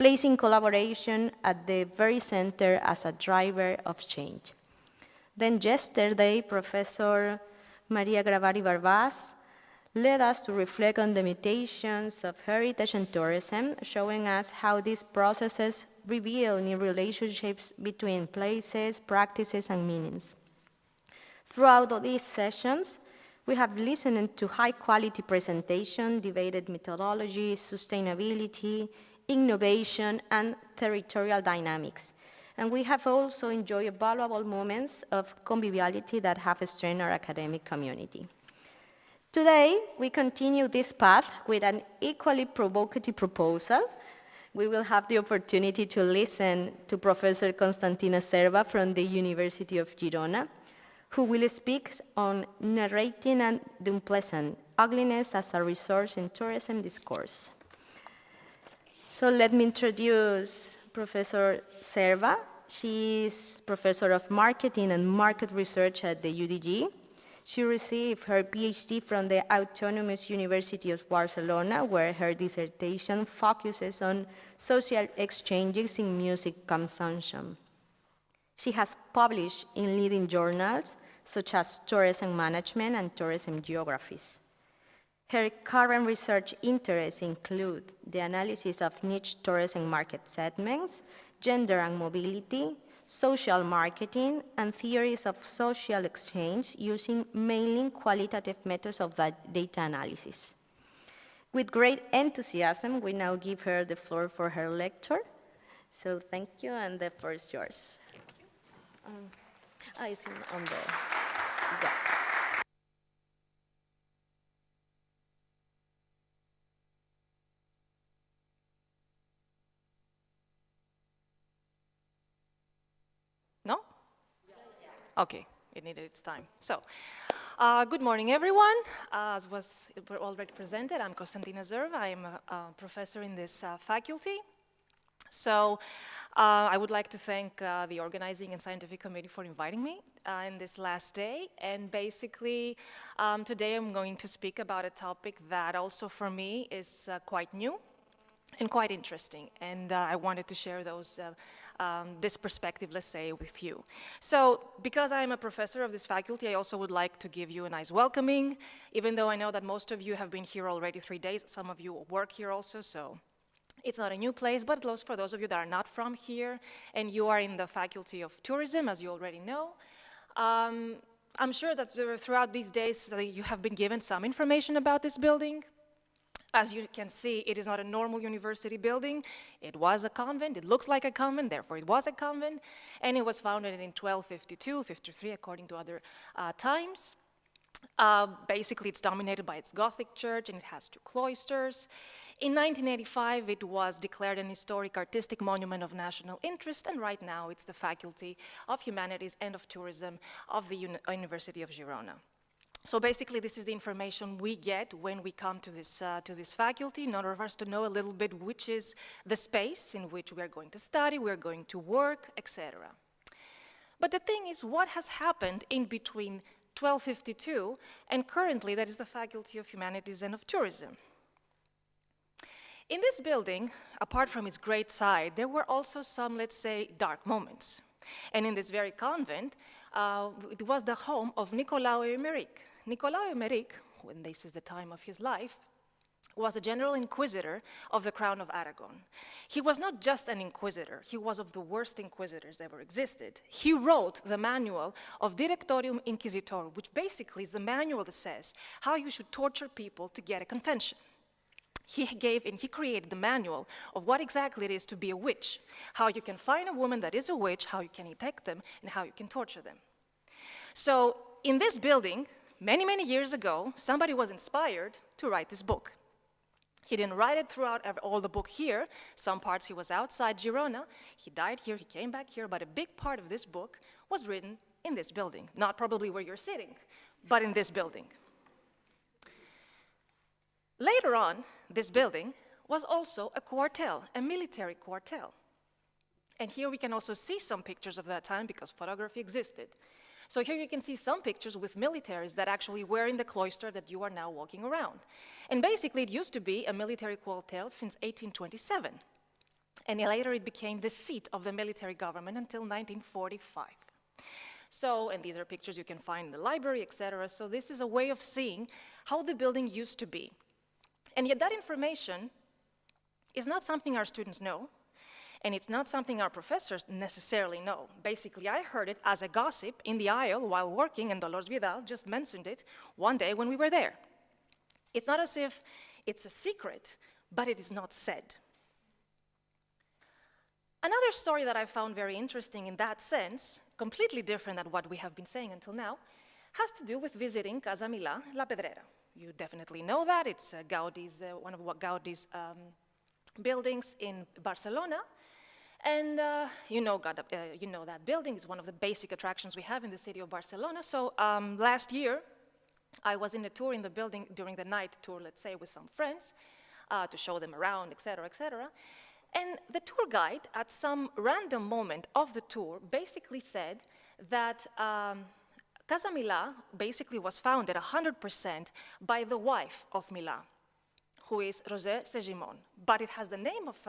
placing collaboration at the very center as a driver of change. Then yesterday, Professor Maria Gravari Barbas led us to reflect on the limitations of heritage and tourism, showing us how these processes reveal new relationships between places, practices, and meanings. Throughout these sessions, we have listened to high-quality presentation, debated methodology, sustainability, innovation, and territorial dynamics. And we have also enjoyed valuable moments of conviviality that have strengthened our academic community. Today, we continue this path with an equally provocative proposal. We will have the opportunity to listen to Professor Constantina Serva from the University of Girona, who will speak on narrating and the unpleasant ugliness as a resource in tourism discourse. So let me introduce Professor Serva. She is Professor of Marketing and Market Research at the UDG. She received her PhD from the Autonomous University of Barcelona, where her dissertation focuses on social exchanges in music consumption. She has published in leading journals such as Tourism Management and Tourism Geographies. Her current research interests include the analysis of niche tourism market segments, gender and mobility, social marketing, and theories of social exchange using mainly qualitative methods of data analysis. With great enthusiasm, we now give her the floor for her lecture. So thank you, and the floor is yours. It's on the, yeah. No? Okay, it needed its time. So, good morning, everyone. As was already presented, I'm Constantina Serva. I'm a professor in this faculty. So, I would like to thank the organizing and scientific committee for inviting me in this last day. And basically, today I'm going to speak about a topic that also for me is quite new and quite interesting. And I wanted to share this perspective, let's say, with you. So, because I'm a professor of this faculty, I also would like to give you a nice welcoming, even though I know that most of you have been here already 3 days. Some of you work here also, so it's not a new place, but for those of you that are not from here and you are in the Faculty of Tourism, as you already know, I'm sure that throughout these days you have been given some information about this building. As you can see, it is not a normal university building. It was a convent. It looks like a convent, therefore it was a convent. And it was founded in 1252, 53, according to other times. Basically, it's dominated by its Gothic church, and it has 2 cloisters. In 1985, it was declared an historic artistic monument of national interest, and right now it's the Faculty of Humanities and of Tourism of the University of Girona. So basically, this is the information we get when we come to this faculty, in order for us to know a little bit which is the space in which we are going to study, we are going to work, etc. But the thing is, what has happened in between 1252 and currently, that is the Faculty of Humanities and of Tourism? In this building, apart from its great side, there were also some, let's say, dark moments. And in this very convent, it was the home of Nicolae Emeric. Nicolae Emeric, when this is the time of his life, was a general inquisitor of the Crown of Aragon. He was not just an inquisitor, he was of the worst inquisitors ever existed. He wrote the manual of Directorium Inquisitor, which basically is the manual that says how you should torture people to get a confession. He created the manual of what exactly it is to be a witch, how you can find a woman that is a witch, how you can detect them, and how you can torture them. So in this building, many, many years ago, somebody was inspired to write this book. He didn't write it throughout all the book here. Some parts he was outside Girona. He died here, he came back here, but a big part of this book was written in this building. Not probably where you're sitting, but in this building. Later on, this building was also a cuartel, a military cuartel. And here we can also see some pictures of that time because photography existed. So here you can see some pictures with militaries that actually were in the cloister that you are now walking around. And basically it used to be a military cuartel since 1827. and later it became the seat of the military government until 1945. So, and these are pictures you can find in the library, etc. So this is a way of seeing how the building used to be. And yet that information is not something our students know, and it's not something our professors necessarily know. Basically, I heard it as a gossip in the aisle while working, and Dolores Vidal just mentioned it one day when we were there. It's not as if it's a secret, but it is not said. Another story that I found very interesting in that sense, completely different than what we have been saying until now, has to do with visiting Casa Milà, La Pedrera. You definitely know that. It's Gaudi's, one of Gaudi's buildings in Barcelona. And you know that building is one of the basic attractions we have in the city of Barcelona. So last year, I was in a tour in the building during the night tour, let's say, with some friends to show them around, etc., etc. And the tour guide, at some random moment of the tour, basically said that Casa Milà basically was founded 100% by the wife of Milà, who is José Segimon. But it has the name of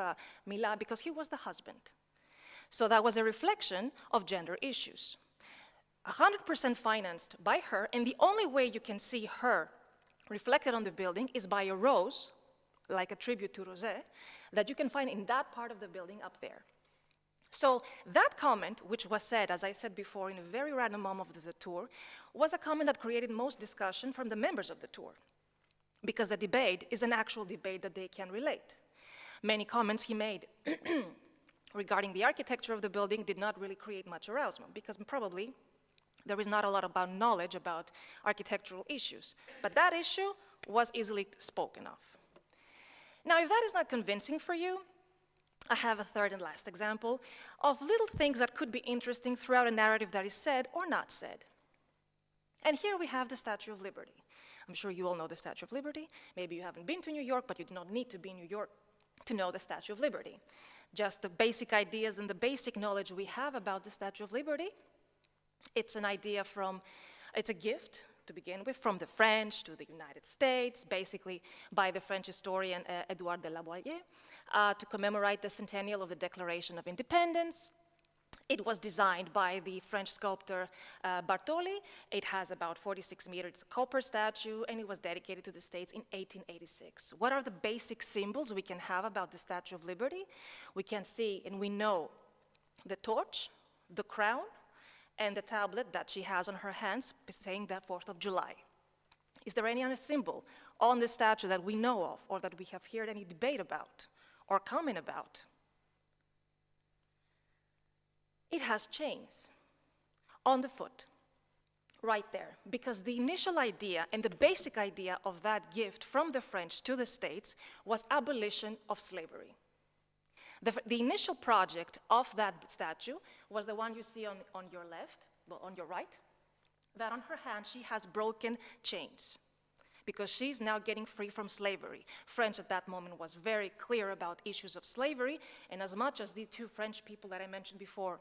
Milà because he was the husband. So that was a reflection of gender issues. 100% financed by her, and the only way you can see her reflected on the building is by a rose, like a tribute to Rosé, that you can find in that part of the building up there. So that comment, which was said, as I said before, in a very random moment of the tour, was a comment that created most discussion from the members of the tour, because the debate is an actual debate that they can relate. Many comments he made regarding the architecture of the building did not really create much arousement, because probably there is not a lot about knowledge about architectural issues. But that issue was easily spoken of. Now, if that is not convincing for you, I have a third and last example of little things that could be interesting throughout a narrative that is said or not said. And here we have the Statue of Liberty. I'm sure you all know the Statue of Liberty. Maybe you haven't been to New York, but you do not need to be in New York to know the Statue of Liberty. Just the basic ideas and the basic knowledge we have about the Statue of Liberty. It's an idea it's a gift to begin with, from the French to the United States, basically by the French historian Édouard de la Boyer, to commemorate the centennial of the Declaration of Independence. It was designed by the French sculptor Bartoli. It has about 46 meters, it's a copper statue, and it was dedicated to the States in 1886. What are the basic symbols we can have about the Statue of Liberty? We can see and we know the torch, the crown, and the tablet that she has on her hands saying that 4th of July. Is there any other symbol on the statue that we know of or that we have heard any debate about or comment about? It has chains on the foot, right there, because the initial idea and the basic idea of that gift from the French to the States was abolition of slavery. The initial project of that statue was the one you see on your left, well, on your right, that on her hand she has broken chains because she's now getting free from slavery. French at that moment was very clear about issues of slavery, and as much as the two French people that I mentioned before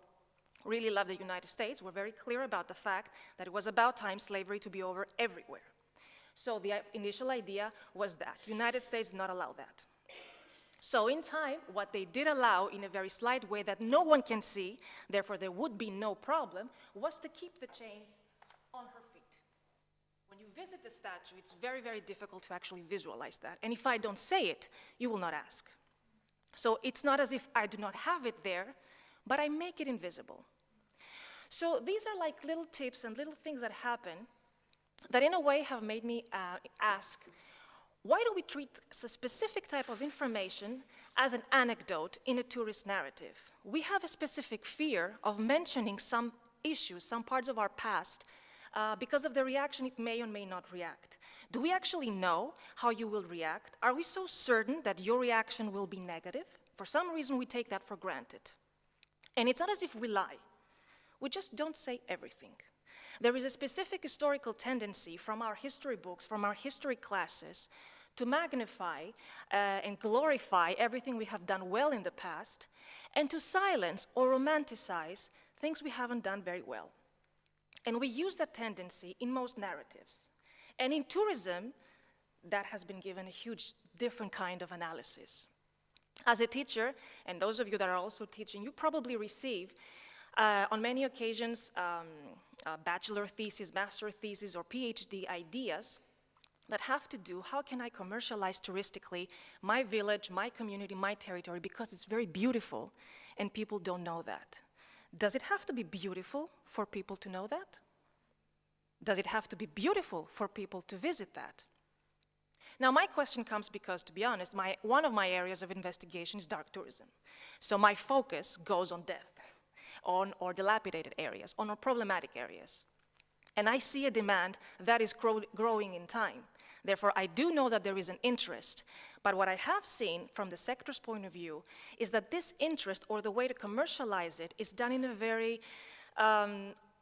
really loved the United States, were very clear about the fact that it was about time slavery to be over everywhere. So the initial idea was that. The United States did not allow that. So in time, what they did allow in a very slight way that no one can see, therefore there would be no problem, was to keep the chains on her feet. When you visit the statue, it's very, very difficult to actually visualize that. And if I don't say it, you will not ask. So it's not as if I do not have it there, but I make it invisible. So these are like little tips and little things that happen that in a way have made me ask, why do we treat a specific type of information as an anecdote in a tourist narrative? We have a specific fear of mentioning some issues, some parts of our past, because of the reaction it may or may not react. Do we actually know how you will react? Are we so certain that your reaction will be negative? For some reason, we take that for granted. And it's not as if we lie. We just don't say everything. There is a specific historical tendency from our history books, from our history classes, to magnify and glorify everything we have done well in the past, and to silence or romanticize things we haven't done very well. And we use that tendency in most narratives. And in tourism, that has been given a huge different kind of analysis. As a teacher, and those of you that are also teaching, you probably receive, on many occasions, bachelor thesis, master thesis, or PhD ideas that have to do, how can I commercialize touristically my village, my community, my territory, because it's very beautiful, and people don't know that. Does it have to be beautiful for people to know that? Does it have to be beautiful for people to visit that? Now, my question comes because, to be honest, one of my areas of investigation is dark tourism. So my focus goes on death, on or dilapidated areas, on or problematic areas. And I see a demand that is growing in time. Therefore, I do know that there is an interest. But what I have seen from the sector's point of view is that this interest, or the way to commercialize it, is done in a very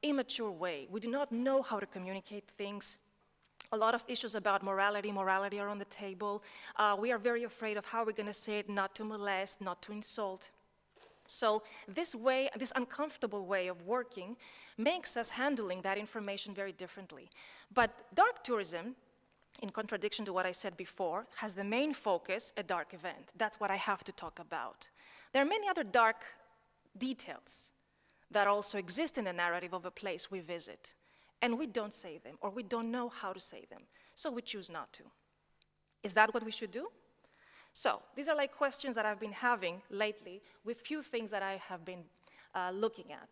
immature way. We do not know how to communicate things. A lot of issues about morality are on the table. We are very afraid of how we're going to say it, not to molest, not to insult. So this uncomfortable way of working makes us handling that information very differently. But dark tourism, in contradiction to what I said before, has the main focus a dark event. That's what I have to talk about. There are many other dark details that also exist in the narrative of a place we visit. And we don't say them, or we don't know how to say them, so we choose not to. Is that what we should do? So these are like questions that I've been having lately with few things that I have been looking at.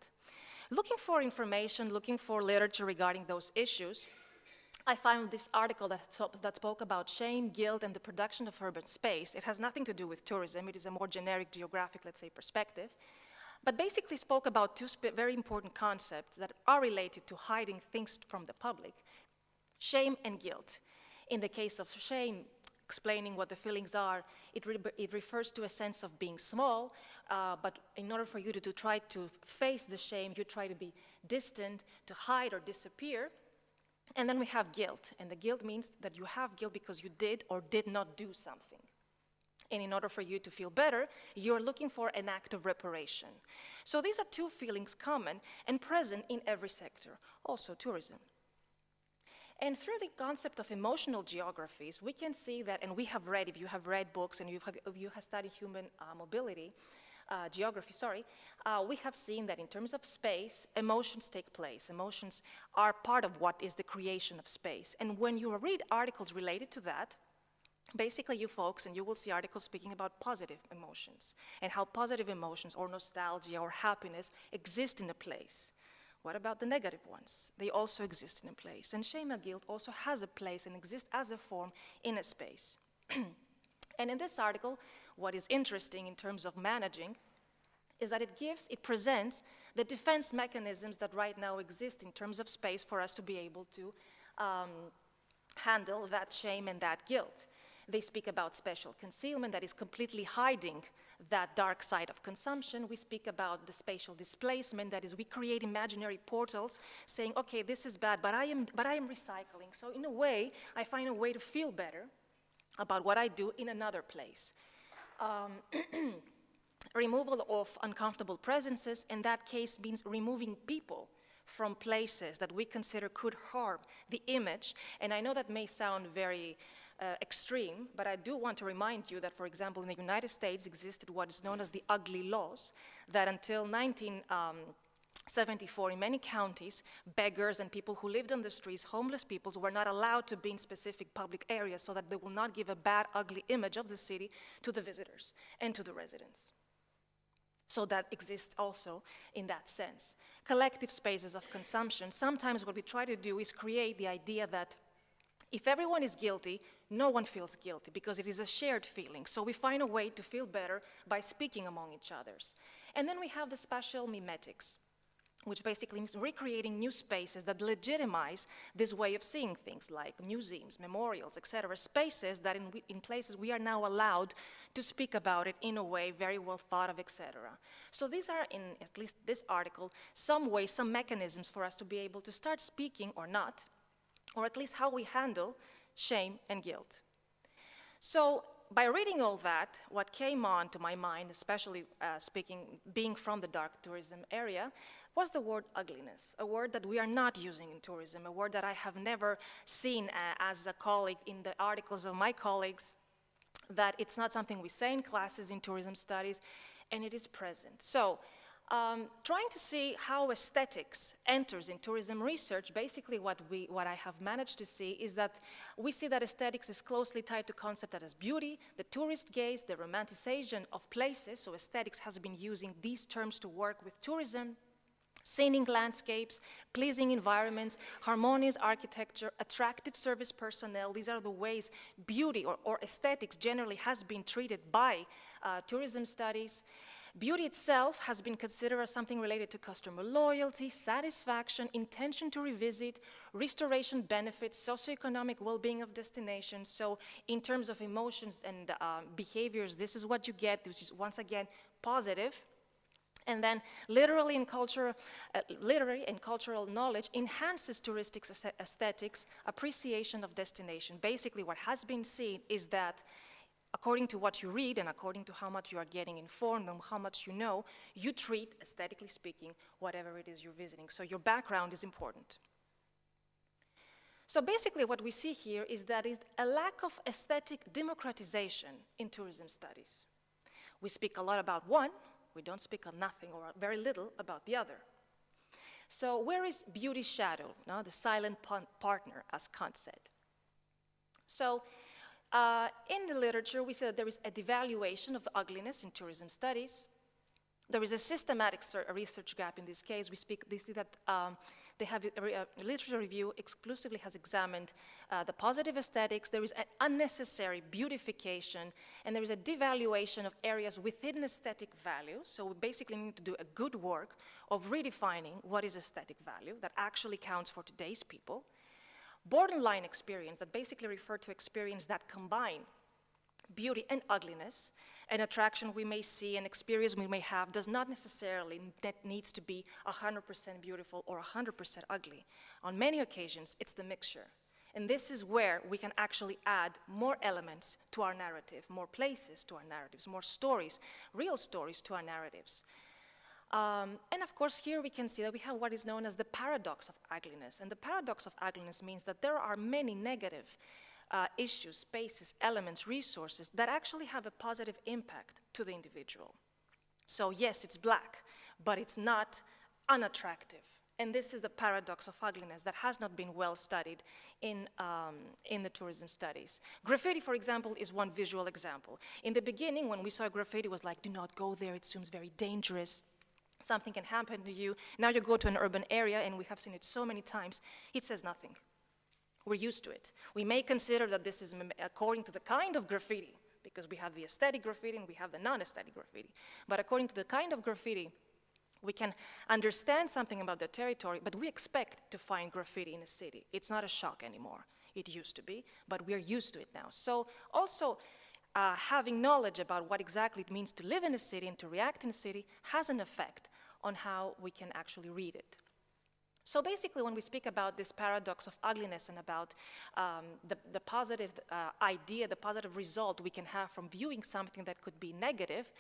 Looking for information, looking for literature regarding those issues, I found this article that spoke about shame, guilt, and the production of urban space. It has nothing to do with tourism. It is a more generic geographic, let's say, perspective. But basically spoke about two very important concepts that are related to hiding things from the public: shame and guilt. In the case of shame, explaining what the feelings are, it refers to a sense of being small, but in order for you to try to face the shame, you try to be distant, to hide or disappear. And then we have guilt, and the guilt means that you have guilt because you did or did not do something. And in order for you to feel better, you're looking for an act of reparation. So these are two feelings common and present in every sector, also tourism. And through the concept of emotional geographies, we can see that, and we have read, if you have read books and if you have studied human mobility, geography, we have seen that in terms of space, emotions take place. Emotions are part of what is the creation of space. And when you read articles related to that, basically you folks, and you will see articles speaking about positive emotions and how positive emotions or nostalgia or happiness exist in a place. What about the negative ones? They also exist in a place. And shame and guilt also has a place and exists as a form in a space. And in this article, what is interesting in terms of managing is that it presents the defense mechanisms that right now exist in terms of space for us to be able to handle that shame and that guilt. They speak about spatial concealment, that is completely hiding that dark side of consumption. We speak about the spatial displacement, that is we create imaginary portals saying, okay, this is bad, but I am recycling. So in a way, I find a way to feel better about what I do in another place. Removal of uncomfortable presences, in that case, means removing people from places that we consider could harm the image. And I know that may sound very extreme, but I do want to remind you that, for example, in the United States existed what is known as the ugly laws, that until 1974, in many counties, beggars and people who lived on the streets, homeless people, were not allowed to be in specific public areas so that they will not give a bad, ugly image of the city to the visitors and to the residents. So that exists also in that sense. Collective spaces of consumption. Sometimes what we try to do is create the idea that if everyone is guilty, no one feels guilty because it is a shared feeling. So we find a way to feel better by speaking among each other. And then we have the spatial mimetics, which basically means recreating new spaces that legitimize this way of seeing things, like museums, memorials, etc. Spaces that in places we are now allowed to speak about it in a way very well thought of, etc. So these are, in at least this article, some ways, some mechanisms for us to be able to start speaking or not, or at least how we handle shame and guilt. So by reading all that, what came on to my mind, especially being from the dark tourism area, was the word ugliness, a word that we are not using in tourism, a word that I have never seen as a colleague in the articles of my colleagues. that it's not something we say in classes in tourism studies, and it is present. So, trying to see how aesthetics enters in tourism research, basically what I have managed to see is that we see that aesthetics is closely tied to concepts such as beauty, the tourist gaze, the romanticization of places, so aesthetics has been using these terms to work with tourism, scenic landscapes, pleasing environments, harmonious architecture, attractive service personnel. These are the ways beauty or aesthetics generally has been treated by tourism studies. Beauty itself has been considered as something related to customer loyalty, satisfaction, intention to revisit, restoration benefits, socioeconomic well-being of destinations. So in terms of emotions and behaviors, this is what you get, which is once again positive. And then literary and cultural knowledge enhances touristic aesthetics, appreciation of destination. Basically what has been seen is that according to what you read and according to how much you are getting informed and how much you know, you treat, aesthetically speaking, whatever it is you're visiting. So your background is important. So basically what we see here is that is a lack of aesthetic democratization in tourism studies. We speak a lot about one, we don't speak of nothing or very little about the other. So where is beauty's shadow, no? The silent partner, as Kant said? So in the literature, we see that there is a devaluation of ugliness in tourism studies. There is a systematic research gap in this case. They see that they have a literature review exclusively has examined the positive aesthetics. There is an unnecessary beautification, and there is a devaluation of areas within aesthetic value. So we basically need to do a good work of redefining what is aesthetic value that actually counts for today's people. Borderline experience that basically refer to experience that combine beauty and ugliness. An attraction we may see, an experience we may have does not necessarily that needs to be 100% beautiful or 100% ugly. On many occasions, it's the mixture. And this is where we can actually add more elements to our narrative, more places to our narratives, more stories, real stories to our narratives. And of course, here we can see that we have what is known as the paradox of ugliness. And the paradox of ugliness means that there are many negative issues, spaces, elements, resources that actually have a positive impact to the individual. So yes, it's black, but it's not unattractive. And this is the paradox of ugliness that has not been well studied in the tourism studies. Graffiti, for example, is one visual example. In the beginning, when we saw graffiti, it was like, do not go there, it seems very dangerous. Something can happen to you. Now you go to an urban area, and we have seen it so many times, it says nothing. We're used to it. We may consider that this is according to the kind of graffiti, because we have the aesthetic graffiti and we have the non-aesthetic graffiti. But according to the kind of graffiti, we can understand something about the territory, but we expect to find graffiti in a city. It's not a shock anymore. It used to be, but we're used to it now. So also, having knowledge about what exactly it means to live in a city and to react in a city has an effect on how we can actually read it. So basically, when we speak about this paradox of ugliness and about the positive idea, the positive result we can have from viewing something that could be negative,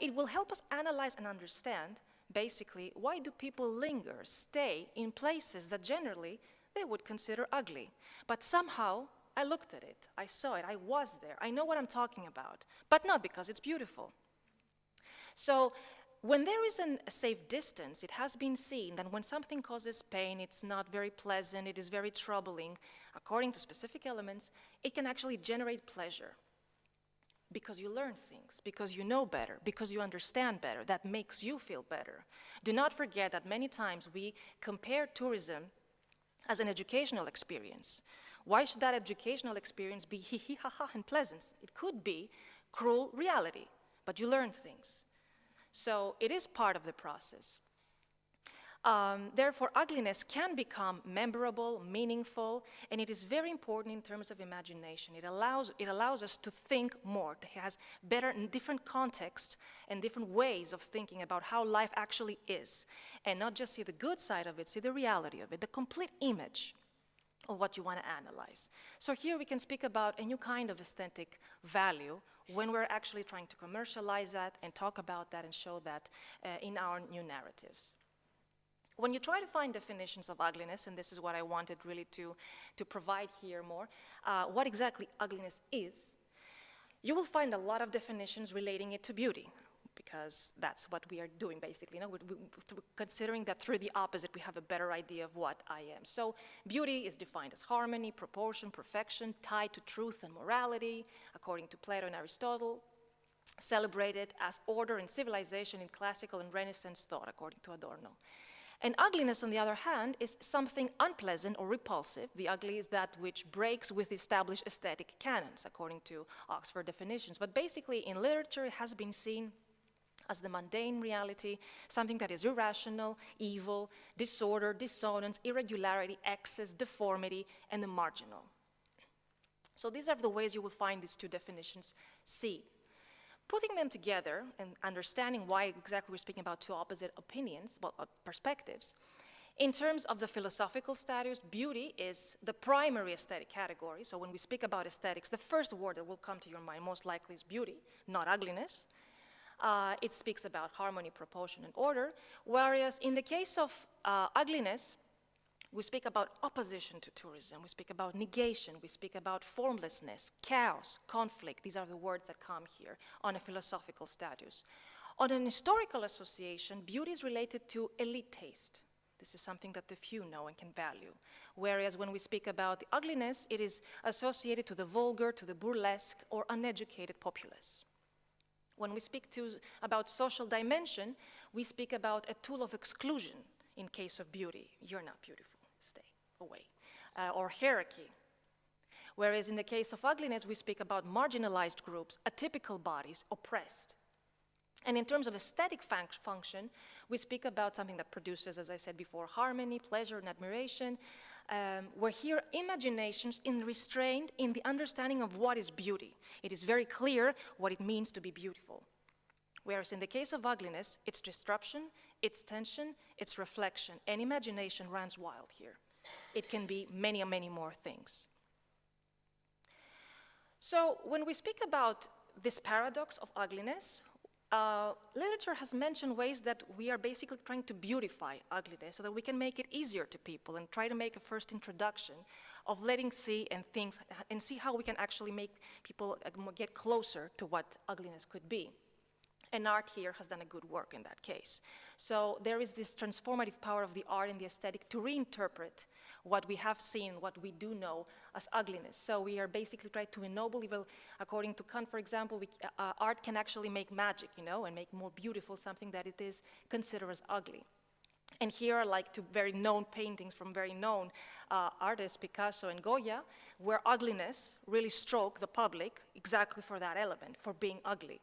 it will help us analyze and understand, basically, why do people linger, stay in places that generally they would consider ugly. But somehow, I looked at it, I saw it, I was there, I know what I'm talking about, but not because it's beautiful. So when there is a safe distance, it has been seen that when something causes pain, it's not very pleasant, it is very troubling, according to specific elements, it can actually generate pleasure. Because you learn things, because you know better, because you understand better, that makes you feel better. Do not forget that many times we compare tourism as an educational experience. Why should that educational experience be hee-hee, ha-ha, and pleasant? It could be cruel reality, but you learn things. So it is part of the process. Therefore, ugliness can become memorable, meaningful, and it is very important in terms of imagination. It allows us to think more. It has better and different contexts and different ways of thinking about how life actually is, and not just see the good side of it, see the reality of it, the complete image of what you want to analyze. So here we can speak about a new kind of aesthetic value when we're actually trying to commercialize that and talk about that and show that in our new narratives. When you try to find definitions of ugliness, and this is what I wanted really to provide here more, what exactly ugliness is, You will find a lot of definitions relating it to beauty, because that's what we are doing basically. We're considering that through the opposite we have a better idea of what I am. So beauty is defined as harmony, proportion, perfection, tied to truth and morality, according to Plato and Aristotle, celebrated as order and civilization in classical and Renaissance thought, according to Adorno. And ugliness, on the other hand, is something unpleasant or repulsive. The ugly is that which breaks with established aesthetic canons, according to Oxford definitions. But basically, in literature, it has been seen as the mundane reality, something that is irrational, evil, disorder, dissonance, irregularity, excess, deformity, and the marginal. So these are the ways you will find these two definitions seen. Putting them together and understanding why exactly we're speaking about two opposite opinions, perspectives, in terms of the philosophical status, beauty is the primary aesthetic category. So when we speak about aesthetics, the first word that will come to your mind most likely is beauty, not ugliness. It speaks about harmony, proportion, and order, whereas in the case of ugliness, we speak about opposition to tourism, we speak about negation, we speak about formlessness, chaos, conflict. These are the words that come here on a philosophical status. On an historical association, beauty is related to elite taste. This is something that the few know and can value. Whereas when we speak about the ugliness, it is associated to the vulgar, to the burlesque, or uneducated populace. When we speak about social dimension, we speak about a tool of exclusion in case of beauty. You're not beautiful. Stay away, or hierarchy. Whereas in the case of ugliness, we speak about marginalized groups, atypical bodies, oppressed. And in terms of aesthetic function, we speak about something that produces, as I said before, harmony, pleasure, and admiration, where here imaginations is restrained in the understanding of what is beauty. It is very clear what it means to be beautiful. Whereas in the case of ugliness, it's disruption, it's tension, it's reflection, and imagination runs wild here. It can be many, many more things. So when we speak about this paradox of ugliness, literature has mentioned ways that we are basically trying to beautify ugliness so that we can make it easier to people and try to make a first introduction of letting see and things and see how we can actually make people get closer to what ugliness could be. And art here has done a good work in that case. So there is this transformative power of the art and the aesthetic to reinterpret what we have seen, what we do know as ugliness. So we are basically trying to ennoble evil. According to Kant, for example, art can actually make magic, and make more beautiful something that it is considered as ugly. And here are like two very known paintings from very known artists, Picasso and Goya, where ugliness really struck the public exactly for that element, for being ugly.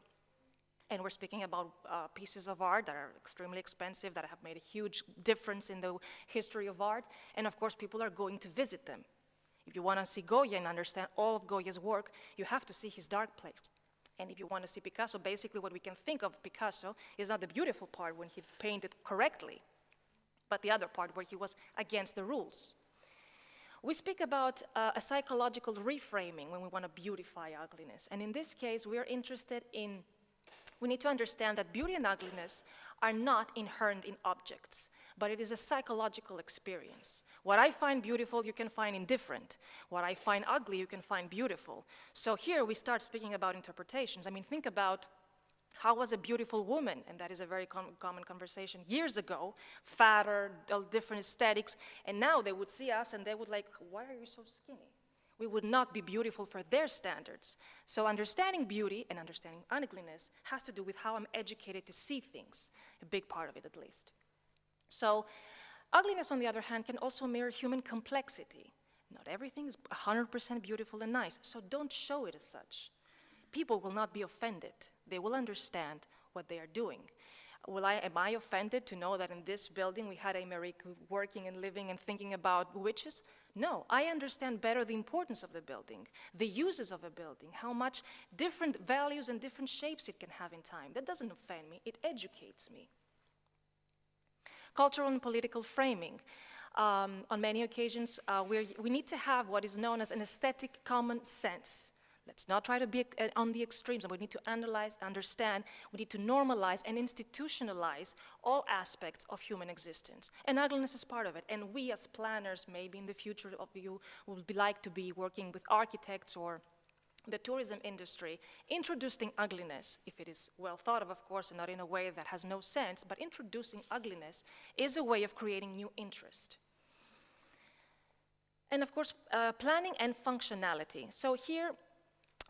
And we're speaking about pieces of art that are extremely expensive, that have made a huge difference in the history of art. And of course, people are going to visit them. If you want to see Goya and understand all of Goya's work, you have to see his dark place. And if you want to see Picasso, basically what we can think of Picasso is not the beautiful part when he painted correctly, but the other part where he was against the rules. We speak about a psychological reframing when we want to beautify ugliness. And in this case, we are interested in we need to understand that beauty and ugliness are not inherent in objects, but it is a psychological experience. What I find beautiful, you can find indifferent. What I find ugly, you can find beautiful. So here we start speaking about interpretations. I mean, think about how was a beautiful woman, and that is a very common conversation years ago, fatter, different aesthetics, and now they would see us and they would like, why are you so skinny? We would not be beautiful for their standards. So understanding beauty and understanding ugliness has to do with how I'm educated to see things, a big part of it at least. So ugliness, on the other hand, can also mirror human complexity. Not everything is 100% beautiful and nice, so don't show it as such. People will not be offended. They will understand what they are doing. Am I offended to know that in this building we had a Marie working and living and thinking about witches? No, I understand better the importance of the building, the uses of a building, how much different values and different shapes it can have in time. That doesn't offend me, it educates me. Cultural and political framing. On many occasions, we need to have what is known as an aesthetic common sense. Let's not try to be on the extremes. We need to analyze, understand, we need to normalize and institutionalize all aspects of human existence. And ugliness is part of it. And we as planners, maybe in the future of you, will like to be working with architects or the tourism industry, introducing ugliness, if it is well thought of course, and not in a way that has no sense, but introducing ugliness is a way of creating new interest. And of course, planning and functionality. So here,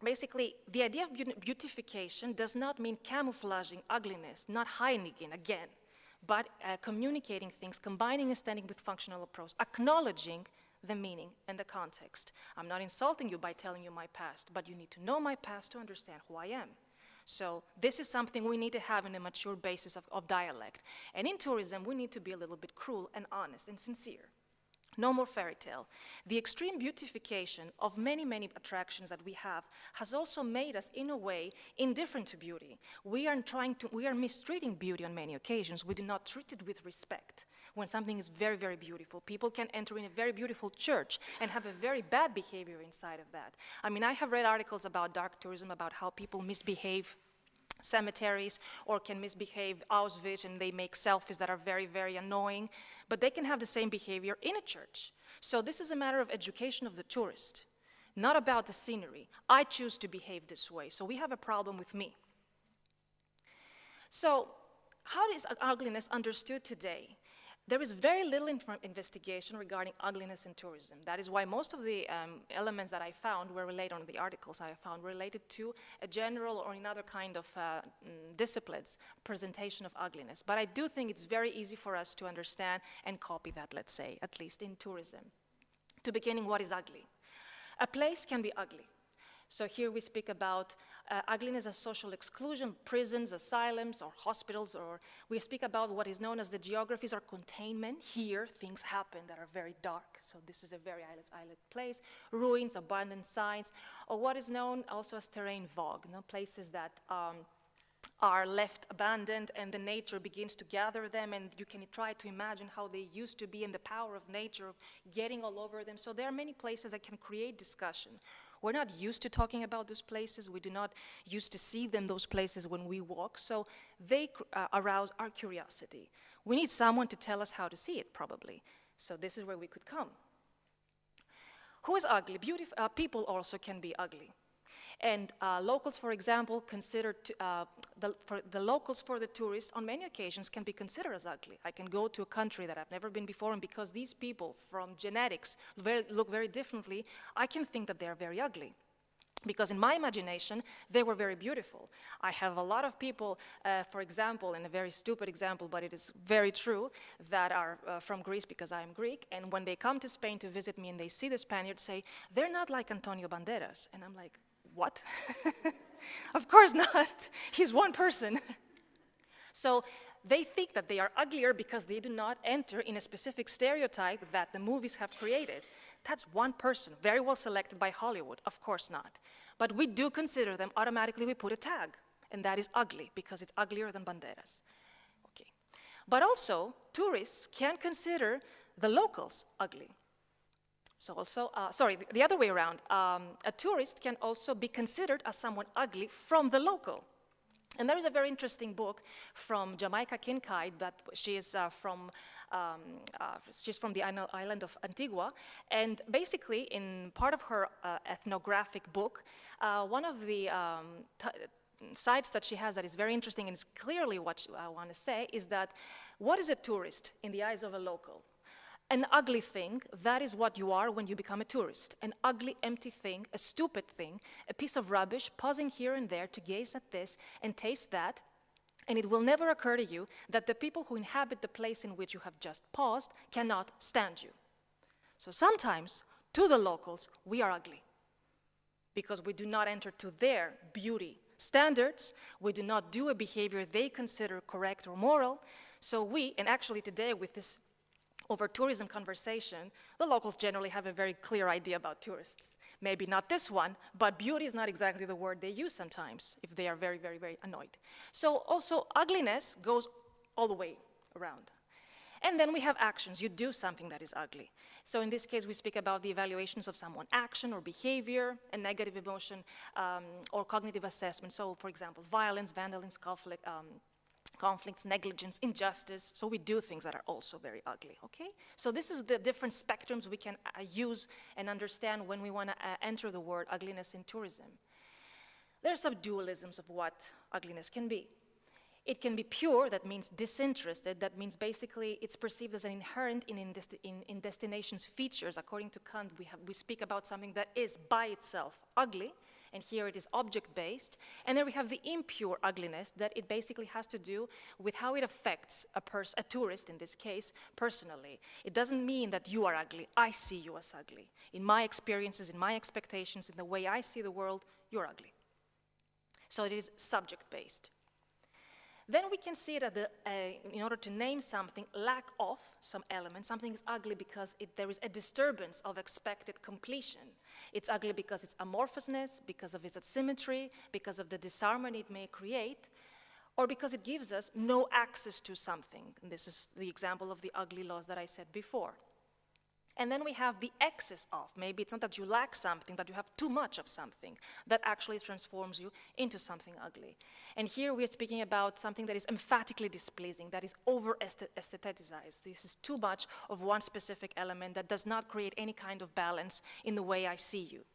basically, the idea of beautification does not mean camouflaging ugliness, not hiding it again, but communicating things, combining aesthetic with functional approach, acknowledging the meaning and the context. I'm not insulting you by telling you my past, but you need to know my past to understand who I am. So this is something we need to have in a mature basis of dialect. And in tourism, we need to be a little bit cruel and honest and sincere. No more fairy tale. The extreme beautification of many, many attractions that we have has also made us, in a way, indifferent to beauty. We are mistreating beauty on many occasions. We do not treat it with respect. When something is very, very beautiful, people can enter in a very beautiful church and have a very bad behavior inside of that. I mean, I have read articles about dark tourism, about how people misbehave cemeteries or can misbehave Auschwitz, and they make selfies that are very, very annoying, but they can have the same behavior in a church. So this is a matter of education of the tourist, not about the scenery. I choose to behave this way, so we have a problem with me. So how is ugliness understood today? There is very little investigation regarding ugliness in tourism. That is why most of the elements that I found were related, on the articles I found, related to a general or another kind of disciplines, presentation of ugliness. But I do think it's very easy for us to understand and copy that, let's say, at least in tourism. To beginning, what is ugly? A place can be ugly. So here we speak about ugliness as social exclusion, prisons, asylums, or hospitals, or we speak about what is known as the geographies or containment. Here, things happen that are very dark, so this is a very island place. Ruins, abandoned sites, or what is known also as terrain vague, places that are left abandoned and the nature begins to gather them, and you can try to imagine how they used to be and the power of nature getting all over them. So there are many places that can create discussion. We're not used to talking about those places. We do not used to see them, those places, when we walk, so they arouse our curiosity. We need someone to tell us how to see it, probably. So this is where we could come. Who is ugly? People also can be ugly. And locals, for example, the locals for the tourists on many occasions can be considered as ugly. I can go to a country that I've never been before, and because these people from genetics look very differently, I can think that they're very ugly. Because in my imagination, they were very beautiful. I have a lot of people, for example, and a very stupid example, but it is very true, that are from Greece because I am Greek, and when they come to Spain to visit me and they see the Spaniards, say, they're not like Antonio Banderas. And I'm like, what? Of course not. He's one person. So they think that they are uglier because they do not enter in a specific stereotype that the movies have created. That's one person, very well selected by Hollywood. Of course not. But we do consider them, automatically we put a tag, and that is ugly because it's uglier than Banderas. Okay. But also, tourists can consider the locals ugly. So also, the other way around, a tourist can also be considered as someone ugly from the local. And there is a very interesting book from Jamaica Kincaid that she's from the island of Antigua, and basically in part of her ethnographic book, one of the sites that she has that is very interesting and is clearly what I want to say is that what is a tourist in the eyes of a local? An ugly thing, that is what you are when you become a tourist. An ugly, empty thing, a stupid thing, a piece of rubbish, pausing here and there to gaze at this and taste that, and it will never occur to you that the people who inhabit the place in which you have just paused cannot stand you. So sometimes, to the locals, we are ugly because we do not enter to their beauty standards, we do not do a behavior they consider correct or moral, so we, and actually today with this over tourism conversation, the locals generally have a very clear idea about tourists. Maybe not this one, but beauty is not exactly the word they use sometimes if they are very, very, very annoyed. So also ugliness goes all the way around. And then we have actions. You do something that is ugly. So in this case, we speak about the evaluations of someone's action or behavior, a negative emotion, or cognitive assessment. So for example, violence, vandalism, conflict, conflicts, negligence, injustice. So we do things that are also very ugly, okay? So this is the different spectrums we can use and understand when we want to enter the word ugliness in tourism. There are some dualisms of what ugliness can be. It can be pure, that means disinterested, that means basically it's perceived as an inherent in destination's features. According to Kant, we speak about something that is by itself ugly, and here it is object-based. And then we have the impure ugliness, that it basically has to do with how it affects a tourist, in this case, personally. It doesn't mean that you are ugly, I see you as ugly. In my experiences, in my expectations, in the way I see the world, you're ugly. So it is subject-based. Then we can see that in order to name something, lack of some element, something is ugly because there is a disturbance of expected completion. It's ugly because it's amorphousness, because of its asymmetry, because of the disharmony it may create, or because it gives us no access to something. And this is the example of the ugly laws that I said before. And then we have the excess of. Maybe it's not that you lack something, but you have too much of something that actually transforms you into something ugly. And here we are speaking about something that is emphatically displeasing, that is over-aestheticized. This is too much of one specific element that does not create any kind of balance in the way I see you.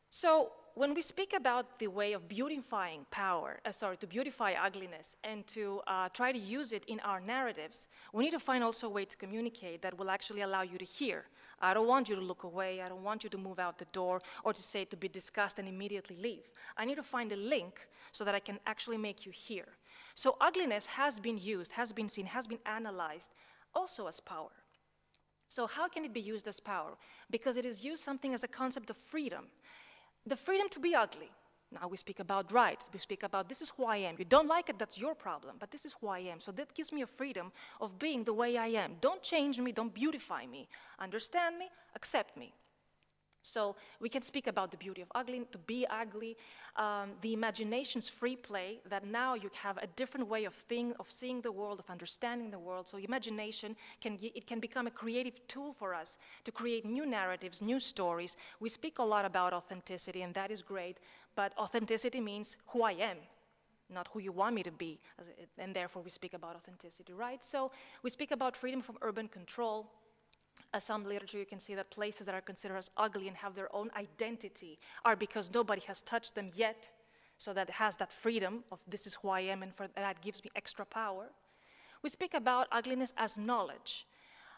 So when we speak about the way of beautifying to beautify ugliness and to try to use it in our narratives, we need to find also a way to communicate that will actually allow you to hear. I don't want you to look away, I don't want you to move out the door or to say to be discussed and immediately leave. I need to find a link so that I can actually make you hear. So ugliness has been used, has been seen, has been analyzed also as power. So how can it be used as power? Because it is used something as a concept of freedom. The freedom to be ugly. Now we speak about rights, we speak about this is who I am. You don't like it, that's your problem, but this is who I am. So that gives me a freedom of being the way I am. Don't change me, don't beautify me. Understand me, accept me. So we can speak about the beauty of ugly, to be ugly, the imagination's free play, that now you have a different way of seeing the world, of understanding the world. So imagination, can become a creative tool for us to create new narratives, new stories. We speak a lot about authenticity, and that is great, but authenticity means who I am, not who you want me to be, and therefore we speak about authenticity, right? So we speak about freedom from urban control. Some literature you can see that places that are considered as ugly and have their own identity are because nobody has touched them yet, so that it has that freedom of this is who I am, and that gives me extra power. We speak about ugliness as knowledge,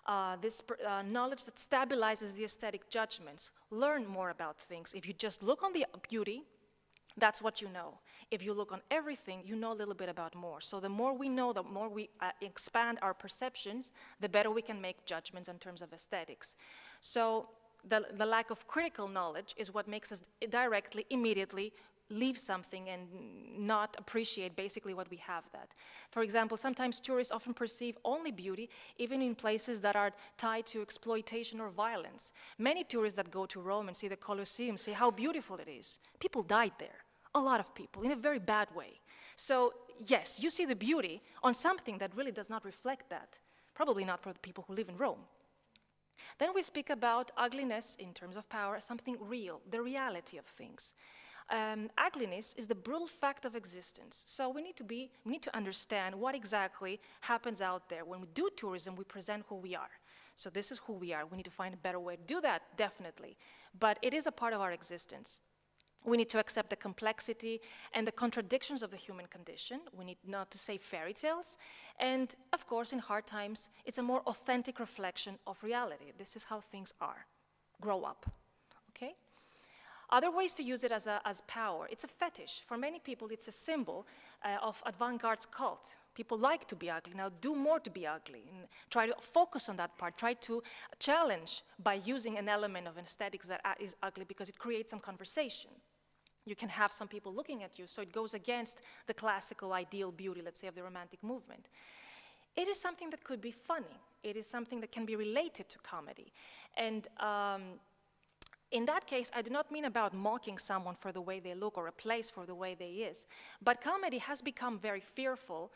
knowledge that stabilizes the aesthetic judgments. Learn more about things. If you just look on the beauty, that's what you know. If you look on everything, you know a little bit about more. So the more we know, the more we expand our perceptions, the better we can make judgments in terms of aesthetics. So the lack of critical knowledge is what makes us directly, immediately leave something and not appreciate basically what we have that. For example, sometimes tourists often perceive only beauty even in places that are tied to exploitation or violence. Many tourists that go to Rome and see the Colosseum say how beautiful it is. People died there. A lot of people, in a very bad way. So yes, you see the beauty on something that really does not reflect that. Probably not for the people who live in Rome. Then we speak about ugliness in terms of power as something real, the reality of things. Ugliness is the brutal fact of existence. So we need to understand what exactly happens out there. When we do tourism, we present who we are. So this is who we are. We need to find a better way to do that, definitely. But it is a part of our existence. We need to accept the complexity and the contradictions of the human condition. We need not to say fairy tales. And of course, in hard times, it's a more authentic reflection of reality. This is how things are. Grow up, okay? Other ways to use it as power. It's a fetish. For many people, it's a symbol of avant-garde cult. People like to be ugly. Now do more to be ugly and try to focus on that part. Try to challenge by using an element of aesthetics that is ugly because it creates some conversation. You can have some people looking at you, so it goes against the classical ideal beauty, let's say, of the Romantic movement. It is something that could be funny. It is something that can be related to comedy. And in that case, I do not mean about mocking someone for the way they look or a place for the way they is, but comedy has become very fearful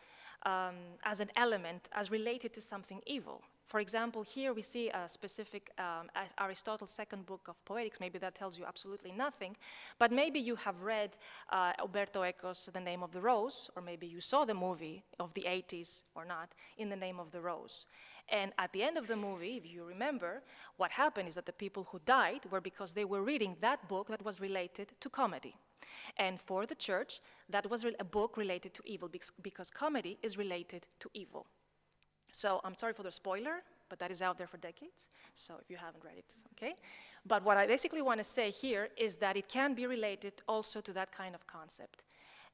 as an element, as related to something evil. For example, here we see a specific Aristotle's second book of Poetics. Maybe that tells you absolutely nothing, but maybe you have read Umberto Eco's The Name of the Rose, or maybe you saw the movie of the 80s or not, In the Name of the Rose. And at the end of the movie, if you remember, what happened is that the people who died were because they were reading that book that was related to comedy. And for the church, that was a book related to evil, because comedy is related to evil. So I'm sorry for the spoiler, but that is out there for decades. So if you haven't read it, okay? But what I basically want to say here is that it can be related also to that kind of concept.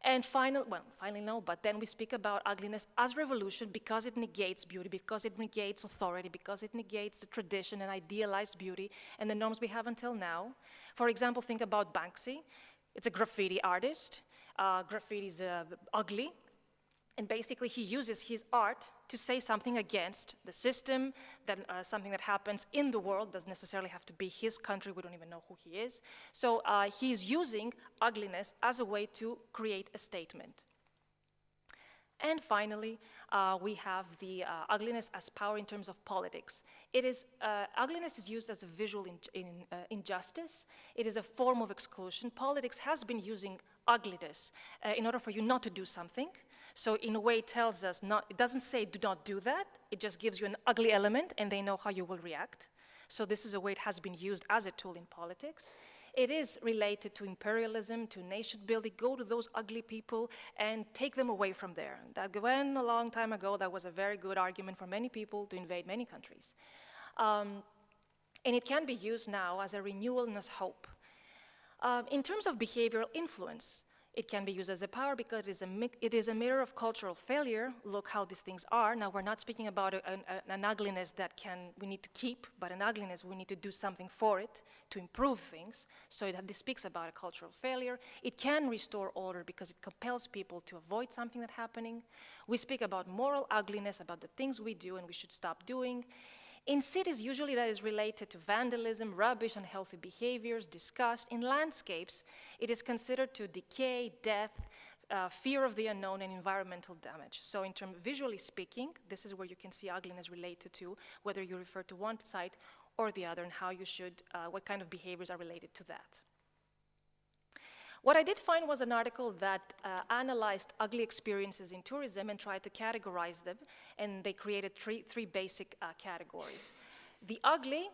And finally no, but then we speak about ugliness as revolution because it negates beauty, because it negates authority, because it negates the tradition and idealized beauty and the norms we have until now. For example, think about Banksy. It's a graffiti artist. Graffiti is ugly. And basically, he uses his art to say something against the system, that something that happens in the world, doesn't necessarily have to be his country, we don't even know who he is. So he's using ugliness as a way to create a statement. And finally, we have the ugliness as power in terms of politics. Ugliness is used as a visual injustice. It is a form of exclusion. Politics has been using ugliness in order for you not to do something. So in a way it tells us, it doesn't say do not do that, it just gives you an ugly element and they know how you will react. So this is a way it has been used as a tool in politics. It is related to imperialism, to nation building. Go to those ugly people and take them away from there. That went a long time ago. That was a very good argument for many people to invade many countries. And it can be used now as a renewal and as hope. In terms of behavioral influence, it can be used as a power because it is a mirror of cultural failure. Look how these things are. Now, we're not speaking about an ugliness that we need to keep, but an ugliness we need to do something for it to improve things. So this speaks about a cultural failure. It can restore order because it compels people to avoid something that's happening. We speak about moral ugliness, about the things we do and we should stop doing. In cities, usually that is related to vandalism, rubbish, unhealthy behaviors, disgust. In landscapes, it is considered to decay, death, fear of the unknown, and environmental damage. So in terms, visually speaking, this is where you can see ugliness related to whether you refer to one side or the other and how you should, what kind of behaviors are related to that. What I did find was an article that analyzed ugly experiences in tourism and tried to categorize them, and they created three basic categories. The ugly,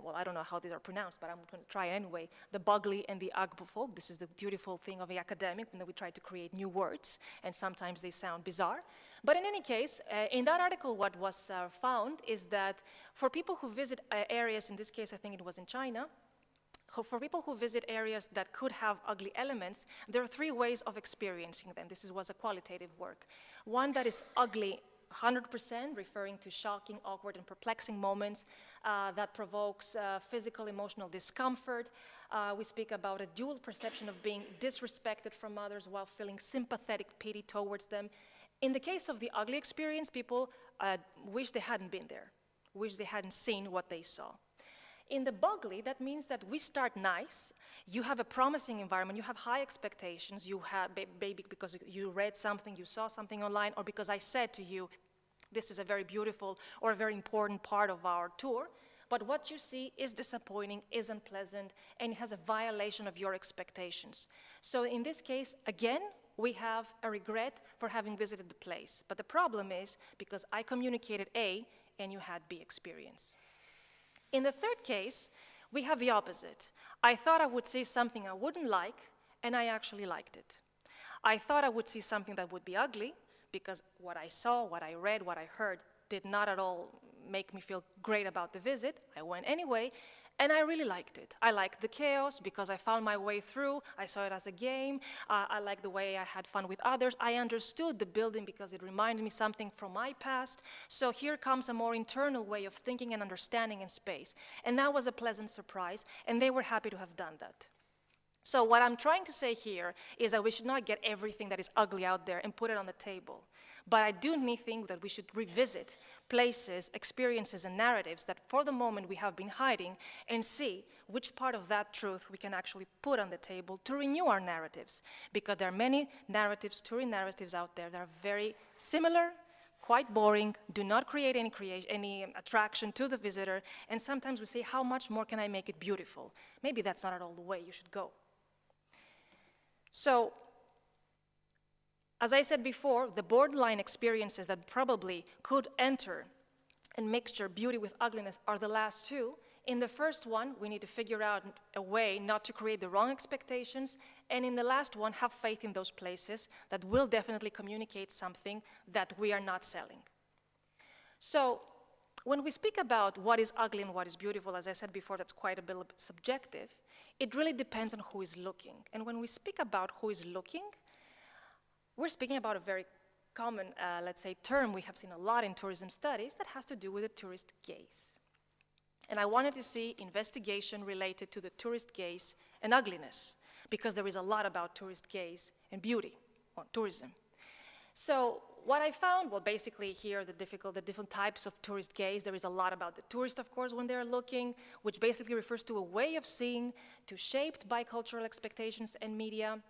well, I don't know how these are pronounced, but I'm going to try anyway, the bugly and the ugbuffle. This is the beautiful thing of the academic, when we try to create new words, and sometimes they sound bizarre. But in any case, in that article, what was found is that for people who visit areas, in this case, I think it was in China, for people who visit areas that could have ugly elements, there are three ways of experiencing them. This was a qualitative work. One that is ugly 100%, referring to shocking, awkward, and perplexing moments that provokes physical, emotional discomfort. We speak about a dual perception of being disrespected from others while feeling sympathetic pity towards them. In the case of the ugly experience, people wish they hadn't been there, wish they hadn't seen what they saw. In the bugly, that means that we start nice, you have a promising environment, you have high expectations, you have, maybe because you read something, you saw something online, or because I said to you, this is a very beautiful or a very important part of our tour, but what you see is disappointing, is unpleasant, and it has a violation of your expectations. So in this case, again, we have a regret for having visited the place. But the problem is, because I communicated A and you had B experience. In the third case, we have the opposite. I thought I would see something I wouldn't like, and I actually liked it. I thought I would see something that would be ugly, because what I saw, what I read, what I heard did not at all make me feel great about the visit. I went anyway, and I really liked it. I liked the chaos because I found my way through. I saw it as a game. I liked the way I had fun with others. I understood the building because it reminded me something from my past. So here comes a more internal way of thinking and understanding in space. And that was a pleasant surprise, and they were happy to have done that. So what I'm trying to say here is that we should not get everything that is ugly out there and put it on the table. But I do think that we should revisit places, experiences, and narratives that for the moment we have been hiding and see which part of that truth we can actually put on the table to renew our narratives. Because there are many narratives, touring narratives out there that are very similar, quite boring, do not create any attraction to the visitor, and sometimes we say, how much more can I make it beautiful? Maybe that's not at all the way you should go. So, as I said before, the borderline experiences that probably could enter and mixture beauty with ugliness are the last two. In the first one, we need to figure out a way not to create the wrong expectations, and in the last one, have faith in those places that will definitely communicate something that we are not selling. So, when we speak about what is ugly and what is beautiful, as I said before, that's quite a bit subjective. It really depends on who is looking. And when we speak about who is looking, we're speaking about a very common, let's say, term we have seen a lot in tourism studies that has to do with the tourist gaze. And I wanted to see investigation related to the tourist gaze and ugliness, because there is a lot about tourist gaze and beauty on tourism. So what I found, well, basically here, the different types of tourist gaze. There is a lot about the tourist, of course, when they're looking, which basically refers to a way of seeing, shaped by cultural expectations and media.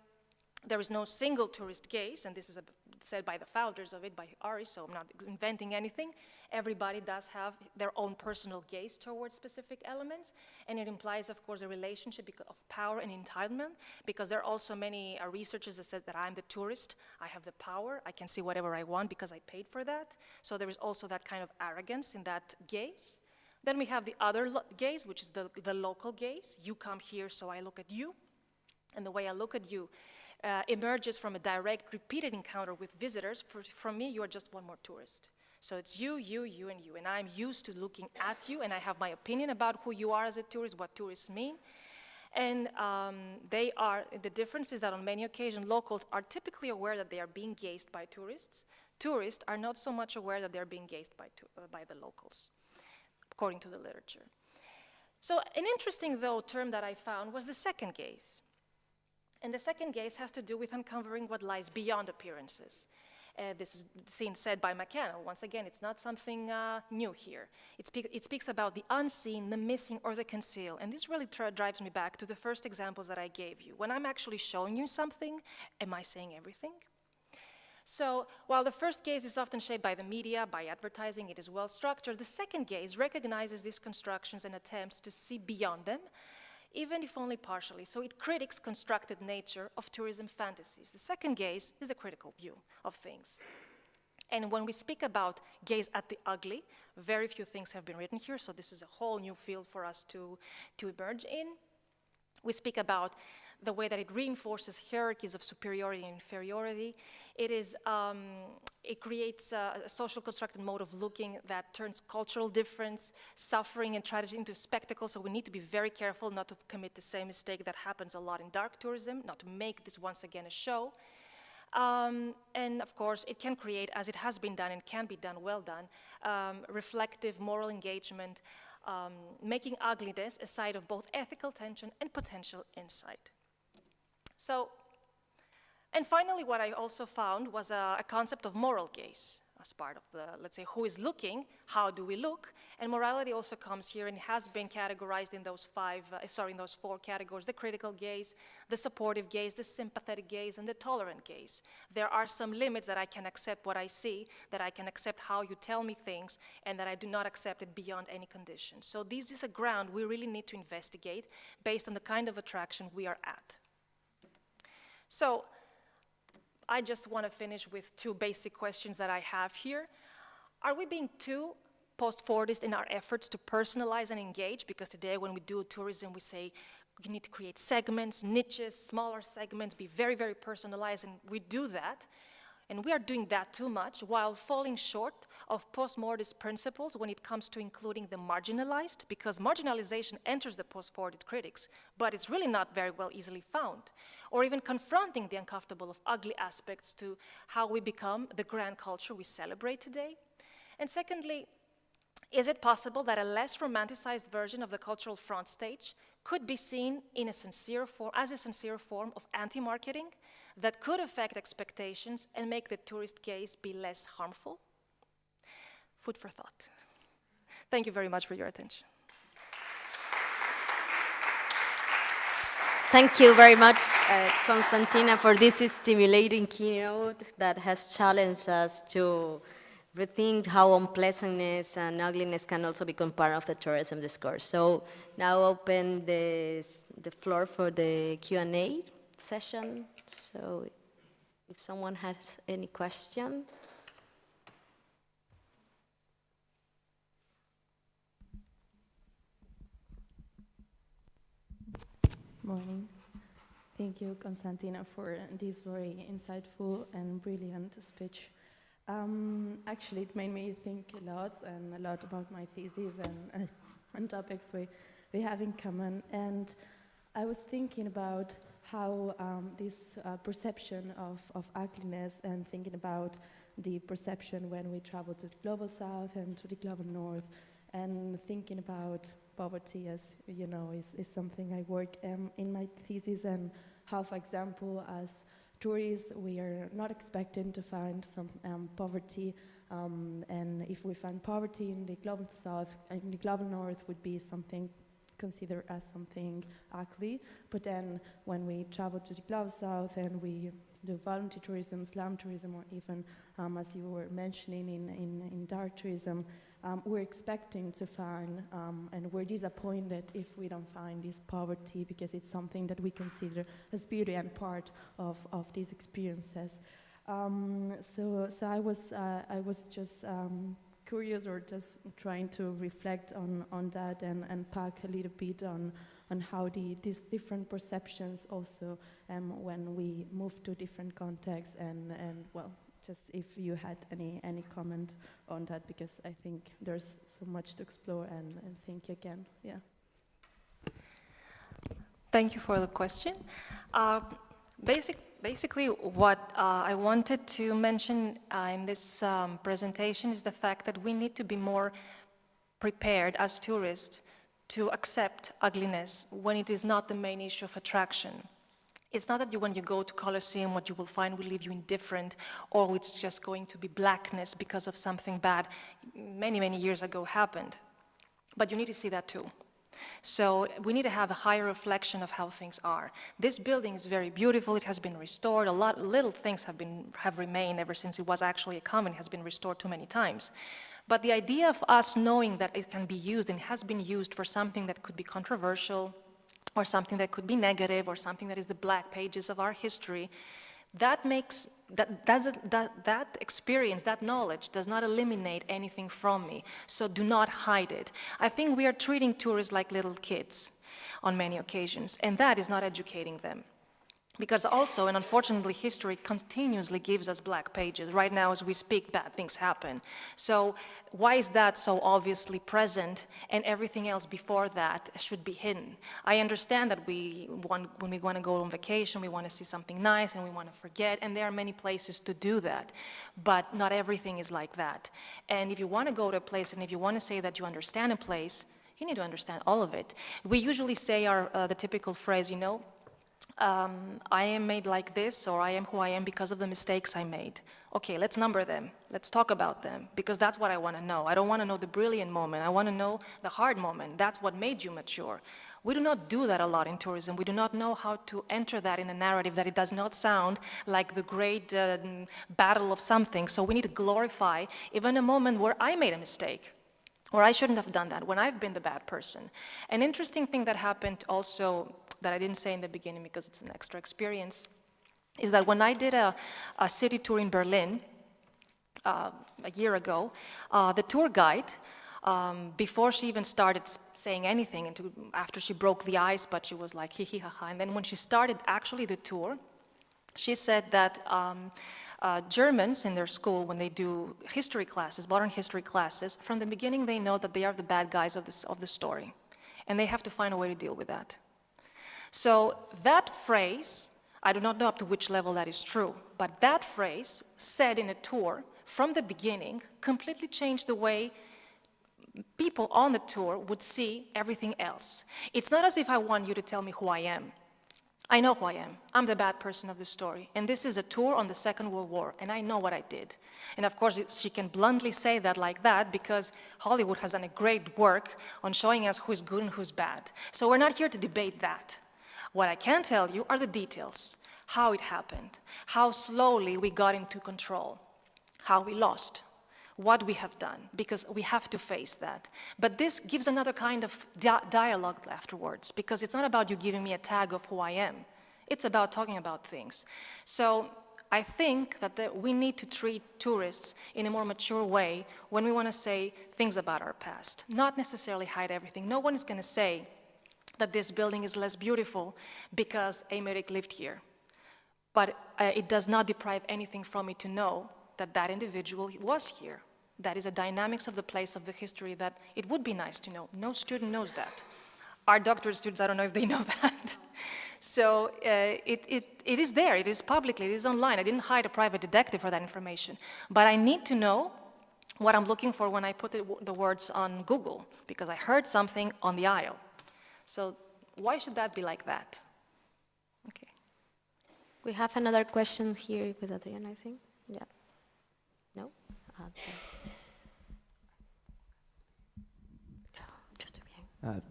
There is no single tourist gaze, and this is said by the founders of it, by Ari, so I'm not inventing anything. Everybody does have their own personal gaze towards specific elements, and it implies, of course, a relationship of power and entitlement, because there are also many researchers that said that I'm the tourist, I have the power, I can see whatever I want because I paid for that. So there is also that kind of arrogance in that gaze. Then we have the other gaze, which is the local gaze. You come here, so I look at you, and the way I look at you emerges from a direct, repeated encounter with visitors. From me, you are just one more tourist. So it's you, you, you, and you. And I'm used to looking at you, and I have my opinion about who you are as a tourist, what tourists mean. And the difference is that on many occasions, locals are typically aware that they are being gazed by tourists. Tourists are not so much aware that they're being gazed by the locals, according to the literature. So an interesting, though, term that I found was the second gaze. And the second gaze has to do with uncovering what lies beyond appearances. This is said by McCannell. Once again, it's not something new here. It speaks about the unseen, the missing, or the concealed. And this really drives me back to the first examples that I gave you. When I'm actually showing you something, am I saying everything? So while the first gaze is often shaped by the media, by advertising, it is well structured, the second gaze recognizes these constructions and attempts to see beyond them, even if only partially. So it critiques constructed nature of tourism fantasies. The second gaze is a critical view of things. And when we speak about gaze at the ugly, very few things have been written here, so this is a whole new field for us to emerge in. We speak about the way that it reinforces hierarchies of superiority and inferiority. It creates a social constructed mode of looking that turns cultural difference, suffering, and tragedy into a spectacle. So we need to be very careful not to commit the same mistake that happens a lot in dark tourism, not to make this once again a show. And of course, it can create, as it has been done and can be done, well done, reflective moral engagement, making ugliness a site of both ethical tension and potential insight. So, and finally, what I also found was a concept of moral gaze as part of the, let's say, who is looking, how do we look, and morality also comes here and has been categorized in those four categories: the critical gaze, the supportive gaze, the sympathetic gaze, and the tolerant gaze. There are some limits that I can accept what I see, that I can accept how you tell me things, and that I do not accept it beyond any condition. So this is a ground we really need to investigate based on the kind of attraction we are at. So I just want to finish with two basic questions that I have here. Are we being too post-forwardist in our efforts to personalize and engage? Because today when we do tourism, we say you need to create segments, niches, smaller segments, be very, very personalized, and we do that. And we are doing that too much while falling short of post-forwardist principles when it comes to including the marginalized, because marginalization enters the post-forwardist critics, but it's really not very well easily found, or even confronting the uncomfortable of ugly aspects to how we become the grand culture we celebrate today. And secondly, is it possible that a less romanticized version of the cultural front stage could be seen in as a sincere form of anti-marketing that could affect expectations and make the tourist gaze be less harmful? Food for thought. Thank you very much for your attention. Thank you very much, Konstantina, for this stimulating keynote that has challenged us to rethink how unpleasantness and ugliness can also become part of the tourism discourse. So now open the floor for the Q&A session. So if someone has any question. Morning. Thank you, Constantina, for this very insightful and brilliant speech. Actually, it made me think a lot about my thesis and topics we have in common. And I was thinking about how this perception of ugliness, and thinking about the perception when we travel to the global south and to the global north, and thinking about poverty, as you know, is something I work in my thesis, and how, for example, as tourists, we are not expecting to find some poverty, and if we find poverty in the global south, in the global north would be something considered as something ugly. But then when we travel to the global south and we do volunteer tourism, slum tourism, or even, as you were mentioning, in dark tourism, we're expecting to find, and we're disappointed if we don't find this poverty, because it's something that we consider as beauty and part of these experiences. So I was just curious, or just trying to reflect on that and pack a little bit on how these different perceptions also, when we move to different contexts, and well, just if you had any comment on that, because I think there's so much to explore and think again. Yeah. Thank you for the question. Basically, what I wanted to mention in this presentation is the fact that we need to be more prepared as tourists to accept ugliness when it is not the main issue of attraction. It's not that when you go to Colosseum, what you will find will leave you indifferent, or it's just going to be blackness because of something bad many, many years ago happened. But you need to see that too. So we need to have a higher reflection of how things are. This building is very beautiful. It has been restored. A lot little things have remained ever since it was actually a convent. It has been restored too many times. But the idea of us knowing that it can be used and has been used for something that could be controversial, or something that could be negative, or something that is the black pages of our history, that makes that experience, that knowledge does not eliminate anything from me. So do not hide it. I think we are treating tourists like little kids on many occasions, and that is not educating them. Because also, and unfortunately, history continuously gives us black pages. Right now, as we speak, bad things happen. So why is that so obviously present, and everything else before that should be hidden? I understand that when we want to go on vacation, we want to see something nice, and we want to forget, and there are many places to do that. But not everything is like that. And if you want to go to a place, and if you want to say that you understand a place, you need to understand all of it. We usually say the typical phrase, you know, I am made like this, or I am who I am because of the mistakes I made. Okay, let's number them. Let's talk about them, because that's what I want to know. I don't want to know the brilliant moment. I want to know the hard moment. That's what made you mature. We do not do that a lot in tourism. We do not know how to enter that in a narrative, that it does not sound like the great battle of something. So we need to glorify even a moment where I made a mistake, or I shouldn't have done that, when I've been the bad person. An interesting thing that happened also, that I didn't say in the beginning because it's an extra experience, is that when I did a city tour in Berlin a year ago, the tour guide, before she even started saying anything, after she broke the ice, but she was like, hee hee ha ha, and then when she started actually the tour, she said that Germans in their school, when they do history classes, modern history classes, from the beginning they know that they are the bad guys of the story, and they have to find a way to deal with that. So that phrase, I do not know up to which level that is true, but that phrase said in a tour from the beginning completely changed the way people on the tour would see everything else. It's not as if I want you to tell me who I am. I know who I am. I'm the bad person of the story. And this is a tour on the Second World War, and I know what I did. And of course, she can bluntly say that like that because Hollywood has done a great work on showing us who's good and who's bad. So we're not here to debate that. What I can tell you are the details, how it happened, how slowly we got into control, how we lost, what we have done, because we have to face that. But this gives another kind of dialogue afterwards, because it's not about you giving me a tag of who I am. It's about talking about things. So I think that we need to treat tourists in a more mature way when we want to say things about our past, not necessarily hide everything. No one is going to say that this building is less beautiful because Aymeric lived here. But it does not deprive anything from me to know that that individual was here. That is a dynamics of the place, of the history, that it would be nice to know. No student knows that. Our doctorate students, I don't know if they know that. So it is there, it is publicly, it is online. I didn't hire a private detective for that information. But I need to know what I'm looking for when I put the words on Google, because I heard something on the aisle. So why should that be like that? Okay. We have another question here with Adriana, I think. Yeah. No? Okay.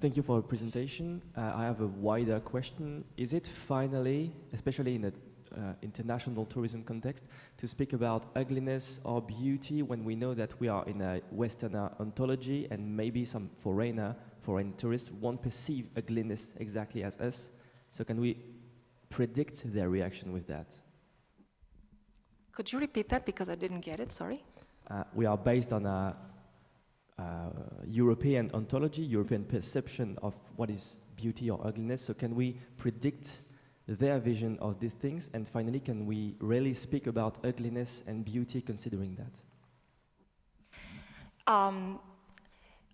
Thank you for the presentation. I have a wider question. Is it finally, especially in the international tourism context, to speak about ugliness or beauty when we know that we are in a Western ontology and maybe some foreign tourists won't perceive ugliness exactly as us? So can we predict their reaction with that? Could you repeat that, because I didn't get it, sorry? We are based on a European ontology, European perception of what is beauty or ugliness. So can we predict their vision of these things? And finally, can we really speak about ugliness and beauty considering that?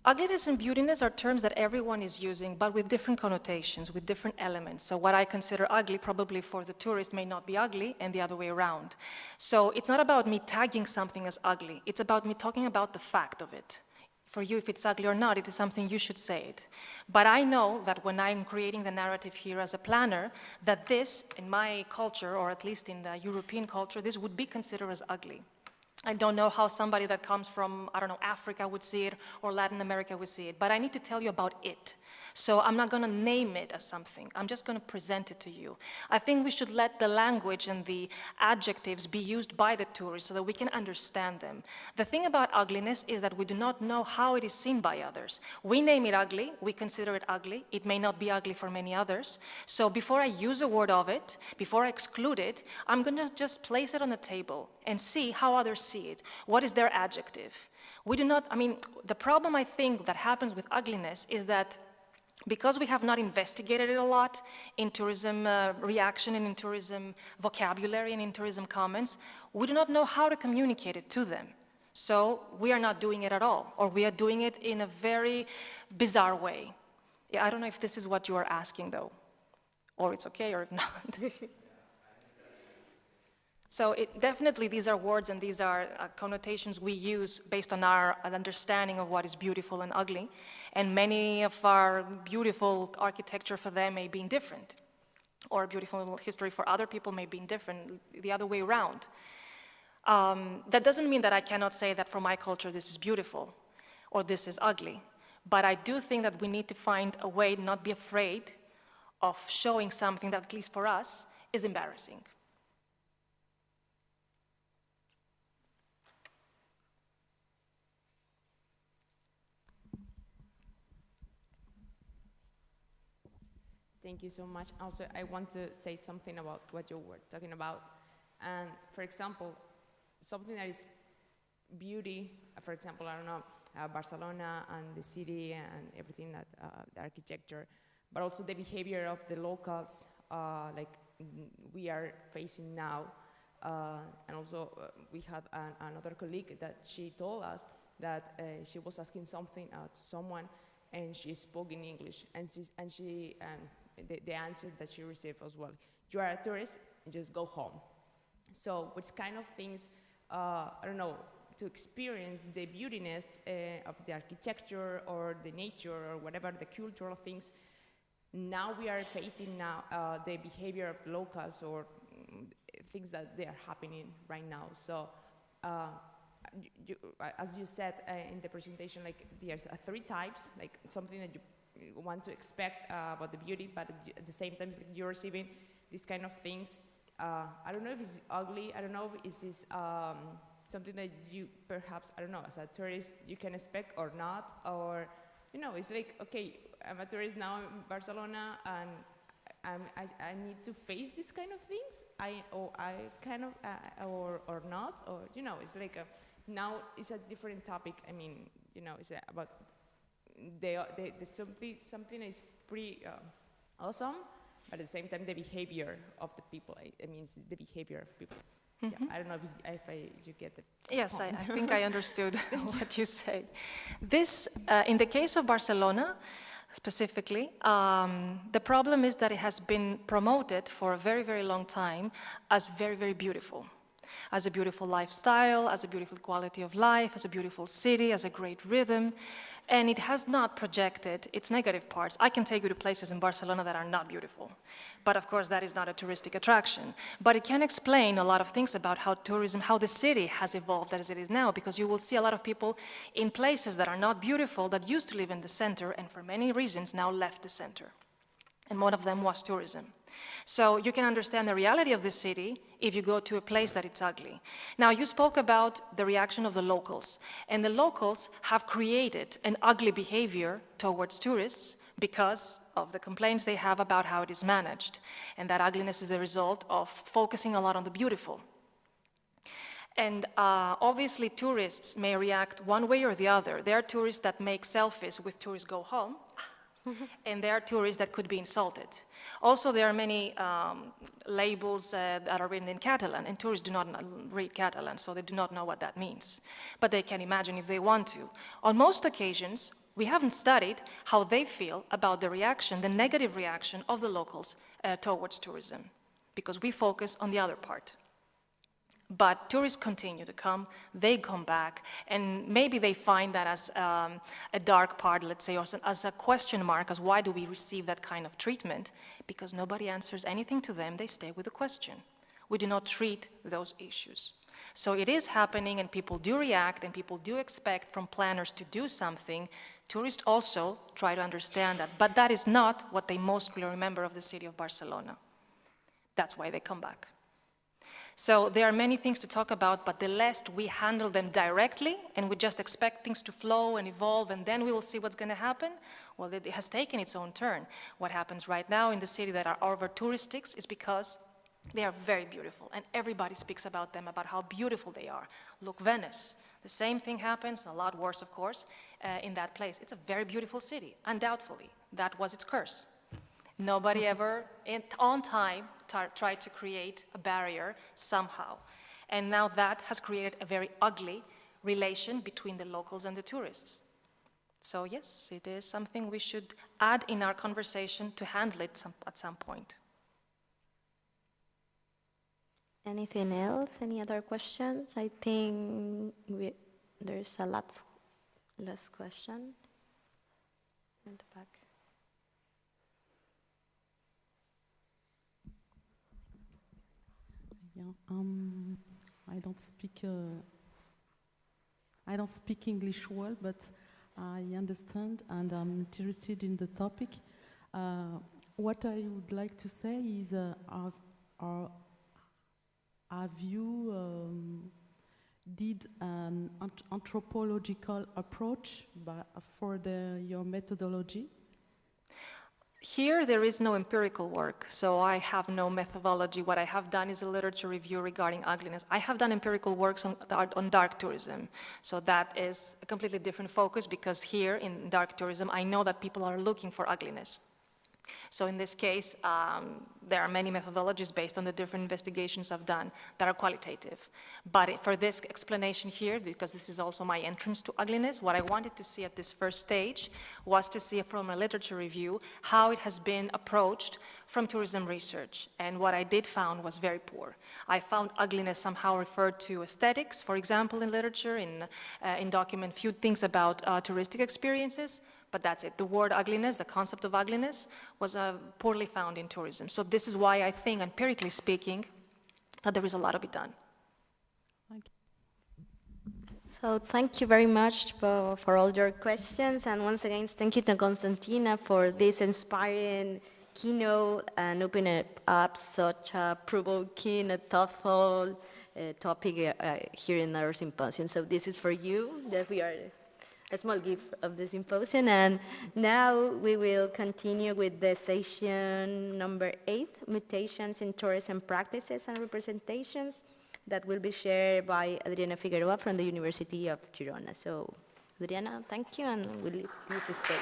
Ugliness and beautiness are terms that everyone is using, but with different connotations, with different elements. So what I consider ugly probably for the tourist may not be ugly, and the other way around. So it's not about me tagging something as ugly. It's about me talking about the fact of it. For you, if it's ugly or not, it is something you should say it. But I know that when I'm creating the narrative here as a planner, that this, in my culture, or at least in the European culture, this would be considered as ugly. I don't know how somebody that comes from, I don't know, Africa would see it, or Latin America would see it, but I need to tell you about it. So I'm not going to name it as something. I'm just going to present it to you. I think we should let the language and the adjectives be used by the tourists so that we can understand them. The thing about ugliness is that we do not know how it is seen by others. We name it ugly. We consider it ugly. It may not be ugly for many others. So before I use a word of it, before I exclude it, I'm going to just place it on the table and see how others see it. What is their adjective? We do not, the problem I think that happens with ugliness is that because we have not investigated it a lot in tourism reaction and in tourism vocabulary and in tourism comments, we do not know how to communicate it to them. So we are not doing it at all, or we are doing it in a very bizarre way. Yeah, I don't know if this is what you are asking though, or it's okay, or if not. So definitely these are words and these are connotations we use based on our understanding of what is beautiful and ugly. And many of our beautiful architecture for them may be different, or beautiful history for other people may be different, the other way around. That doesn't mean that I cannot say that for my culture this is beautiful or this is ugly. But I do think that we need to find a way to not be afraid of showing something that, at least for us, is embarrassing. Thank you so much. Also, I want to say something about what you were talking about. And for example, something that is beauty, for example, I don't know, Barcelona and the city and everything that, the architecture, but also the behavior of the locals, like we are facing now. And also we had another colleague that she told us that she was asking something to someone and she spoke in English, and the answer that she received was, well, you are a tourist, just go home. So which kind of things, I don't know, to experience the beautiness of the architecture or the nature or whatever, the cultural things, now we are facing the behavior of the locals or things that they are happening right now. So as you said in the presentation, like there's 3 types, like something that you want to expect about the beauty, but at the same time like you're receiving these kind of things. I don't know if it's ugly, I don't know if it's something that you perhaps, I don't know, as a tourist, you can expect or not, or, you know, it's like, okay, I'm a tourist now in Barcelona, and I need to face these kind of things, or not, or, you know, it's like now it's a different topic. I mean, you know, it's about something is pretty awesome, but at the same time, the behavior of the people. I mean, it's the behavior of people. Mm-hmm. Yeah, I don't know if you get the Yes, point. I think I understood what you say. This, in the case of Barcelona, specifically, the problem is that it has been promoted for a very, very long time as very, very beautiful. As a beautiful lifestyle, as a beautiful quality of life, as a beautiful city, as a great rhythm. And it has not projected its negative parts. I can take you to places in Barcelona that are not beautiful. But of course, that is not a touristic attraction. But it can explain a lot of things about how tourism, how the city has evolved as it is now, because you will see a lot of people in places that are not beautiful that used to live in the center and for many reasons now left the center. And one of them was tourism. So you can understand the reality of the city if you go to a place that it's ugly. Now, you spoke about the reaction of the locals, and the locals have created an ugly behavior towards tourists because of the complaints they have about how it is managed. And that ugliness is the result of focusing a lot on the beautiful. And obviously, tourists may react one way or the other. There are tourists that make selfies with tourists go home, and there are tourists that could be insulted. Also, there are many labels that are written in Catalan, and tourists do not read Catalan, so they do not know what that means. But they can imagine if they want to. On most occasions, we haven't studied how they feel about the reaction, the negative reaction of the locals towards tourism, because we focus on the other part. But tourists continue to come, they come back, and maybe they find that as a dark part, let's say, or as a question mark, as why do we receive that kind of treatment? Because nobody answers anything to them, they stay with the question. We do not treat those issues. So it is happening, and people do react, and people do expect from planners to do something. Tourists also try to understand that, but that is not what they mostly remember of the city of Barcelona. That's why they come back. So there are many things to talk about, but the less we handle them directly and we just expect things to flow and evolve and then we will see what's going to happen, well, it has taken its own turn. What happens right now in the city that are over touristic is because they are very beautiful and everybody speaks about them, about how beautiful they are. Look, Venice. The same thing happens, a lot worse, of course, in that place. It's a very beautiful city, undoubtedly. That was its curse. Nobody ever, on time, tried to create a barrier somehow. And now that has created a very ugly relation between the locals and the tourists. So yes, it is something we should add in our conversation to handle it at some point. Anything else? Any other questions? I think there's a last question in the back. Yeah, I don't speak English well, but I understand and I'm interested in the topic. What I would like to say is, have you did an anthropological approach for your methodology? Here, there is no empirical work, so I have no methodology. What I have done is a literature review regarding ugliness. I have done empirical works on dark tourism, so that is a completely different focus because here in dark tourism, I know that people are looking for ugliness. So in this case, there are many methodologies based on the different investigations I've done that are qualitative. But for this explanation here, because this is also my entrance to ugliness, what I wanted to see at this first stage was to see from a literature review how it has been approached from tourism research. And what I did found was very poor. I found ugliness somehow referred to aesthetics, for example, in literature, in document few things about touristic experiences. But that's it. The word ugliness, the concept of ugliness, was poorly found in tourism. So this is why I think, empirically speaking, that there is a lot to be done. Thank you. So thank you very much for all your questions. And once again, thank you to Constantina for this inspiring keynote and opening up such a provoking, a thoughtful topic here in our symposium. So this is for you, that we are a small gift of the symposium. And now we will continue with the session number 8, Mutations in Tourism Practices and Representations, that will be shared by Adriana Figueroa from the University of Girona. So, Adriana, thank you, and we'll leave this stage.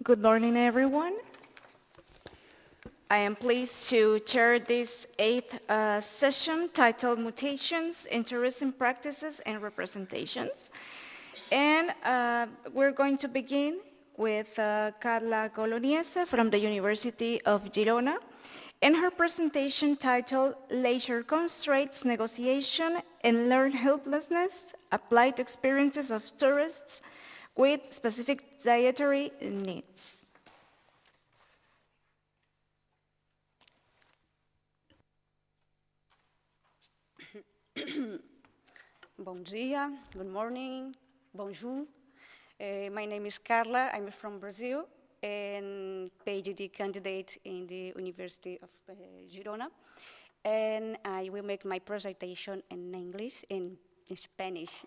Good morning, everyone. I am pleased to chair this 8th session titled Mutations in Tourism Practices and Representations. And we're going to begin with Carla Coloniese from the University of Girona and her presentation titled Leisure Constraints, Negotiation and Learned Helplessness, Applied Experiences of Tourists with Specific Dietary Needs. Bom dia, good morning, bonjour. My name is Carla, I'm from Brazil, and PhD candidate in the University of Girona. And I will make my presentation in English, in Spanish.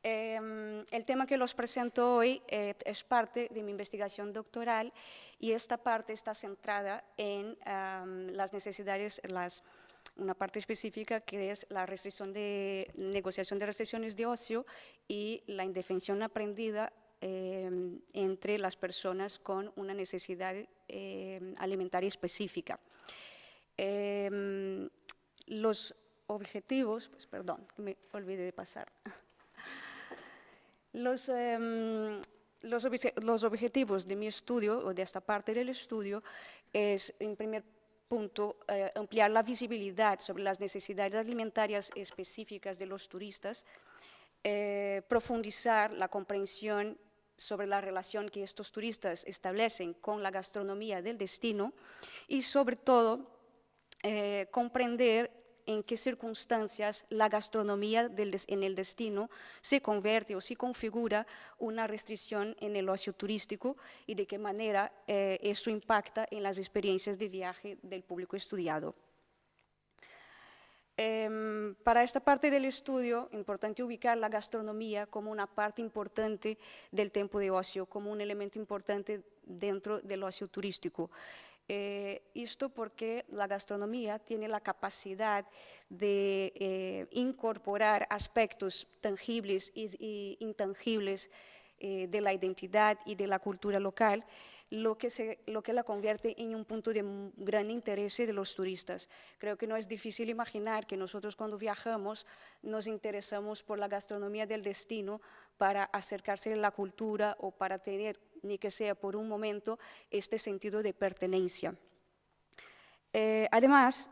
El tema que los presento hoy es parte de mi investigación doctoral y esta parte está centrada en las necesidades, una parte específica que es la restricción de negociación de restricciones de ocio y la indefensión aprendida entre las personas con una necesidad alimentaria específica. Los objetivos, pues perdón, me olvidé de pasar. Los objetivos de mi estudio, o de esta parte del estudio, es, en primer punto, ampliar la visibilidad sobre las necesidades alimentarias específicas de los turistas, profundizar la comprensión sobre la relación que estos turistas establecen con la gastronomía del destino y, sobre todo, comprender en qué circunstancias la gastronomía en el destino se convierte o se configura una restricción en el ocio turístico y de qué manera esto impacta en las experiencias de viaje del público estudiado. Para esta parte del estudio, es importante ubicar la gastronomía como una parte importante del tiempo de ocio, como un elemento importante dentro del ocio turístico. Esto porque la gastronomía tiene la capacidad de incorporar aspectos tangibles e intangibles de la identidad y de la cultura local, lo que la convierte en un punto de gran interés de los turistas. Creo que no es difícil imaginar que nosotros cuando viajamos nos interesamos por la gastronomía del destino para acercarse a la cultura o para tener, ni que sea por un momento, este sentido de pertenencia. Además,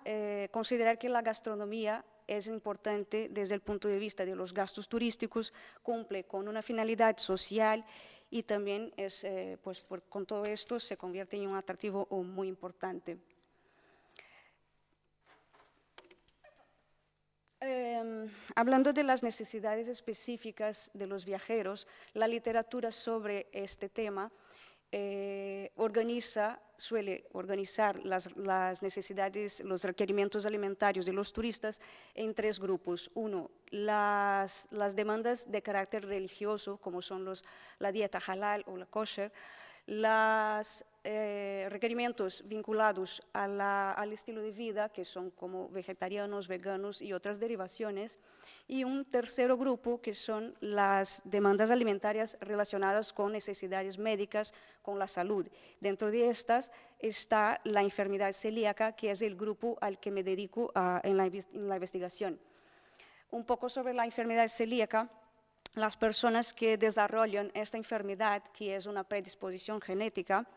considerar que la gastronomía es importante desde el punto de vista de los gastos turísticos, cumple con una finalidad social y también pues, con todo esto se convierte en un atractivo muy importante. Hablando de las necesidades específicas de los viajeros, la literatura sobre este tema suele organizar las necesidades, los requerimientos alimentarios de los turistas en 3 grupos. Uno, las demandas de carácter religioso, como son la dieta halal o la kosher, los requerimientos vinculados al estilo de vida, que son como vegetarianos, veganos y otras derivaciones, y un tercer grupo que son las demandas alimentarias relacionadas con necesidades médicas, con la salud. Dentro de estas está la enfermedad celíaca, que es el grupo al que me dedico en la investigación. Un poco sobre la enfermedad celíaca. las personas que desarrollan esta enfermedad, que es una predisposición genética,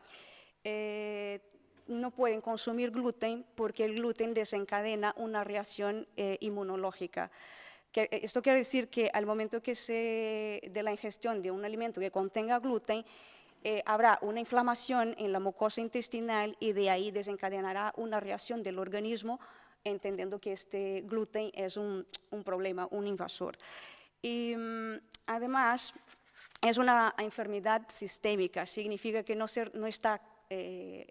no pueden consumir gluten porque el gluten desencadena una reacción inmunológica. Esto quiere decir que al momento de la ingestión de un alimento que contenga gluten, habrá una inflamación en la mucosa intestinal y de ahí desencadenará una reacción del organismo, entendiendo que este gluten es un problema, un invasor. Y además es una enfermedad sistémica, significa que no está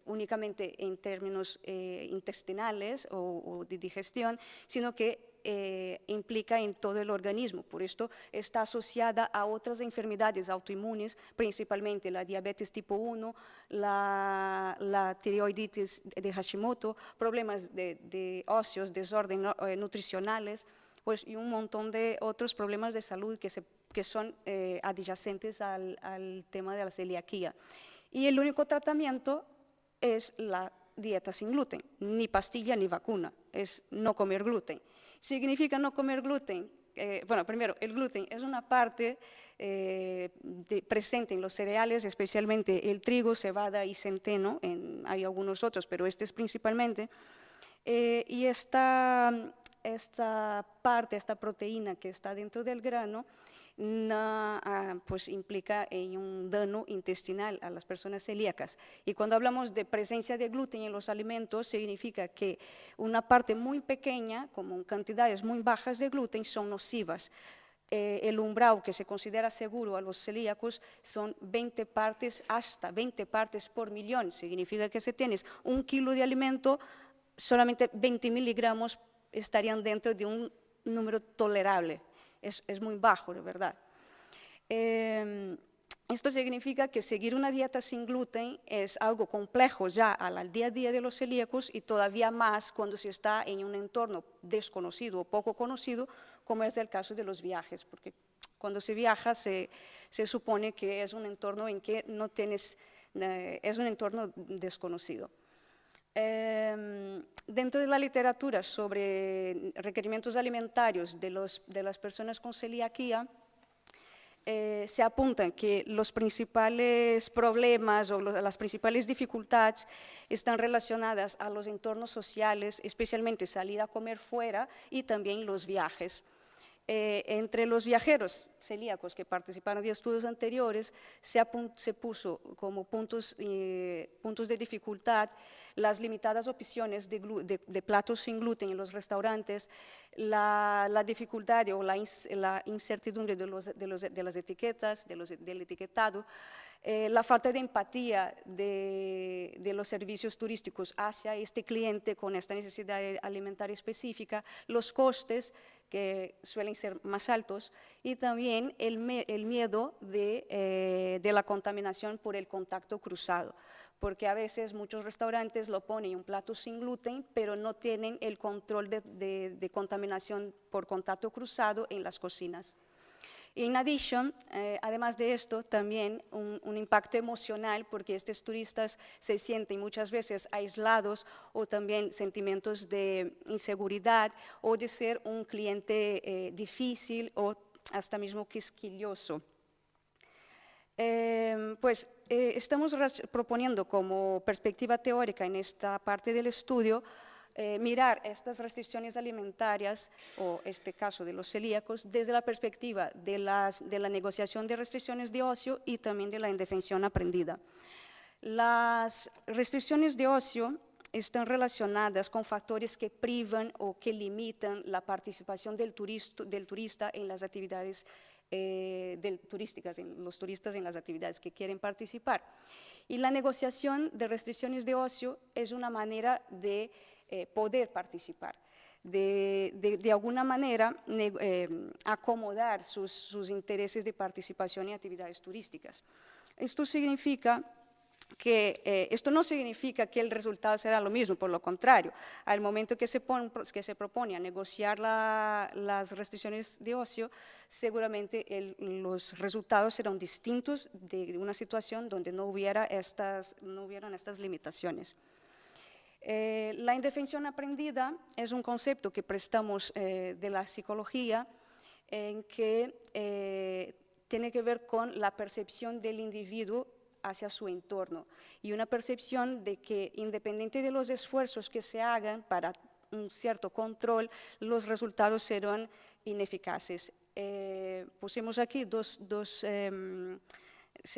únicamente en términos intestinales o de digestión, sino que implica en todo el organismo. Por esto está asociada a otras enfermedades autoinmunes, principalmente la diabetes tipo 1, la tiroiditis de Hashimoto, problemas de óseos, desórdenes nutricionales, pues, y un montón de otros problemas de salud que son adyacentes al tema de la celiaquía. Y el único tratamiento es la dieta sin gluten, ni pastilla ni vacuna, es no comer gluten. Significa no comer gluten. Bueno, primero, el gluten es una parte presente en los cereales, especialmente el trigo, cebada y centeno, hay algunos otros, pero este es principalmente. Y esta parte, esta proteína que está dentro del grano, pues implica un daño intestinal a las personas celíacas. Y cuando hablamos de presencia de gluten en los alimentos, significa que una parte muy pequeña, como cantidades muy bajas de gluten, son nocivas. El umbral que se considera seguro a los celíacos son 20 partes, hasta 20 partes por millón. Significa que si tienes 1 kilo de alimento, solamente 20 miligramos estarían dentro de un número tolerable. Es muy bajo, de verdad. Esto significa que seguir una dieta sin gluten es algo complejo ya al día a día de los celíacos y todavía más cuando se está en un entorno desconocido o poco conocido, como es el caso de los viajes, porque cuando se viaja se supone que es un entorno en que no tienes, es un entorno desconocido. Dentro de la literatura sobre requerimientos alimentarios de las personas con celiaquía, se apuntan que los principales problemas o las principales dificultades están relacionadas a los entornos sociales, especialmente salir a comer fuera y también los viajes. Entre los viajeros celíacos que participaron de estudios anteriores, se puso como puntos de dificultad las limitadas opciones de platos sin gluten en los restaurantes, la dificultad o la incertidumbre de las etiquetas, del etiquetado, la falta de empatía de los servicios turísticos hacia este cliente con esta necesidad alimentaria específica, los costes que suelen ser más altos y también el miedo de la contaminación por el contacto cruzado, porque a veces muchos restaurantes lo ponen en un plato sin gluten, pero no tienen el control de contaminación por contacto cruzado en las cocinas. En adición, además de esto, también un impacto emocional, porque estos turistas se sienten muchas veces aislados o también sentimientos de inseguridad o de ser un cliente difícil o hasta mismo quisquilloso. Estamos proponiendo como perspectiva teórica en esta parte del estudio mirar estas restricciones alimentarias, o este caso de los celíacos, desde la perspectiva de la negociación de restricciones de ocio y también de la indefensión aprendida. Las restricciones de ocio están relacionadas con factores que privan o que limitan la participación del turista en las actividades turísticas, los turistas en las actividades que quieren participar. Y la negociación de restricciones de ocio es una manera de poder participar, de alguna manera acomodar sus intereses de participación en actividades turísticas. Esto significa que esto no significa que el resultado será lo mismo, por lo contrario, al momento que se propone a negociar las restricciones de ocio, seguramente los resultados serán distintos de una situación donde no hubieran estas limitaciones. La indefensión aprendida es un concepto que prestamos de la psicología en que tiene que ver con la percepción del individuo hacia su entorno y una percepción de que independiente de los esfuerzos que se hagan para un cierto control, los resultados serán ineficaces. Pusimos aquí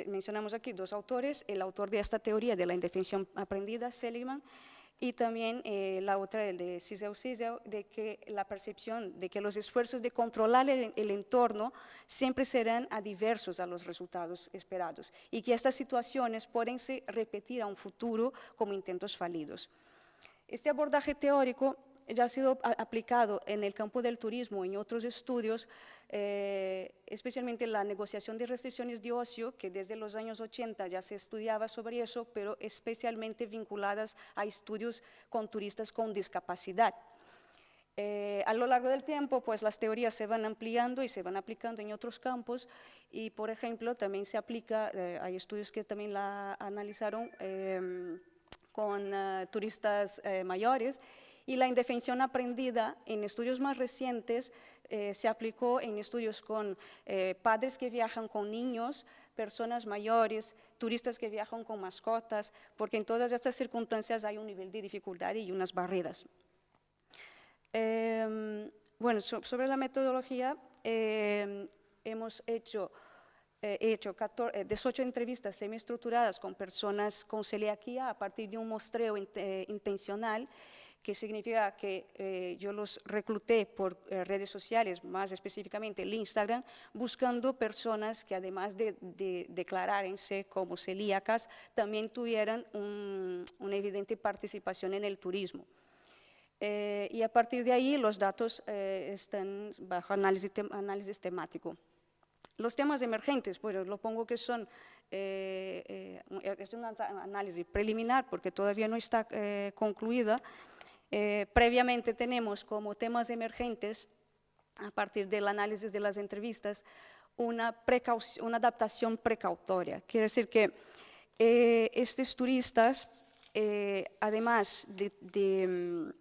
mencionamos aquí dos autores, el autor de esta teoría de la indefensión aprendida, Seligman, y también la otra, el de Ciseo, de que la percepción de que los esfuerzos de controlar el entorno siempre serán adversos a los resultados esperados y que estas situaciones pueden repetir a un futuro como intentos fallidos. Este abordaje teórico ya ha sido aplicado en el campo del turismo y en otros estudios, especialmente la negociación de restricciones de ocio, que desde los años 80 ya se estudiaba sobre eso, pero especialmente vinculadas a estudios con turistas con discapacidad. A lo largo del tiempo, pues las teorías se van ampliando y se van aplicando en otros campos y, por ejemplo, también se aplica, hay estudios que también la analizaron con turistas mayores, y la indefensión aprendida en estudios más recientes se aplicó en estudios con padres que viajan con niños, personas mayores, turistas que viajan con mascotas, porque en todas estas circunstancias hay un nivel de dificultad y unas barreras. Bueno, sobre la metodología, hemos hecho 18 entrevistas semiestructuradas con personas con celiaquía a partir de un muestreo intencional, que significa que yo los recluté por redes sociales, más específicamente el Instagram, buscando personas que además de declararse como celíacas, también tuvieran una evidente participación en el turismo. Y a partir de ahí los datos están bajo análisis temático. Los temas emergentes, pues lo pongo que son, es un análisis preliminar porque todavía no está concluida. Previamente tenemos como temas emergentes, a partir del análisis de las entrevistas, una adaptación precautoria. Quiere decir que estos turistas, además de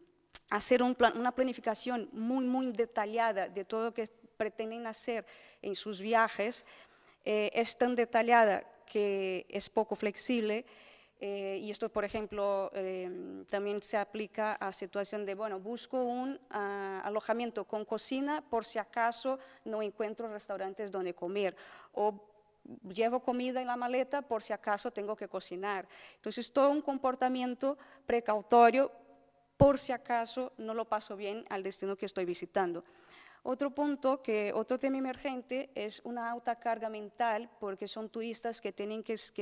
hacer una planificación muy detallada de todo lo que pretenden hacer en sus viajes, es tan detallada que es poco flexible. Y esto, por ejemplo, también se aplica a situación de, bueno, busco un alojamiento con cocina por si acaso no encuentro restaurantes donde comer, o llevo comida en la maleta por si acaso tengo que cocinar. Entonces, todo un comportamiento precautorio por si acaso no lo paso bien al destino que estoy visitando. Otro tema emergente es una alta carga mental, porque son turistas que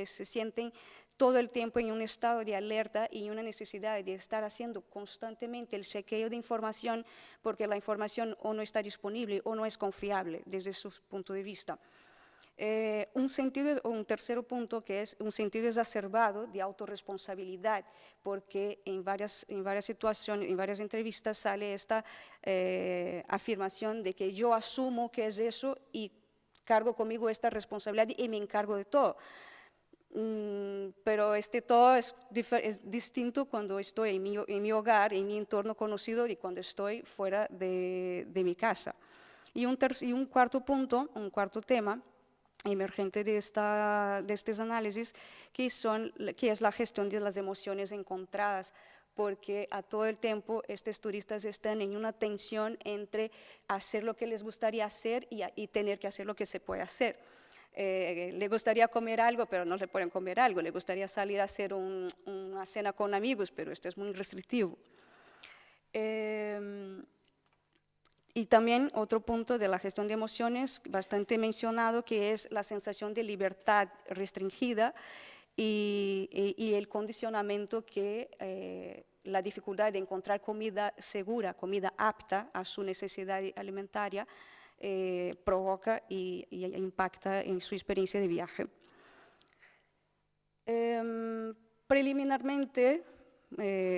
se sienten todo el tiempo en un estado de alerta y una necesidad de estar haciendo constantemente el chequeo de información, porque la información o no está disponible o no es confiable desde su punto de vista. Un tercer punto, que es un sentido exacerbado de autorresponsabilidad, porque en varias situaciones, en varias entrevistas sale esta afirmación de que yo asumo que es eso y cargo conmigo esta responsabilidad y me encargo de todo. Pero todo es distinto cuando estoy en mi hogar, en mi entorno conocido, y cuando estoy fuera de mi casa. Y un cuarto punto, un cuarto tema emergente de estos análisis, que es la gestión de las emociones encontradas, porque a todo el tiempo estos turistas están en una tensión entre hacer lo que les gustaría hacer y tener que hacer lo que se puede hacer. Le gustaría comer algo, pero no se pueden comer algo. Le gustaría salir a hacer una cena con amigos, pero esto es muy restrictivo. Y también otro punto de la gestión de emociones, bastante mencionado, que es la sensación de libertad restringida y el condicionamiento que la dificultad de encontrar comida segura, comida apta a su necesidad alimentaria, provoca y impacta en su experiencia de viaje. Preliminarmente,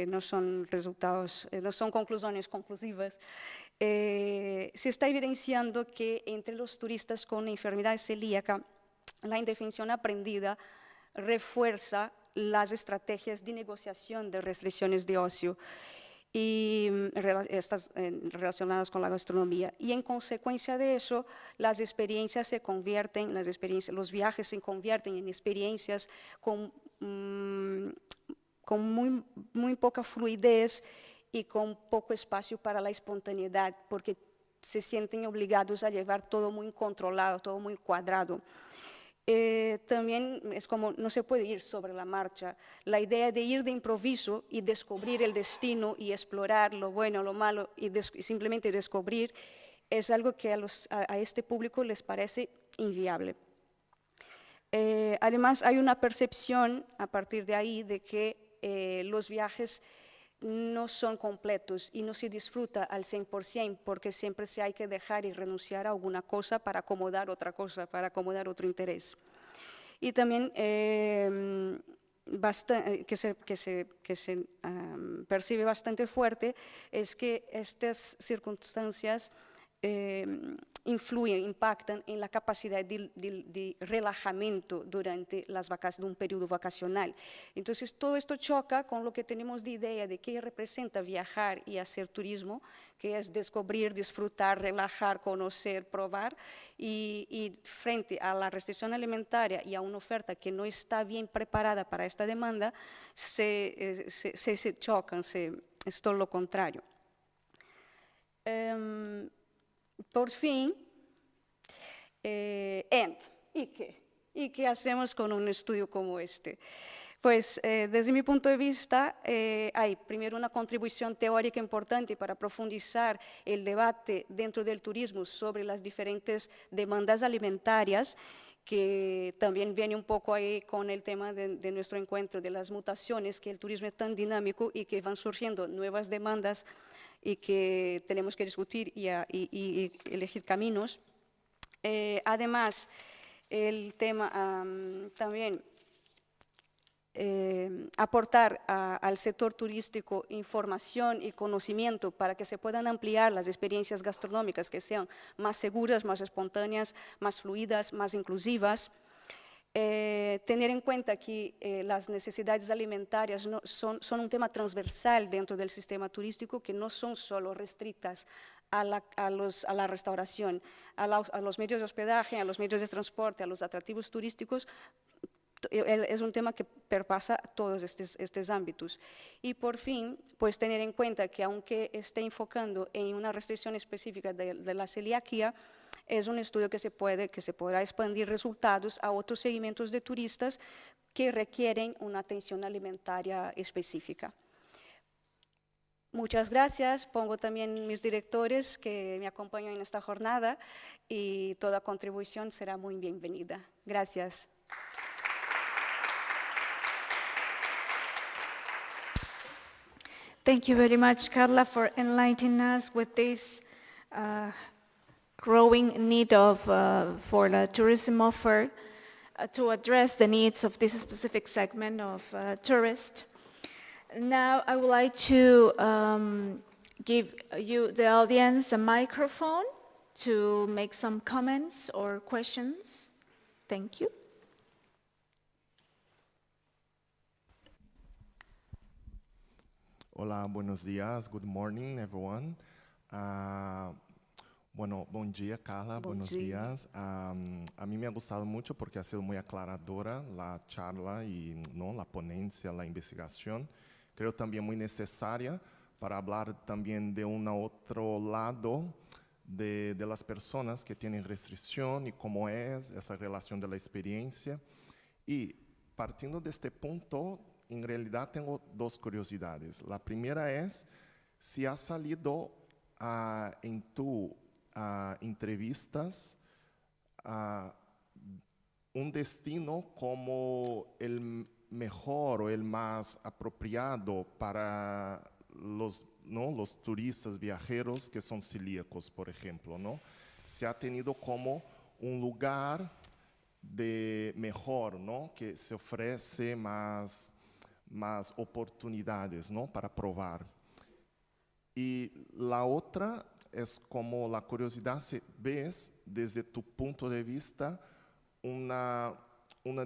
no son conclusiones conclusivas, se está evidenciando que entre los turistas con enfermedad celíaca, la indefensión aprendida refuerza las estrategias de negociación de restricciones de ocio. y estas relacionadas con la gastronomía. Y en consecuencia de eso, las experiencias se convierten, los viajes se convierten en experiencias con muy poca fluidez y con poco espacio para la espontaneidad, porque se sienten obligados a llevar todo muy controlado, todo muy cuadrado. También es como no se puede ir sobre la marcha. La idea de ir de improviso y descubrir el destino y explorar lo bueno, lo malo y simplemente descubrir es algo que a este público les parece inviable. Además, hay una percepción a partir de ahí de que los viajes no son completos y no se disfruta al 100% porque siempre se hay que dejar y renunciar a alguna cosa para acomodar otra cosa, para acomodar otro interés. Y también que se percibe bastante fuerte es que estas circunstancias impactan en la capacidad de relajamiento durante un periodo vacacional. Entonces, todo esto choca con lo que tenemos de idea de qué representa viajar y hacer turismo, que es descubrir, disfrutar, relajar, conocer, probar, y frente a la restricción alimentaria y a una oferta que no está bien preparada para esta demanda, se chocan, es todo lo contrario. Por fin, ¿y qué? ¿Y qué hacemos con un estudio como este? Pues desde mi punto de vista hay primero una contribución teórica importante para profundizar el debate dentro del turismo sobre las diferentes demandas alimentarias, que también viene un poco ahí con el tema de nuestro encuentro, de las mutaciones, que el turismo es tan dinámico y que van surgiendo nuevas demandas y que tenemos que discutir y elegir caminos. Además, el tema también aportar al sector turístico información y conocimiento para que se puedan ampliar las experiencias gastronómicas, que sean más seguras, más espontáneas, más fluidas, más inclusivas. Tener en cuenta que las necesidades alimentarias son un tema transversal dentro del sistema turístico, que no son solo restrictas a la restauración, a los medios de hospedaje, a los medios de transporte, a los atractivos turísticos. Es un tema que perpasa todos estos ámbitos. Y por fin, pues tener en cuenta que aunque esté enfocando en una restricción específica de la celiaquía, es un estudio que se podrá expandir resultados a otros segmentos de turistas que requieren una atención alimentaria específica. Muchas gracias. Pongo también mis directores que me acompañan en esta jornada y toda contribución será muy bienvenida. Gracias. Thank you very much, Carla, for enlightening us with this growing need for the tourism offer to address the needs of this specific segment of tourists. Now I would like to give you, the audience, a microphone to make some comments or questions. Thank you. Hola, buenos días. Good morning, everyone. Bueno, buen día, Carla. Buenos días. A mí me ha gustado mucho porque ha sido muy aclaradora la charla y la ponencia, la investigación. Creo también muy necesaria para hablar también de un otro lado de las personas que tienen restricción y cómo es esa relación de la experiencia. Y partiendo de este punto, en realidad tengo dos curiosidades. La primera es si ha salido en tu entrevistas un destino como el mejor o el más apropiado para los turistas viajeros que son celíacos, por ejemplo, ¿no? Se ha tenido como un lugar de mejor, ¿no? Que se ofrece más oportunidades, ¿no? Para probar. Y la otra es como la curiosidad, si ves desde tu punto de vista una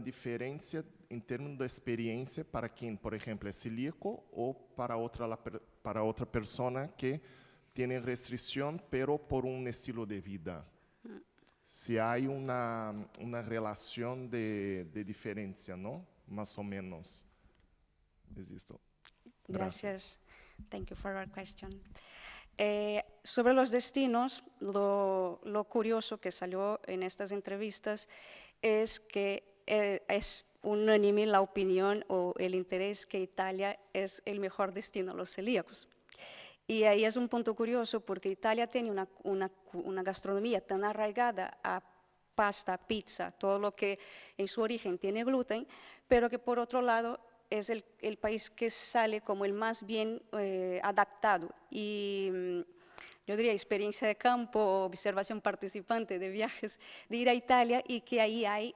diferencia em termos de experiência para quem, por exemplo, é celíaco ou para outra pessoa que tem restrição, pero por estilo de vida. Se há uma relação de diferença, não? Mais ou menos. Existo. Gracias. Thank you for your question. Sobre los destinos, lo curioso que salió en estas entrevistas es que es unánime la opinión o el interés que Italia es el mejor destino a los celíacos. Y ahí es un punto curioso porque Italia tiene una gastronomía tan arraigada a pasta, pizza, todo lo que en su origen tiene gluten, pero que por otro lado es el país que sale como el más bien adaptado. Y yo diría experiencia de campo, observación participante de viajes, de ir a Italia y que ahí hay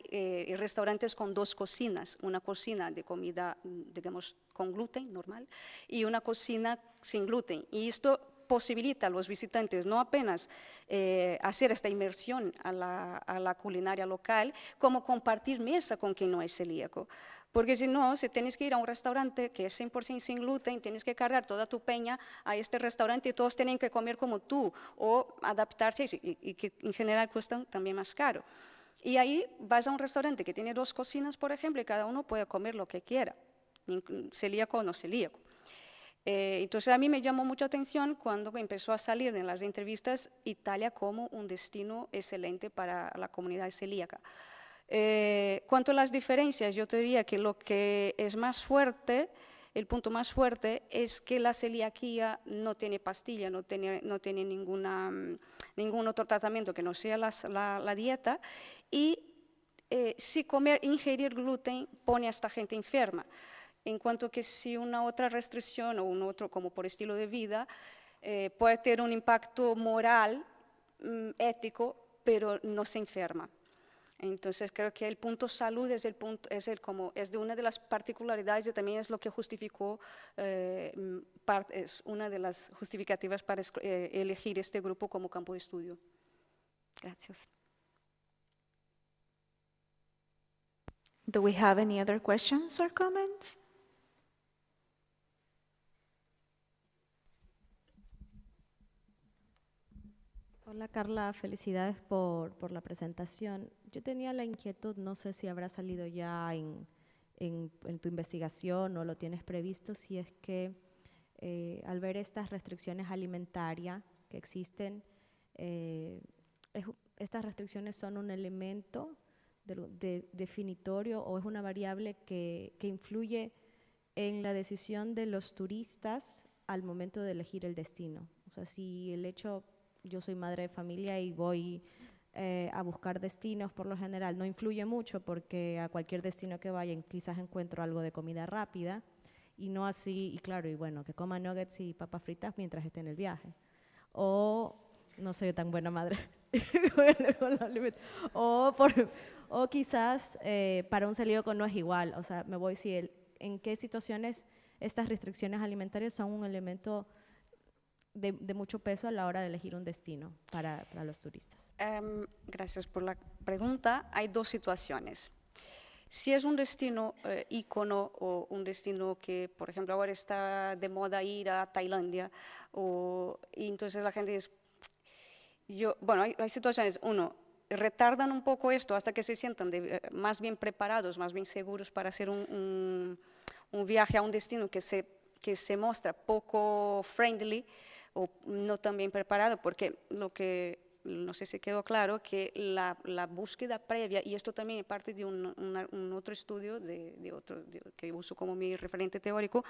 restaurantes con dos cocinas, una cocina de comida, digamos, con gluten normal y una cocina sin gluten. Y esto posibilita a los visitantes no apenas hacer esta inmersión a la culinaria local, como compartir mesa con quien no es celíaco. Porque si no, si tienes que ir a un restaurante que es 100% sin gluten, tienes que cargar toda tu peña a este restaurante y todos tienen que comer como tú o adaptarse y que en general cuestan también más caro. Y ahí vas a un restaurante que tiene dos cocinas, por ejemplo, y cada uno puede comer lo que quiera, celíaco o no celíaco. Entonces a mí me llamó mucha atención cuando empezó a salir en las entrevistas Italia como un destino excelente para la comunidad celíaca. Cuanto a las diferencias, yo te diría que lo que es más fuerte, el punto más fuerte es que la celiaquía no tiene pastilla, no tiene ningún otro tratamiento que no sea la dieta y si ingerir gluten pone a esta gente enferma. En cuanto que si una otra restricción o un otro como por estilo de vida puede tener un impacto moral, ético, pero no se enferma. Entonces creo que el punto salud es de una de las particularidades y también es lo que justificó, es una de las justificativas para elegir este grupo como campo de estudio. Gracias. Do we have any other questions or comments? Hola Carla, felicidades por la presentación. Yo tenía la inquietud, no sé si habrá salido ya en tu investigación o lo tienes previsto, si es que al ver estas restricciones alimentarias que existen, estas restricciones son un elemento definitorio o es una variable que influye en la decisión de los turistas al momento de elegir el destino. O sea, si el hecho... Yo soy madre de familia y voy a buscar destinos por lo general. No influye mucho porque a cualquier destino que vaya quizás encuentro algo de comida rápida y no así, y claro, y bueno, que coma nuggets y papas fritas mientras esté en el viaje. O no soy tan buena madre. o quizás para un celíaco no es igual. O sea, me voy en qué situaciones estas restricciones alimentarias son un elemento de mucho peso a la hora de elegir un destino para los turistas. Gracias por la pregunta. Hay dos situaciones. Si es un destino ícono o un destino que, por ejemplo, ahora está de moda ir a Tailandia, y entonces la gente dice, bueno, hay situaciones, uno, retardan un poco esto hasta que se sientan más bien preparados, más bien seguros para hacer un viaje a un destino que se muestra poco friendly, o no tan bien preparado, porque lo que no sé si quedó claro, que la búsqueda previa, y esto también es parte de un otro estudio que uso como mi referente teórico,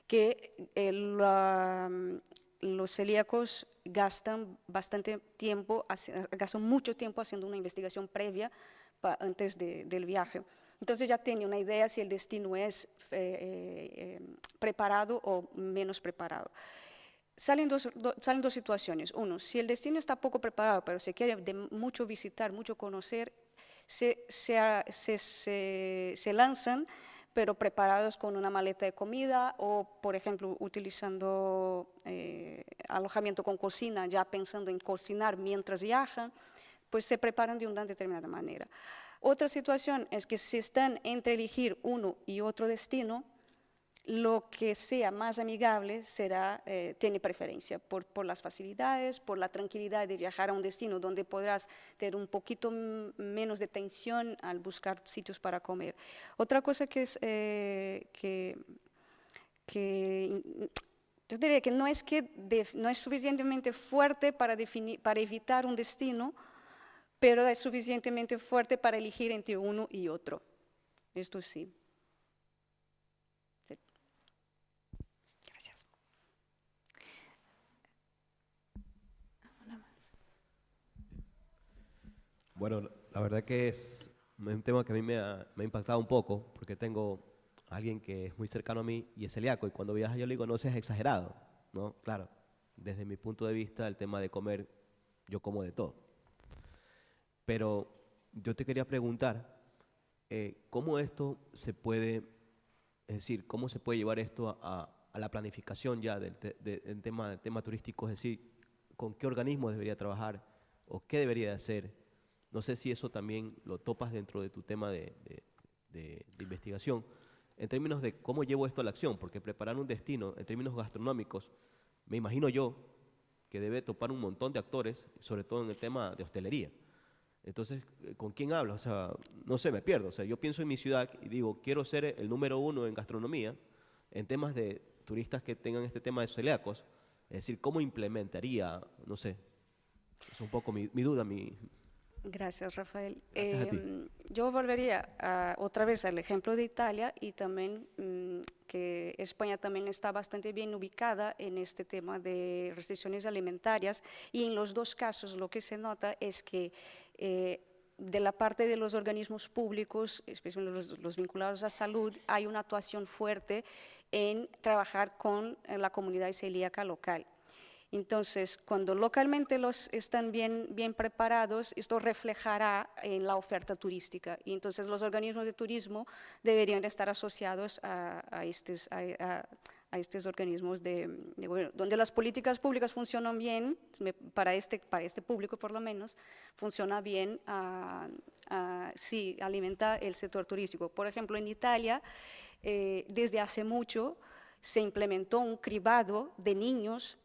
que los celíacos gastan mucho tiempo haciendo una investigación previa antes del viaje. Entonces ya tiene una idea si el destino es preparado o menos preparado. Salen dos situaciones. Uno, si el destino está poco preparado, pero se quiere mucho visitar, mucho conocer, se lanzan, pero preparados con una maleta de comida o, por ejemplo, utilizando alojamiento con cocina, ya pensando en cocinar mientras viajan, pues se preparan de una determinada manera. Otra situación es que si están entre elegir uno y otro destino, lo que sea más amigable tiene preferencia por las facilidades, por la tranquilidad de viajar a un destino donde podrás tener un poquito menos de tensión al buscar sitios para comer. Otra cosa que es yo diría que no es suficientemente fuerte para evitar un destino, pero es suficientemente fuerte para elegir entre uno y otro. Esto sí. Gracias. Bueno, la verdad que es un tema que a mí me ha impactado un poco, porque tengo a alguien que es muy cercano a mí y es celíaco, y cuando viaja yo le digo, no seas exagerado, ¿no? Claro, desde mi punto de vista, el tema de comer, yo como de todo. Pero yo te quería preguntar, ¿cómo esto se puede, es decir, cómo se puede llevar esto a la planificación ya del tema turístico? Es decir, ¿con qué organismo debería trabajar o qué debería de hacer? No sé si eso también lo topas dentro de tu tema de investigación, en términos de cómo llevo esto a la acción, porque preparar un destino en términos gastronómicos, me imagino yo que debe topar un montón de actores, sobre todo en el tema de hostelería. Entonces, ¿con quién hablo? O sea, no sé, me pierdo. O sea, yo pienso en mi ciudad y digo, quiero ser el número 1 en gastronomía, en temas de turistas que tengan este tema de celíacos. Es decir, ¿cómo implementaría? No sé, es un poco mi duda, Gracias, Rafael. Gracias a ti. Yo volvería otra vez al ejemplo de Italia y también que España también está bastante bien ubicada en este tema de restricciones alimentarias, y en los dos casos lo que se nota es que de la parte de los organismos públicos, especialmente los vinculados a salud, hay una actuación fuerte en trabajar con la comunidad celíaca local. Entonces, cuando localmente los están bien preparados, esto reflejará en la oferta turística, y entonces los organismos de turismo deberían estar asociados a estos organismos de gobierno, donde las políticas públicas funcionan bien, para este público por lo menos, funciona bien, sí, alimenta el sector turístico. Por ejemplo, en Italia, desde hace mucho, se implementó un cribado de niños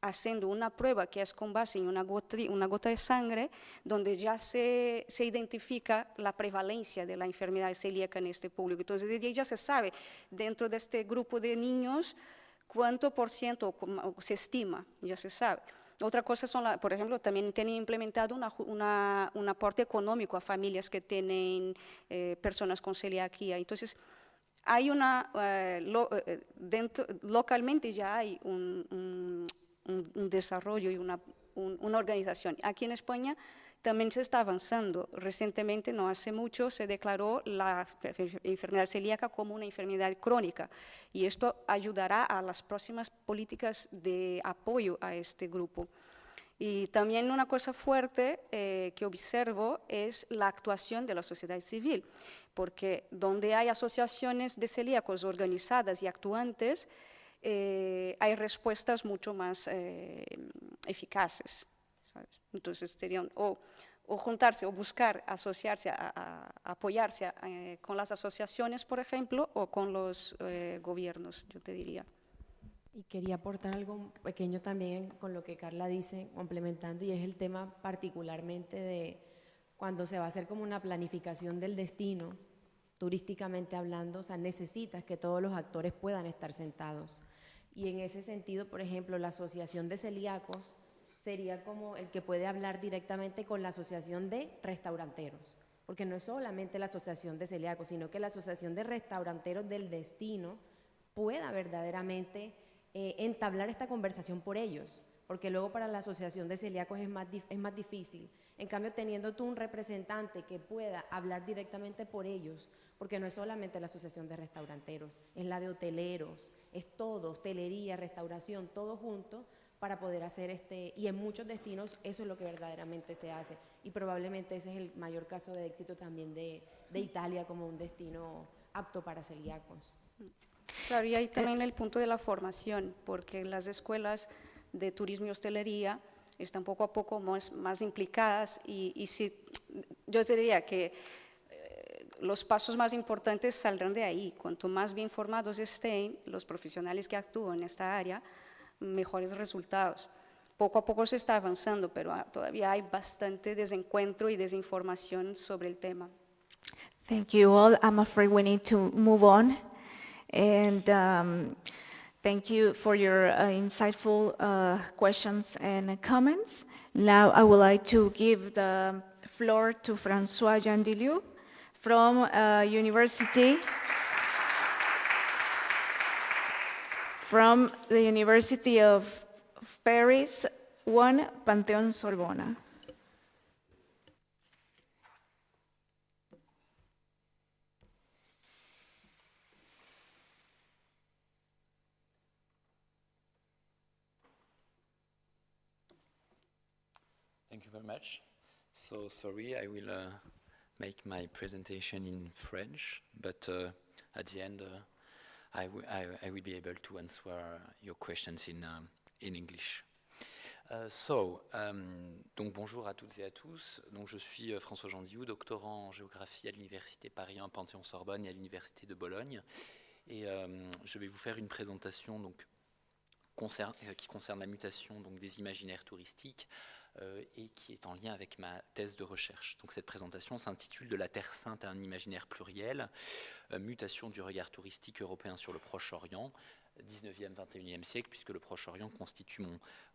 haciendo una prueba que es con base en una gota de sangre, donde ya se identifica la prevalencia de la enfermedad celíaca en este público. Entonces, desde ahí ya se sabe, dentro de este grupo de niños, cuánto por ciento se estima, ya se sabe. Otra cosa son, por ejemplo, también tienen implementado un aporte económico a familias que tienen personas con celiaquía. Entonces, hay localmente ya hay un desarrollo y una organización. Aquí en España también se está avanzando. Recientemente, no hace mucho, se declaró la enfermedad celíaca como una enfermedad crónica, y esto ayudará a las próximas políticas de apoyo a este grupo. Y también una cosa fuerte que observo es la actuación de la sociedad civil, porque donde hay asociaciones de celíacos organizadas y actuantes, hay respuestas mucho más eficaces, ¿sabes? Entonces serían o juntarse o buscar asociarse, apoyarse con las asociaciones, por ejemplo, o con los gobiernos, yo te diría. Y quería aportar algo pequeño también con lo que Carla dice, complementando, y es el tema particularmente de cuando se va a hacer como una planificación del destino, turísticamente hablando, o sea, necesitas que todos los actores puedan estar sentados. Y en ese sentido, por ejemplo, la asociación de celíacos sería como el que puede hablar directamente con la asociación de restauranteros, porque no es solamente la asociación de celíacos, sino que la asociación de restauranteros del destino pueda verdaderamente entablar esta conversación por ellos, porque luego para la asociación de celíacos es más difícil. En cambio, teniendo tú un representante que pueda hablar directamente por ellos, porque no es solamente la asociación de restauranteros, es la de hoteleros, es todo, hostelería, restauración, todo junto para poder hacer y en muchos destinos eso es lo que verdaderamente se hace, y probablemente ese es el mayor caso de éxito también de Italia como un destino apto para celíacos. Claro, y hay también el punto de la formación, porque las escuelas de turismo y hostelería están poco a poco más implicadas, y si, yo diría que los pasos más importantes saldrán de ahí. Cuanto más bien formados estén los profesionales que actúan en esta área, mejores resultados. Poco a poco se está avanzando, pero todavía hay bastante desencuentro y desinformación sobre el tema. Thank you all. I'm afraid we need to move on. And thank you for your insightful questions and comments. Now I would like to give the floor to François Jandilieu from from the University of Paris, Panteó-Sorbona. Thank you very much. So sorry, I will make my presentation in French, but at the end I will be able to answer your questions in English. Donc bonjour à toutes et à tous. Donc je suis François Jandilieu, doctorant en géographie à l'Université de Paris, Panteó-Sorbonne et à l'Université de Bologne. Et je vais vous faire une présentation donc, qui concerne la mutation donc, des imaginaires touristiques et qui est en lien avec ma thèse de recherche. Donc cette présentation s'intitule « De la Terre Sainte à un imaginaire pluriel, mutation du regard touristique européen sur le Proche-Orient, 19e, 21e siècle, puisque le Proche-Orient constitue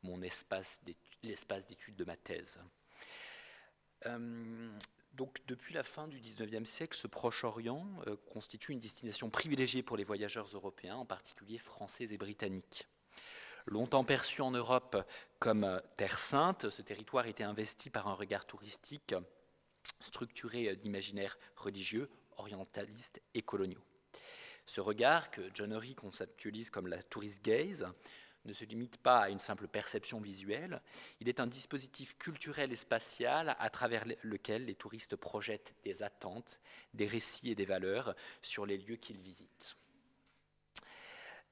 l'espace d'étude de ma thèse. » Donc depuis la fin du 19e siècle, ce Proche-Orient constitue une destination privilégiée pour les voyageurs européens, en particulier français et britanniques. Longtemps perçu en Europe comme terre sainte, ce territoire était investi par un regard touristique structuré d'imaginaires religieux, orientalistes et coloniaux. Ce regard, que John Horry conceptualise comme la tourist gaze, ne se limite pas à une simple perception visuelle, il est un dispositif culturel et spatial à travers lequel les touristes projettent des attentes, des récits et des valeurs sur les lieux qu'ils visitent.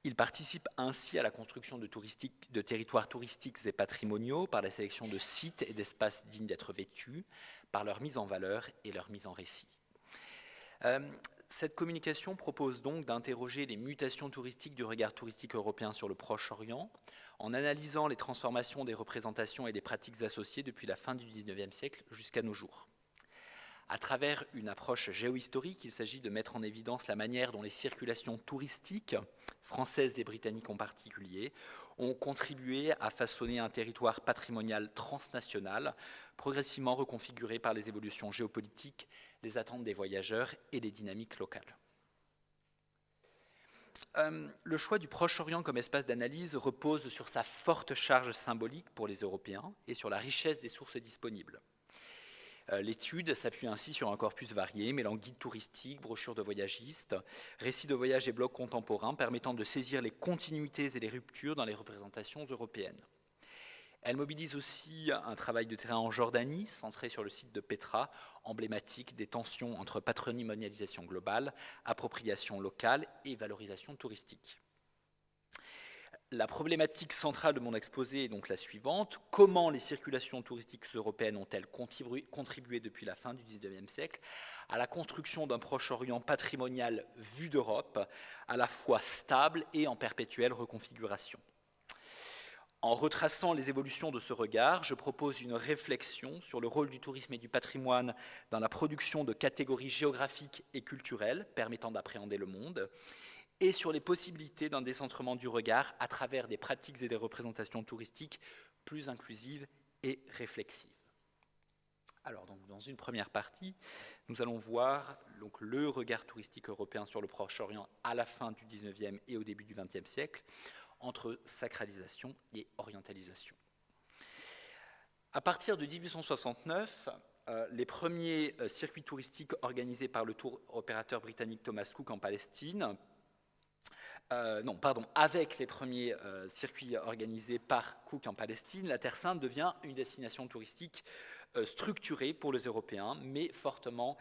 Il participe ainsi à la construction de territoires touristiques et patrimoniaux par la sélection de sites et d'espaces dignes d'être vécus, par leur mise en valeur et leur mise en récit. Cette communication propose donc d'interroger les mutations touristiques du regard touristique européen sur le Proche-Orient, en analysant les transformations des représentations et des pratiques associées depuis la fin du XIXe siècle jusqu'à nos jours. À travers une approche géohistorique, il s'agit de mettre en évidence la manière dont les circulations touristiques, françaises et britanniques en particulier, ont contribué à façonner un territoire patrimonial transnational, progressivement reconfiguré par les évolutions géopolitiques, les attentes des voyageurs et les dynamiques locales. Le choix du Proche-Orient comme espace d'analyse repose sur sa forte charge symbolique pour les Européens et sur la richesse des sources disponibles. L'étude s'appuie ainsi sur un corpus varié, mêlant guides touristiques, brochures de voyagistes, récits de voyage et blogs contemporains permettant de saisir les continuités et les ruptures dans les représentations européennes. Elle mobilise aussi un travail de terrain en Jordanie, centré sur le site de Petra, emblématique des tensions entre patrimonialisation globale, appropriation locale et valorisation touristique. La problématique centrale de mon exposé est donc la suivante. Comment les circulations touristiques européennes ont-elles contribué depuis la fin du XIXe siècle à la construction d'un Proche-Orient patrimonial vu d'Europe, à la fois stable et en perpétuelle reconfiguration? En retraçant les évolutions de ce regard, je propose une réflexion sur le rôle du tourisme et du patrimoine dans la production de catégories géographiques et culturelles permettant d'appréhender le monde, et sur les possibilités d'un décentrement du regard à travers des pratiques et des représentations touristiques plus inclusives et réflexives. Alors, donc, dans une première partie, nous allons voir donc, le regard touristique européen sur le Proche-Orient à la fin du XIXe et au début du XXe siècle, entre sacralisation et orientalisation. À partir de 1869, les premiers circuits touristiques organisés par le tour opérateur britannique Thomas Cook en Palestine, avec les premiers circuits organisés par Cook en Palestine, la Terre Sainte devient une destination touristique structurée pour les Européens, mais fortement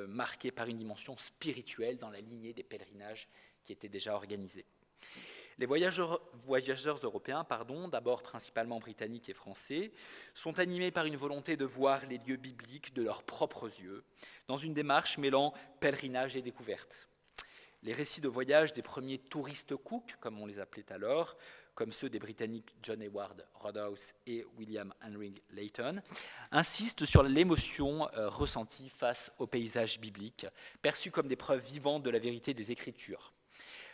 marquée par une dimension spirituelle dans la lignée des pèlerinages qui étaient déjà organisés. Les voyageurs européens, d'abord principalement britanniques et français, sont animés par une volonté de voir les lieux bibliques de leurs propres yeux, dans une démarche mêlant pèlerinage et découverte. Les récits de voyage des premiers touristes cook, comme on les appelait alors, comme ceux des Britanniques John Howard Rodhouse et William Henry Layton, insistent sur l'émotion ressentie face au paysage biblique, perçu comme des preuves vivantes de la vérité des Écritures.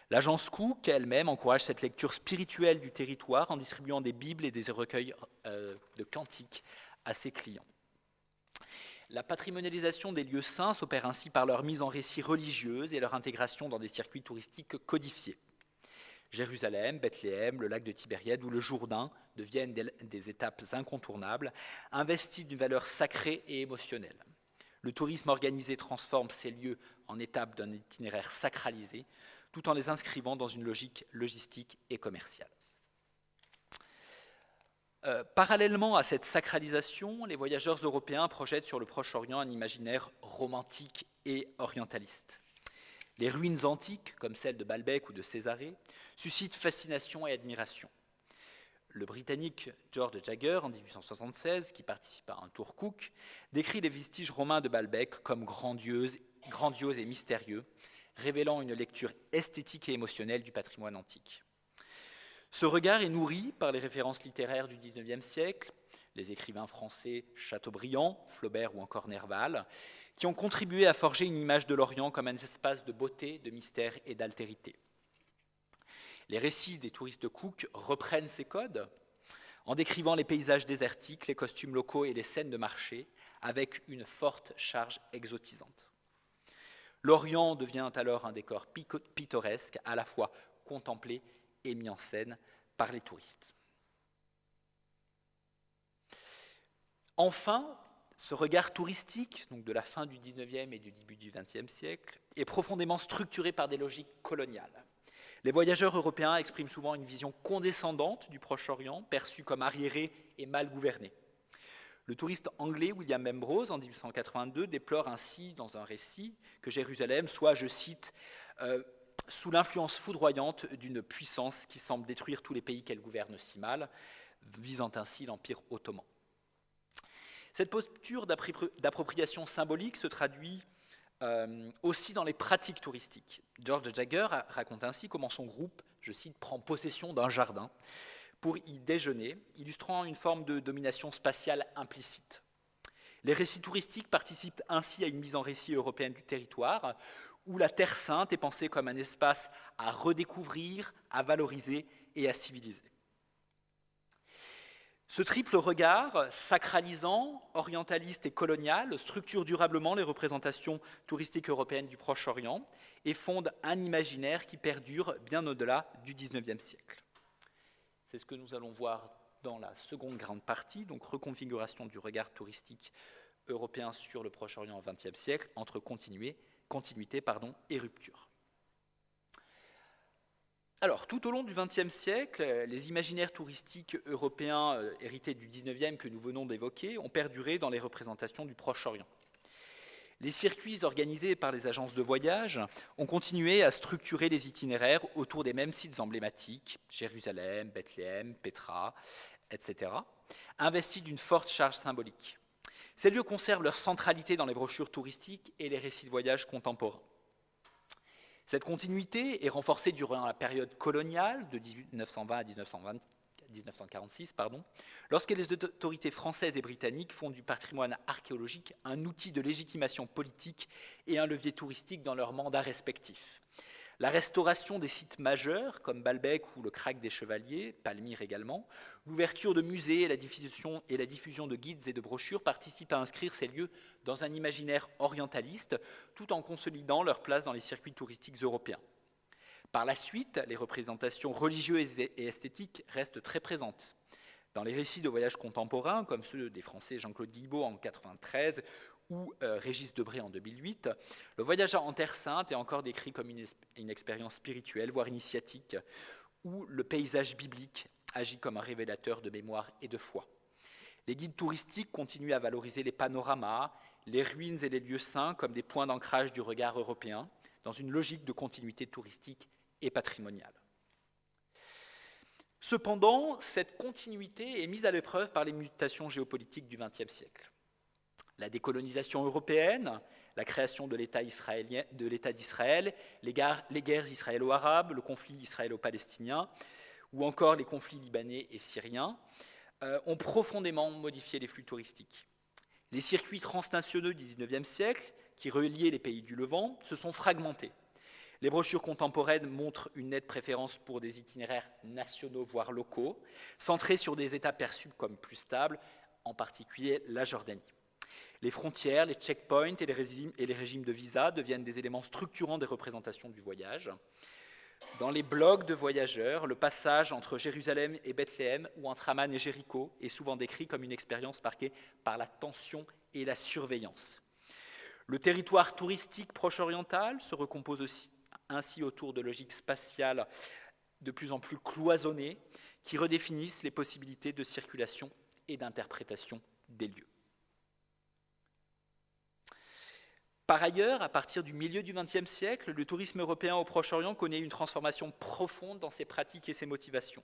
L'agence Cook elle-même encourage cette lecture spirituelle du territoire en distribuant des bibles et des recueils de cantiques à ses clients. La patrimonialisation des lieux saints s'opère ainsi par leur mise en récit religieuse et leur intégration dans des circuits touristiques codifiés. Jérusalem, Bethléem, le lac de Tibériade ou le Jourdain deviennent des étapes incontournables, investies d'une valeur sacrée et émotionnelle. Le tourisme organisé transforme ces lieux en étapes d'un itinéraire sacralisé, tout en les inscrivant dans une logique logistique et commerciale. Parallèlement à cette sacralisation, les voyageurs européens projettent sur le Proche-Orient un imaginaire romantique et orientaliste. Les ruines antiques, comme celles de Baalbek ou de Césarée, suscitent fascination et admiration. Le Britannique George Jagger, en 1876, qui participe à un tour Cook, décrit les vestiges romains de Baalbek comme grandioses et mystérieux, révélant une lecture esthétique et émotionnelle du patrimoine antique. Ce regard est nourri par les références littéraires du XIXe siècle, les écrivains français Chateaubriand, Flaubert ou encore Nerval, qui ont contribué à forger une image de l'Orient comme un espace de beauté, de mystère et d'altérité. Les récits des touristes Cook reprennent ces codes en décrivant les paysages désertiques, les costumes locaux et les scènes de marché avec une forte charge exotisante. L'Orient devient alors un décor pittoresque, à la fois contemplé et mis en scène par les touristes. Enfin, ce regard touristique, donc de la fin du XIXe et du début du XXe siècle, est profondément structuré par des logiques coloniales. Les voyageurs européens expriment souvent une vision condescendante du Proche-Orient, perçue comme arriérée et mal gouvernée. Le touriste anglais William Membrose, en 1882, déplore ainsi dans un récit que Jérusalem soit, je cite, sous l'influence foudroyante d'une puissance qui semble détruire tous les pays qu'elle gouverne si mal, visant ainsi l'Empire ottoman. Cette posture d'appropriation symbolique se traduit aussi dans les pratiques touristiques. George Jagger raconte ainsi comment son groupe, je cite, prend possession d'un jardin pour y déjeuner, illustrant une forme de domination spatiale implicite. Les récits touristiques participent ainsi à une mise en récit européenne du territoire, où la Terre Sainte est pensée comme un espace à redécouvrir, à valoriser et à civiliser. Ce triple regard, sacralisant, orientaliste et colonial, structure durablement les représentations touristiques européennes du Proche-Orient et fonde un imaginaire qui perdure bien au-delà du XIXe siècle. C'est ce que nous allons voir dans la seconde grande partie, donc reconfiguration du regard touristique européen sur le Proche-Orient au XXe siècle, entre continuité et rupture. Alors, tout au long du XXe siècle, les imaginaires touristiques européens hérités du XIXe que nous venons d'évoquer ont perduré dans les représentations du Proche-Orient. Les circuits organisés par les agences de voyage ont continué à structurer les itinéraires autour des mêmes sites emblématiques, Jérusalem, Bethléem, Pétra, etc., investis d'une forte charge symbolique. Ces lieux conservent leur centralité dans les brochures touristiques et les récits de voyage contemporains. Cette continuité est renforcée durant la période coloniale de 1920 à 1946, lorsque les autorités françaises et britanniques font du patrimoine archéologique un outil de légitimation politique et un levier touristique dans leurs mandats respectifs. La restauration des sites majeurs, comme Baalbek ou le Krag des Chevaliers, Palmyre également, l'ouverture de musées et la diffusion de guides et de brochures participent à inscrire ces lieux dans un imaginaire orientaliste, tout en consolidant leur place dans les circuits touristiques européens. Par la suite, les représentations religieuses et esthétiques restent très présentes. Dans les récits de voyages contemporains, comme ceux des Français Jean-Claude Guilbault en 1993 ou Régis Debray en 2008, le voyage en Terre Sainte est encore décrit comme une expérience spirituelle, voire initiatique, où le paysage biblique agit comme un révélateur de mémoire et de foi. Les guides touristiques continuent à valoriser les panoramas, les ruines et les lieux saints comme des points d'ancrage du regard européen, dans une logique de continuité touristique et patrimoniale. Cependant, cette continuité est mise à l'épreuve par les mutations géopolitiques du XXe siècle. La décolonisation européenne, la création de l'État d'Israël, les guerres israélo-arabes, le conflit israélo-palestinien, ou encore les conflits libanais et syriens, ont profondément modifié les flux touristiques. Les circuits transnationaux du XIXe siècle, qui reliaient les pays du Levant, se sont fragmentés. Les brochures contemporaines montrent une nette préférence pour des itinéraires nationaux, voire locaux, centrés sur des États perçus comme plus stables, en particulier la Jordanie. Les frontières, les checkpoints et les régimes de visa deviennent des éléments structurants des représentations du voyage. Dans les blogs de voyageurs, le passage entre Jérusalem et Bethléem ou entre Amman et Jéricho est souvent décrit comme une expérience marquée par la tension et la surveillance. Le territoire touristique proche-oriental se recompose aussi ainsi autour de logiques spatiales de plus en plus cloisonnées qui redéfinissent les possibilités de circulation et d'interprétation des lieux. Par ailleurs, à partir du milieu du XXe siècle, le tourisme européen au Proche-Orient connaît une transformation profonde dans ses pratiques et ses motivations.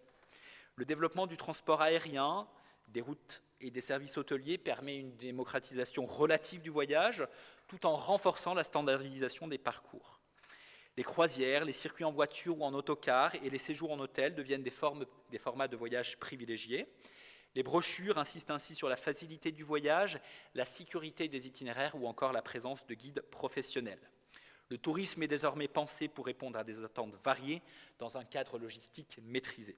Le développement du transport aérien, des routes et des services hôteliers permet une démocratisation relative du voyage, tout en renforçant la standardisation des parcours. Les croisières, les circuits en voiture ou en autocar et les séjours en hôtel deviennent des formats de voyage privilégiés. Les brochures insistent ainsi sur la facilité du voyage, la sécurité des itinéraires ou encore la présence de guides professionnels. Le tourisme est désormais pensé pour répondre à des attentes variées dans un cadre logistique maîtrisé.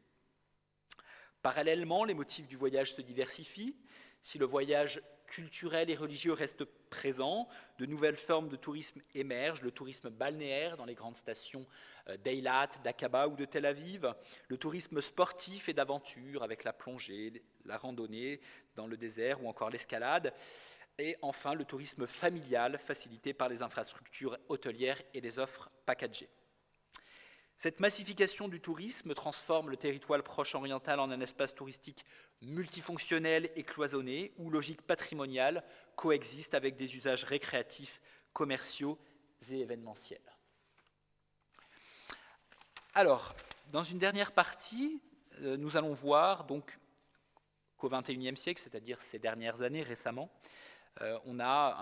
Parallèlement, les motifs du voyage se diversifient. Si le voyage culturel et religieux restent présents, de nouvelles formes de tourisme émergent, le tourisme balnéaire dans les grandes stations d'Eilat, d'Aqaba ou de Tel Aviv, le tourisme sportif et d'aventure avec la plongée, la randonnée dans le désert ou encore l'escalade, et enfin le tourisme familial facilité par les infrastructures hôtelières et les offres packagées. Cette massification du tourisme transforme le territoire proche-oriental en un espace touristique multifonctionnel et cloisonné, où logique patrimoniale coexiste avec des usages récréatifs, commerciaux et événementiels. Alors, dans une dernière partie, nous allons voir donc qu'au XXIe siècle, c'est-à-dire ces dernières années récemment, on a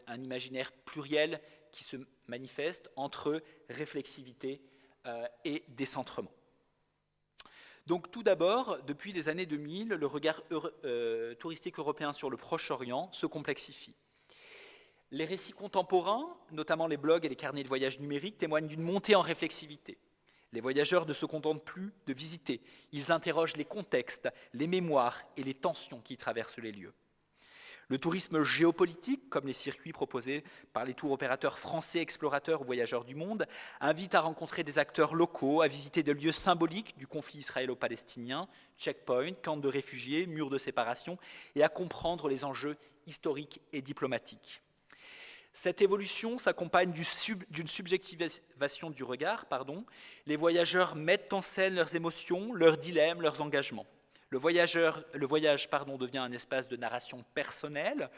un imaginaire pluriel qui se manifeste entre réflexivité et décentrement. Donc tout d'abord, depuis les années 2000, le regard touristique européen sur le Proche-Orient se complexifie. Les récits contemporains, notamment les blogs et les carnets de voyage numériques, témoignent d'une montée en réflexivité. Les voyageurs ne se contentent plus de visiter, ils interrogent les contextes, les mémoires et les tensions qui traversent les lieux. Le tourisme géopolitique, comme les circuits proposés par les tours opérateurs français explorateurs ou voyageurs du monde, invite à rencontrer des acteurs locaux, à visiter des lieux symboliques du conflit israélo-palestinien, checkpoints, camps de réfugiés, murs de séparation, et à comprendre les enjeux historiques et diplomatiques. Cette évolution s'accompagne d'une subjectivation du regard. Les voyageurs mettent en scène leurs émotions, leurs dilemmes, leurs engagements. Le voyage devient un espace de narration personnelle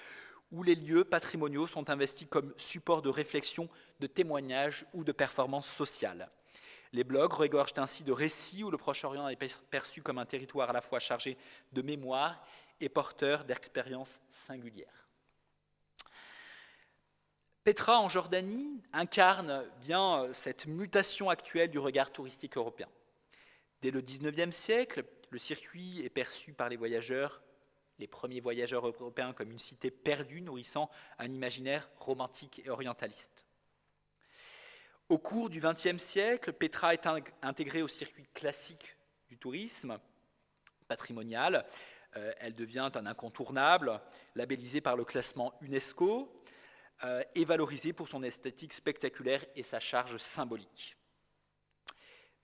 où les lieux patrimoniaux sont investis comme support de réflexion, de témoignage ou de performance sociale. Les blogs regorgent ainsi de récits où le Proche-Orient est perçu comme un territoire à la fois chargé de mémoire et porteur d'expériences singulières. Petra, en Jordanie, incarne bien cette mutation actuelle du regard touristique européen. Dès le XIXe siècle, le circuit est perçu par les voyageurs, les premiers voyageurs européens, comme une cité perdue nourrissant un imaginaire romantique et orientaliste. Au cours du XXe siècle, Petra est intégrée au circuit classique du tourisme patrimonial. Elle devient un incontournable, labellisée par le classement UNESCO et valorisée pour son esthétique spectaculaire et sa charge symbolique.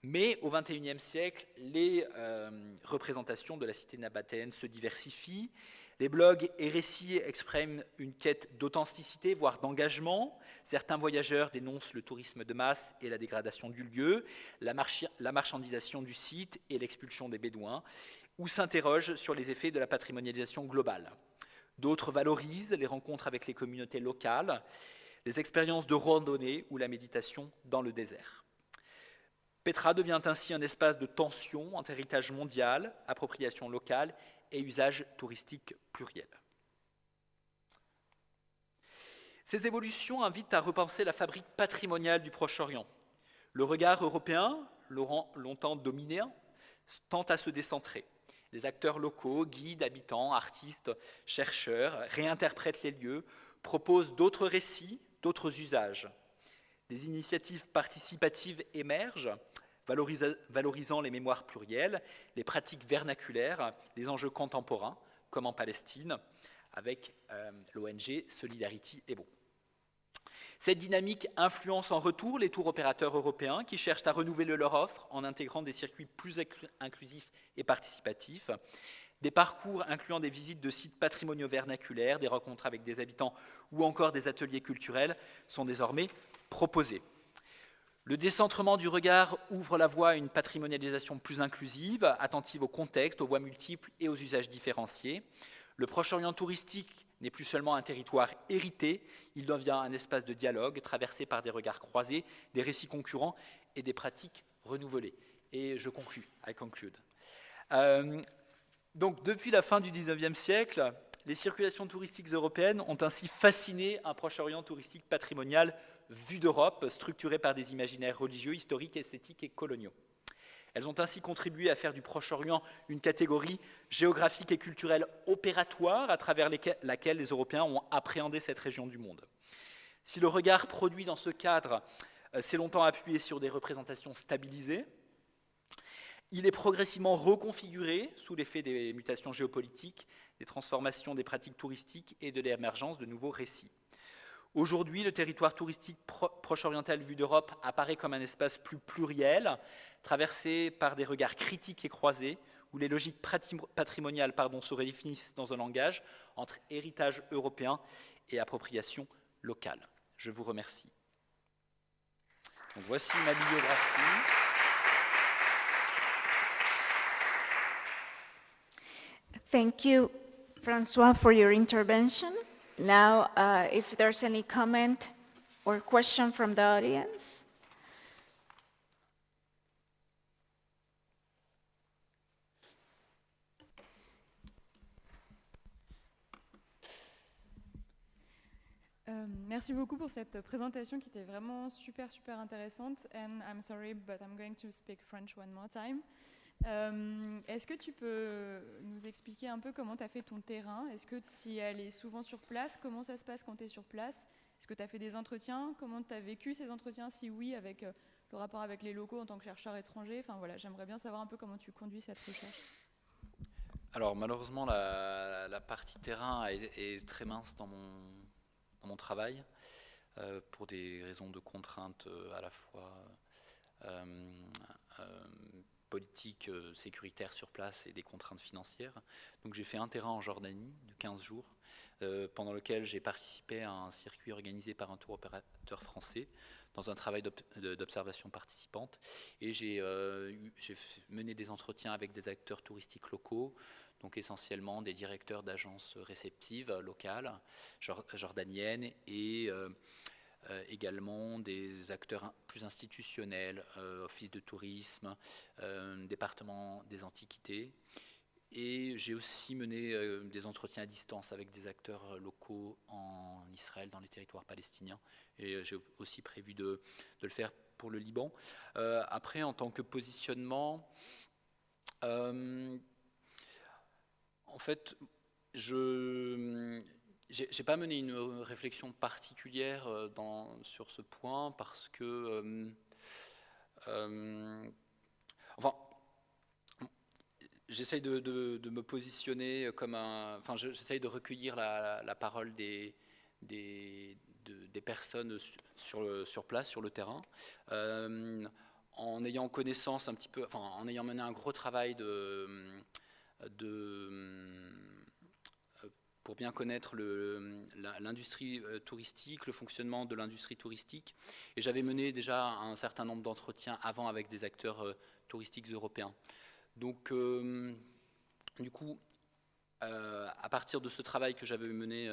Mais au XXIe siècle, les représentations de la cité nabatéenne se diversifient. Les blogs et récits expriment une quête d'authenticité, voire d'engagement. Certains voyageurs dénoncent le tourisme de masse et la dégradation du lieu, la marchandisation du site et l'expulsion des Bédouins, ou s'interrogent sur les effets de la patrimonialisation globale. D'autres valorisent les rencontres avec les communautés locales, les expériences de randonnée ou la méditation dans le désert. Petra devient ainsi un espace de tension entre héritage mondial, appropriation locale et usage touristique pluriel. Ces évolutions invitent à repenser la fabrique patrimoniale du Proche-Orient. Le regard européen, longtemps dominé, tend à se décentrer. Les acteurs locaux, guides, habitants, artistes, chercheurs, réinterprètent les lieux, proposent d'autres récits, d'autres usages. Des initiatives participatives émergent, valorisant les mémoires plurielles, les pratiques vernaculaires, les enjeux contemporains, comme en Palestine, avec l'ONG Solidarity Hebrew. Cette dynamique influence en retour les tours opérateurs européens qui cherchent à renouveler leur offre en intégrant des circuits plus inclusifs et participatifs, des parcours incluant des visites de sites patrimoniaux vernaculaires, des rencontres avec des habitants ou encore des ateliers culturels sont désormais proposés. Le décentrement du regard ouvre la voie à une patrimonialisation plus inclusive, attentive au contexte, aux voies multiples et aux usages différenciés. Le Proche-Orient touristique n'est plus seulement un territoire hérité, il devient un espace de dialogue traversé par des regards croisés, des récits concurrents et des pratiques renouvelées. Et je conclus, I conclude. Donc, depuis la fin du XIXe siècle, les circulations touristiques européennes ont ainsi fasciné un Proche-Orient touristique patrimonial vu d'Europe, structuré par des imaginaires religieux, historiques, esthétiques et coloniaux. Elles ont ainsi contribué à faire du Proche-Orient une catégorie géographique et culturelle opératoire à travers laquelle les Européens ont appréhendé cette région du monde. Si le regard produit dans ce cadre s'est longtemps appuyé sur des représentations stabilisées, il est progressivement reconfiguré sous l'effet des mutations géopolitiques, des transformations des pratiques touristiques et de l'émergence de nouveaux récits. Aujourd'hui, le territoire touristique proche-oriental vu d'Europe apparaît comme un espace plus pluriel, traversé par des regards critiques et croisés, où les logiques patrimoniales se redéfinissent dans un langage entre héritage européen et appropriation locale. Je vous remercie. Donc, voici ma bibliographie. Thank you, François, for your intervention. Now, if there's any comment or question from the audience. Merci beaucoup pour cette présentation qui était vraiment super intéressante. And I'm sorry, but I'm going to speak French one more time. Est-ce que tu peux nous expliquer un peu comment tu as fait ton terrain? Est-ce que tu y es allé souvent sur place? Comment ça se passe quand tu es sur place? Est-ce que tu as fait des entretiens? Comment tu as vécu ces entretiens? Si oui, avec le rapport avec les locaux en tant que chercheur étranger. Enfin voilà, j'aimerais bien savoir un peu comment tu conduis cette recherche. Alors malheureusement, la partie terrain est très mince dans mon travail, pour des raisons de contraintes à la fois politiques, sécuritaires sur place et des contraintes financières. Donc j'ai fait un terrain en Jordanie de 15 jours, pendant lequel j'ai participé à un circuit organisé par un tour opérateur français dans un travail d'observation participante. Et j'ai mené des entretiens avec des acteurs touristiques locaux, donc essentiellement des directeurs d'agences réceptives locales, jordaniennes, et également des acteurs plus institutionnels, office de tourisme, département des antiquités. Et j'ai aussi mené des entretiens à distance avec des acteurs locaux en Israël, dans les territoires palestiniens. Et j'ai aussi prévu de le faire pour le Liban. Après, en tant que positionnement, en fait, je n'ai pas mené une réflexion particulière sur ce point parce que, enfin, j'essaye de me positionner comme un... Enfin, j'essaye de recueillir la parole des personnes sur place, sur le terrain, en ayant connaissance un petit peu... Enfin, en ayant mené un gros travail pour bien connaître l'industrie touristique, le fonctionnement de l'industrie touristique. Et j'avais mené déjà un certain nombre d'entretiens avant avec des acteurs touristiques européens. Donc, du coup, à partir de ce travail que j'avais mené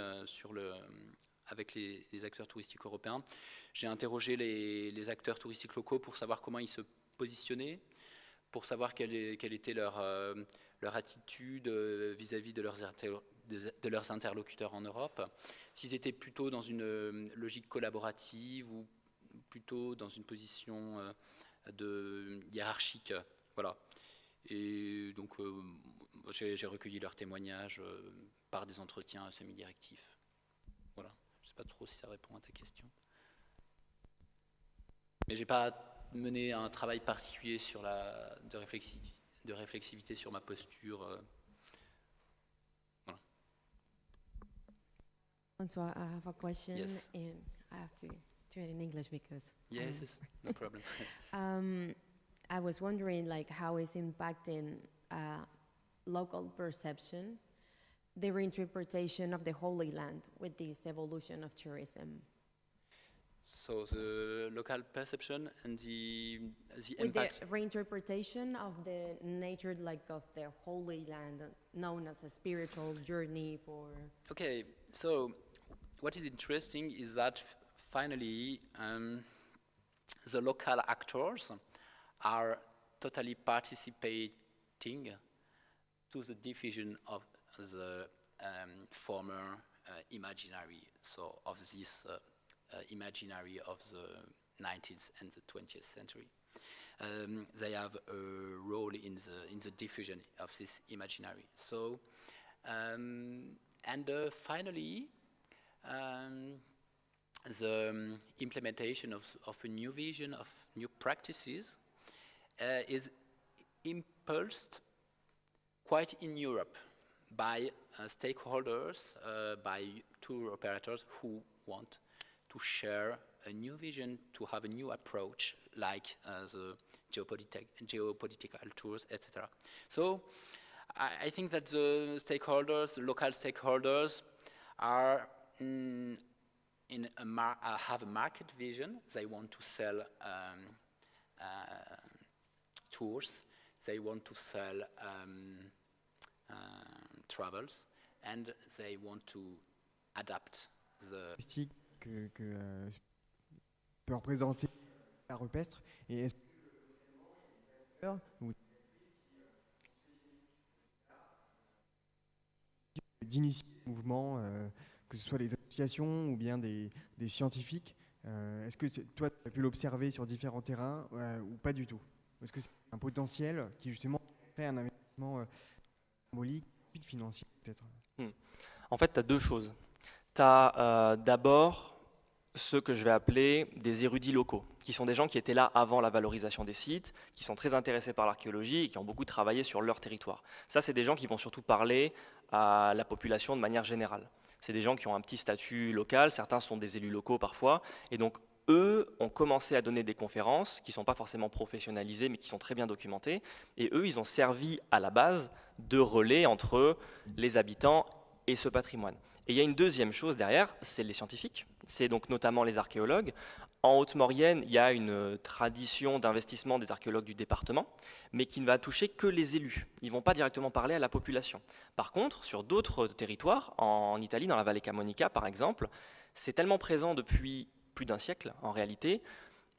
avec les acteurs touristiques européens, j'ai interrogé les acteurs touristiques locaux pour savoir comment ils se positionner, pour savoir quelle était leur attitude vis-à-vis de leurs interlocuteurs en Europe, s'ils étaient plutôt dans une logique collaborative ou plutôt dans une position hiérarchique. Voilà. Et donc, j'ai recueilli leurs témoignages par des entretiens semi-directifs. Voilà. Je ne sais pas trop si ça répond à ta question. Mais je n'ai pas mené un travail particulier sur de réflexivité sur ma posture. Voilà. François, I have a question, Yes. and I have to do it in English because... Yes, no problem. I was wondering, like, how is impacting local perception, the reinterpretation of the Holy Land with this evolution of tourism? So the local perception and the With impact. the reinterpretation of the nature, like, of the Holy Land, known as a spiritual journey for... Okay, so what is interesting is that finally the local actors are totally participating to the diffusion of the former imaginary, so of this imaginary of the 19th and the 20th century. They have a role in the diffusion of this imaginary. So, and finally, the implementation of a new vision, of new practices, is impulsed quite in Europe by stakeholders, by tour operators who want to share a new vision, to have a new approach, like the geopolitical tours, etc. So I think that the stakeholders, the local stakeholders, are have a market vision. They want to sell tours. They want to sell travels, and they want to adapt the... que peut représenter la rupestre, et est-ce que ou d'initier des mouvements, que ce soit les associations ou bien des scientifiques, est-ce que toi tu as pu l'observer sur différents terrains ou pas du tout? Est-ce que c'est un potentiel qui justement crée un investissement symbolique, financier peut-être? En fait, tu as deux choses. Tu as d'abord ceux que je vais appeler des érudits locaux, qui sont des gens qui étaient là avant la valorisation des sites, qui sont très intéressés par l'archéologie et qui ont beaucoup travaillé sur leur territoire. Ça, c'est des gens qui vont surtout parler à la population de manière générale. C'est des gens qui ont un petit statut local, certains sont des élus locaux parfois, et donc eux ont commencé à donner des conférences qui ne sont pas forcément professionnalisées, mais qui sont très bien documentées, et eux, ils ont servi à la base de relais entre les habitants et ce patrimoine. Et il y a une deuxième chose derrière, c'est les scientifiques, c'est donc notamment les archéologues. En Haute-Maurienne, il y a une tradition d'investissement des archéologues du département, mais qui ne va toucher que les élus. Ils ne vont pas directement parler à la population. Par contre, sur d'autres territoires, en Italie, dans la vallée Camonica par exemple, c'est tellement présent depuis plus d'un siècle en réalité,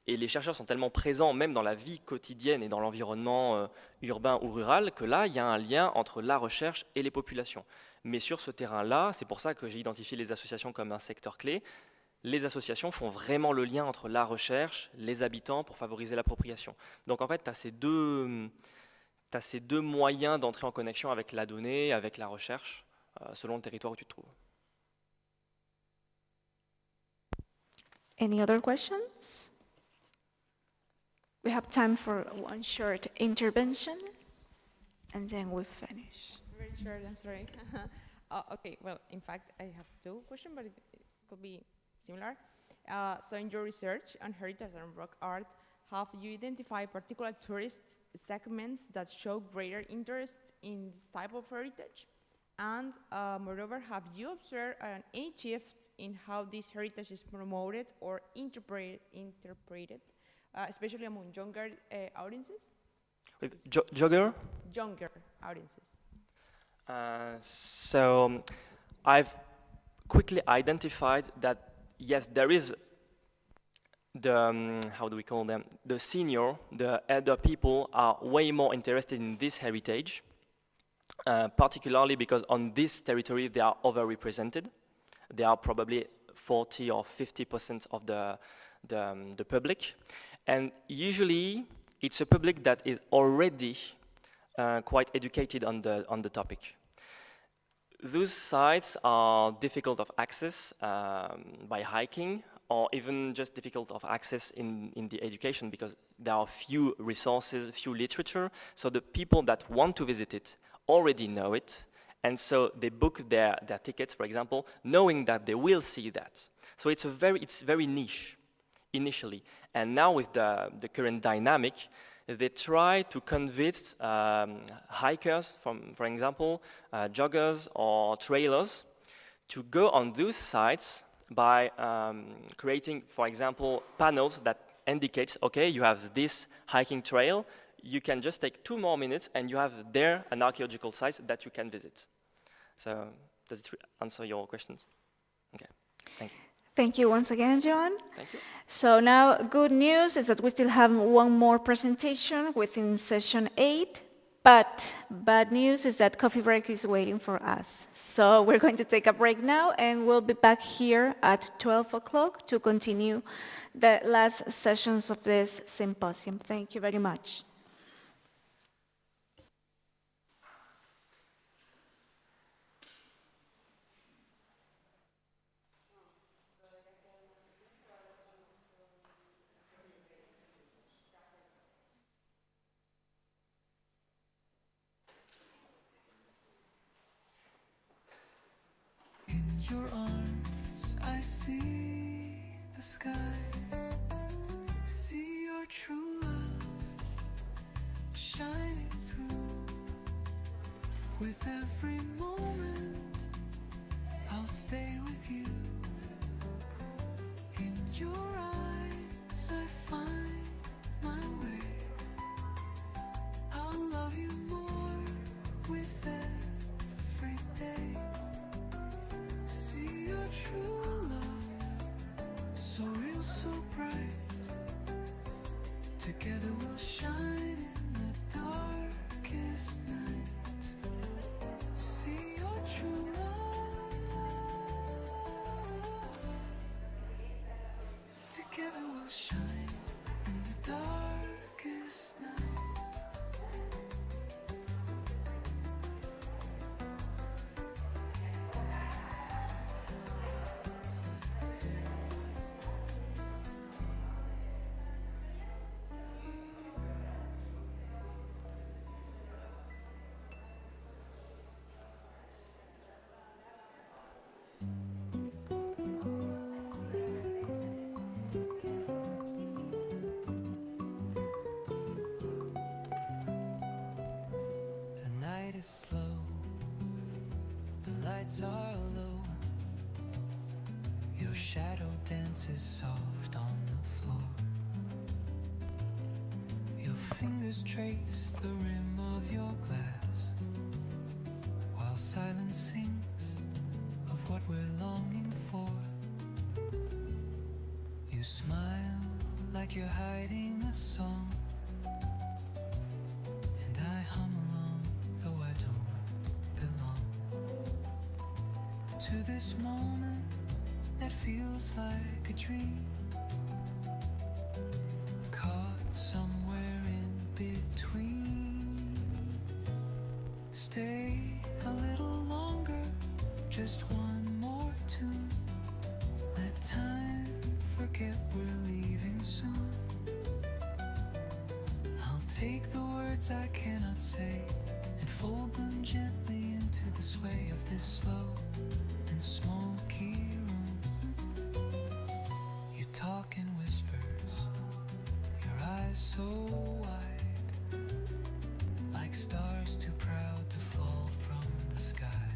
et les chercheurs sont tellement présents même dans la vie quotidienne et dans l'environnement urbain ou rural, que là, il y a un lien entre la recherche et les populations. Mais sur ce terrain-là, c'est pour ça que j'ai identifié les associations comme un secteur clé. Les associations font vraiment le lien entre la recherche, les habitants, pour favoriser l'appropriation. Donc en fait, tu as ces deux moyens d'entrer en connexion avec la donnée, avec la recherche, selon le territoire où tu te trouves. Any other questions? We have time for one short intervention, and then we finish. Very short, I'm sorry. Okay, well, in fact, I have two questions, but it could be similar. So in your research on heritage and rock art, have you identified particular tourist segments that show greater interest in this type of heritage? And moreover, have you observed any shift in how this heritage is promoted or interpreted, especially among younger audiences? Younger audiences. So I've quickly identified that yes, there is how do we call them? The senior, the elder people are way more interested in this heritage, particularly because on this territory they are overrepresented. They are probably 40 or 50% of the public. And usually it's a public that is already quite educated on the topic. Those sites are difficult of access by hiking, or even just difficult of access in the education because there are few resources, few literature. So the people that want to visit it already know it. And so they book their tickets, for example, knowing that they will see that. So it's very niche initially. And now with the current dynamic, they try to convince hikers, for example, joggers or trailers, to go on those sites by creating, for example, panels that indicates, okay, you have this hiking trail, you can just take 2 more minutes and you have there an archaeological site that you can visit. So does it answer your questions? Okay, thank you. Thank you once again, John. Thank you. So now, good news is that we still have one more presentation within session 8, but bad news is that coffee break is waiting for us. So we're going to take a break now, and we'll be back here at 12 o'clock to continue the last sessions of this symposium. Thank you very much. Your arms, I see the skies, see your true love shining through. With every moment, I'll stay with you. In your eyes, I find my way. I'll love you more with every day. See your true love, so real, so bright. Together we'll shine in the darkest night. See your true love. Together we'll shine in the darkest night. Slow, the lights are low. Your shadow dances soft on the floor. Your fingers trace the rim of your glass, while silence sings of what we're longing for. You smile like you're hiding a song, and I hum along, though I don't belong to this moment that feels like a dream, caught somewhere in between. Stay a little longer, just one more tune. Let time forget we're leaving soon. I'll take the words I cannot say and fold them gently into the sway of this slow and smoky room. You talk in whispers, your eyes so wide, like stars too proud to fall from the sky.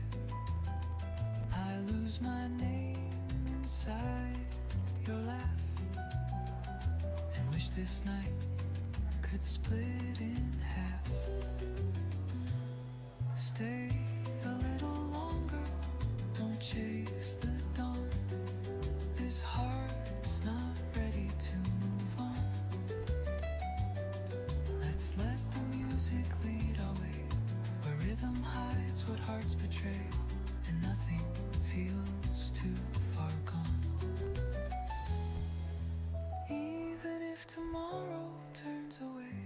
I lose my name inside your laugh, and wish this night could split in half. Stay a little longer, chase the dawn. This heart's not ready to hearts betray, and nothing feels too far gone. Even if tomorrow turns away,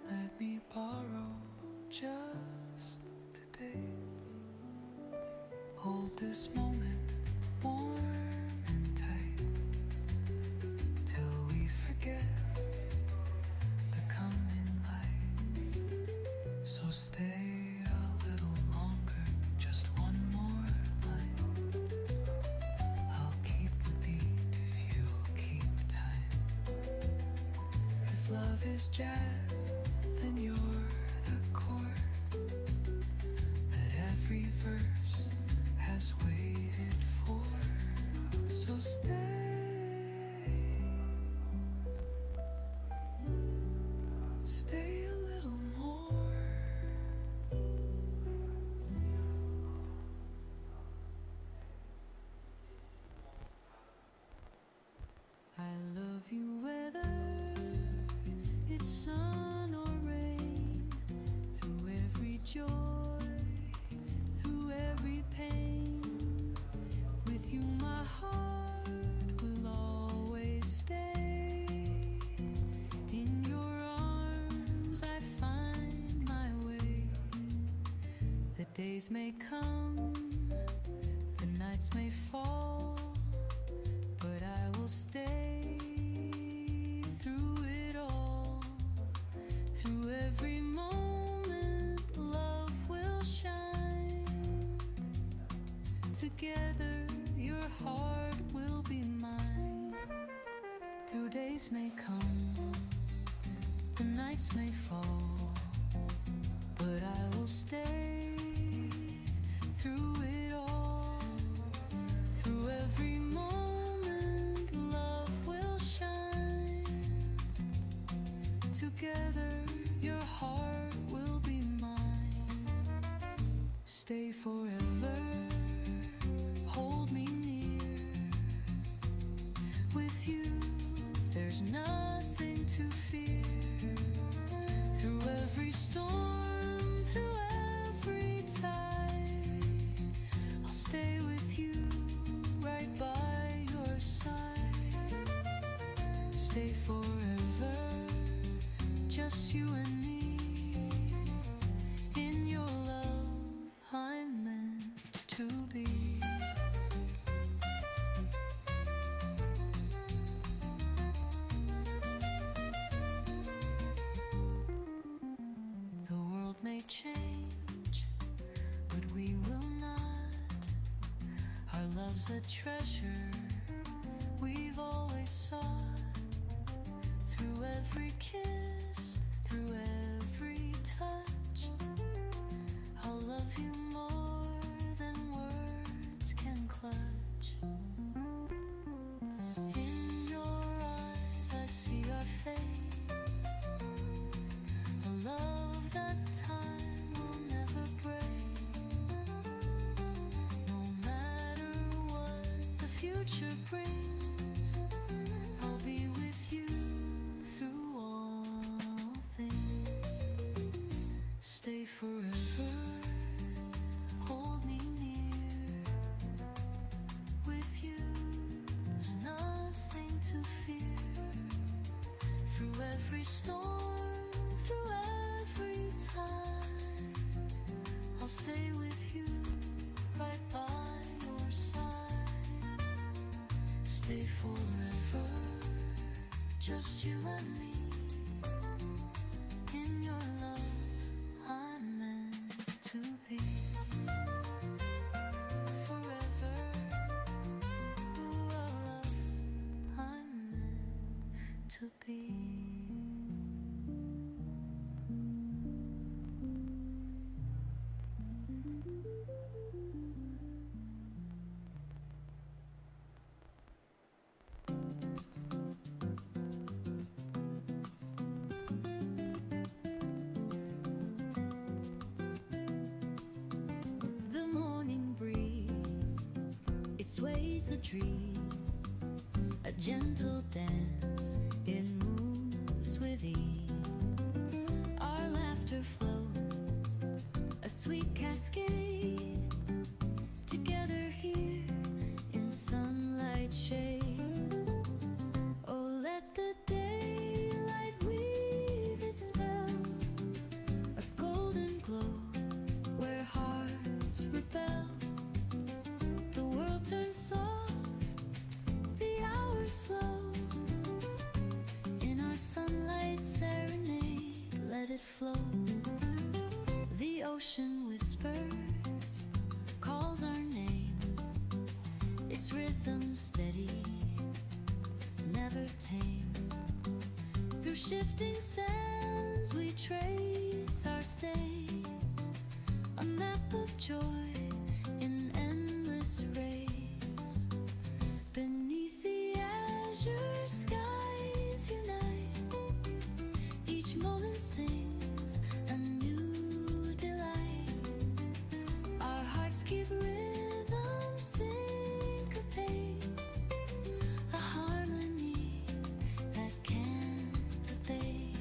let me borrow just today. Hold this moment warm and tight till we forget the coming light. So stay a little longer, just one more line. I'll keep the beat if you'll keep time. If love is jazz, then you're the chord that every verse has waited for. So stay a little more. I love you whether it's sun or rain, through every joy, through every pain. With you my heart will always stay. In your arms I find my way. The days may come, the nights may fall, but I will stay through it all. Through every moment love will shine. Together your heart will be mine. Through days may come, the nights may fall, but I will stay through it all. Through every moment love will shine. Together your heart will be mine. Stay forever, hold me near. With you there's nothing to fear. Through every storm, through every tide, I'll stay with you right by your side. Stay forever, just you and me. In your love I'm meant to be. The world may change, but we will not. Our love's a treasure we've always sought. Through every kiss, through every touch, I'll love you more than words can clutch. In your eyes I see our fate, a love that time will never break. No matter what the future brings, I'll be with you through all things. Stay forever, hold me near. With you there's nothing to fear. Through every storm, through every time, I'll stay with you right by your side. Stay forever, just you and me. In your love I'm meant to be. Forever, ooh, our love I'm meant to be. The morning breeze, it sways the trees, a gentle dance, it moves with ease. Our laughter flows, a sweet we cascade together here in sunlight shade. Oh, let the daylight weave its spell, a golden glow where hearts rebel. The world turns soft, the hours slow. In our sunlight serenade, let it flow. The ocean whispers, calls our name. Its rhythm steady, never tame. Through shifting sands we trace our stays, a map of joy in endless rays. Beneath the azure skies unite, each moment sings a new delight. Our hearts keep rhythm syncopate, a harmony that can't abate.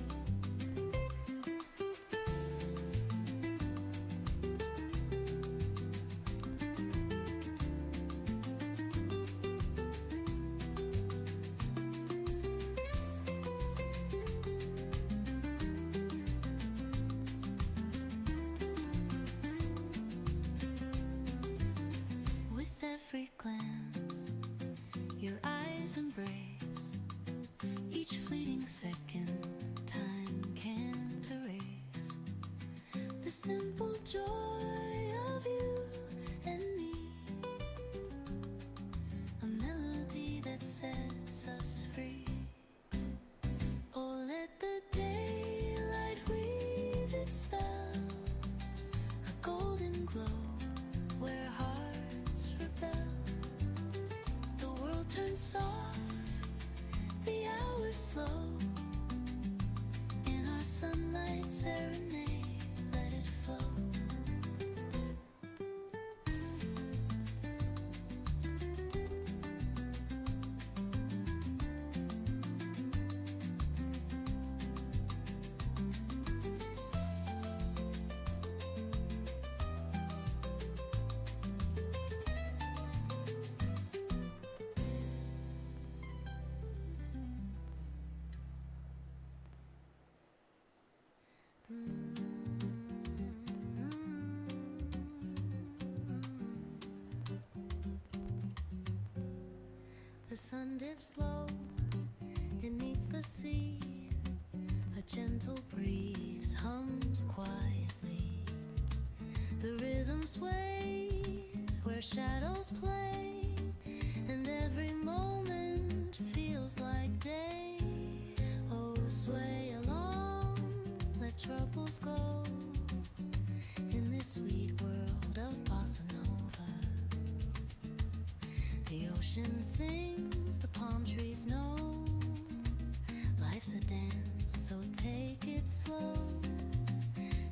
With every glance, your eyes embrace. Each fleeting second, time can't erase the simple joy of you and me. A melody that sets us free. Oh, let the daylight weave its spell, a golden glow where hearts rebel. The world turns soft, the hours slow. In our sunlight serenade, let it flow. The sun dips low, it meets the sea. A gentle breeze hums quietly. The rhythm sways where shadows play, and every moment feels like day. Oh, sway along, let troubles go. In this sweet world of bossa nova, the ocean sings, the palm trees know. Life's a dance, so take it slow.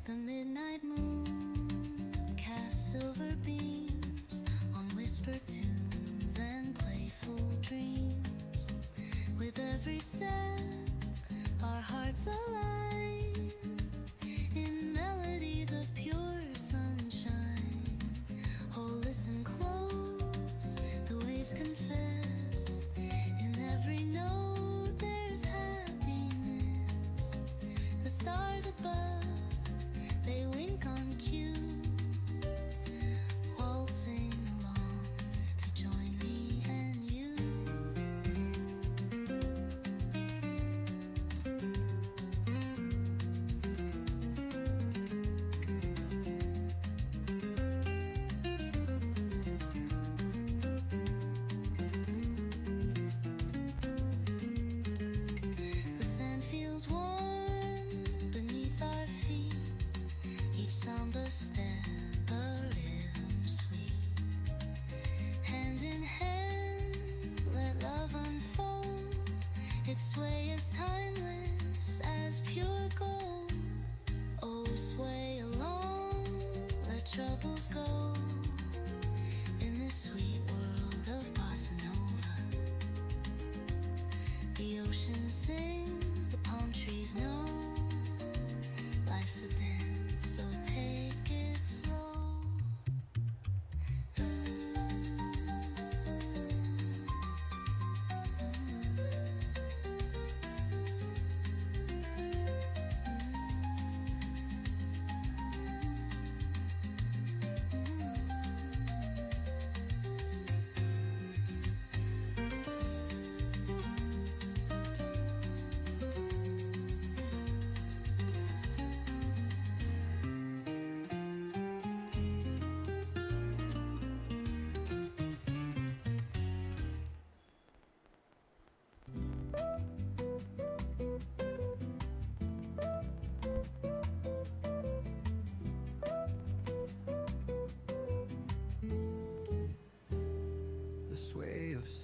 The midnight moon casts silver beams on whispered tunes and playful dreams.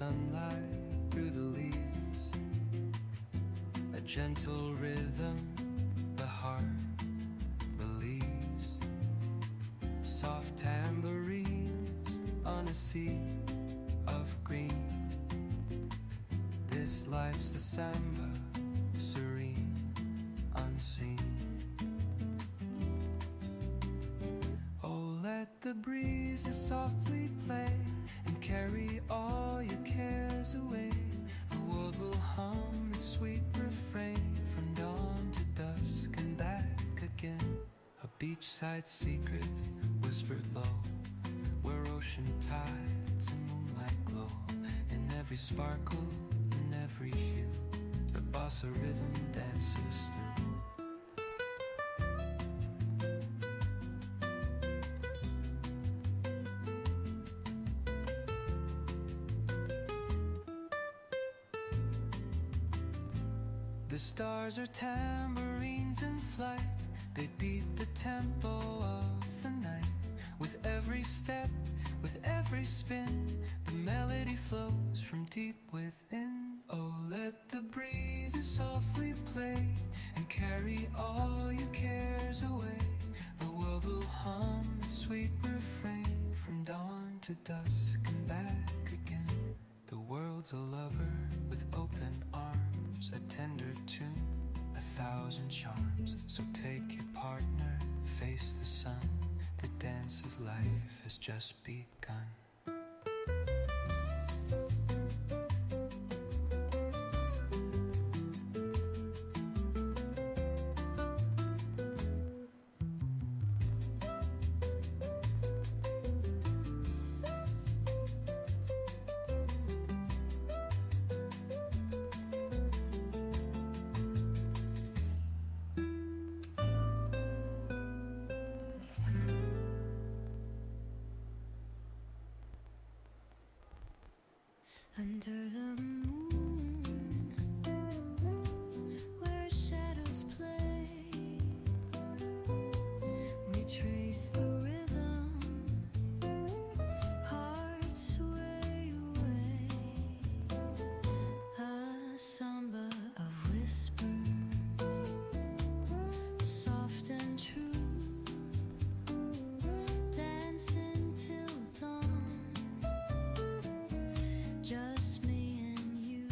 sunlight through the leaves, a gentle rhythm the heart believes, soft tambourines on a sea of green. This life's a samba, serene, unseen. Oh, let the breezes softly play and carry all your cares away. The world will hum its sweet refrain from dawn to dusk and back again. A beachside secret whispered low, where ocean tides and moonlight glow. In every sparkle, in every hue, the bossa rhythm dances through. The stars are tambourines in flight. They beat the tempo of the night. With every step, with every spin, the melody flows from deep within. Oh, let the breezes softly play and carry all your cares away. The world will hum a sweet refrain from dawn to dusk and back again. The world's a lover with open arms, a tender tune, 1,000 charms. So take your partner, face the sun. The dance of life has just begun. Under the moon, where shadows play, we trace the rhythm, hearts sway away, a samba of whispers, soft and true, dancing till dawn. Just me and you.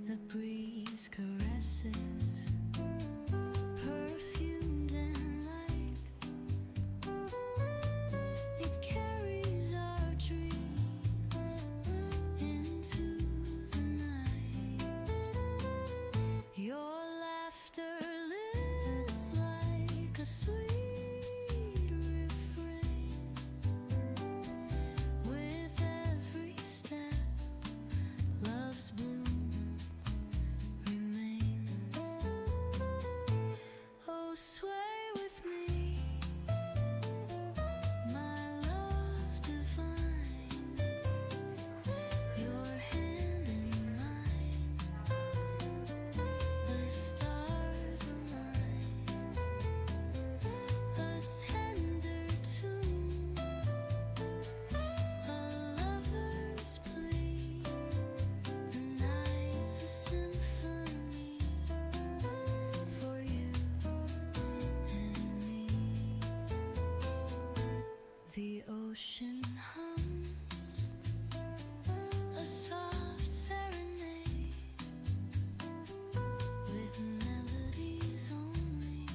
The breeze caresses, perfumed and light. It carries our dreams into the night. Your laughter lives like a sweet refrain. With every step, love's bloom remains. Oh, sway with me, my love divine. Your hand in mine, the stars align. A tender tune, a lover's plea, the night's a symphony for you and me. The ocean hums a soft serenade with melodies only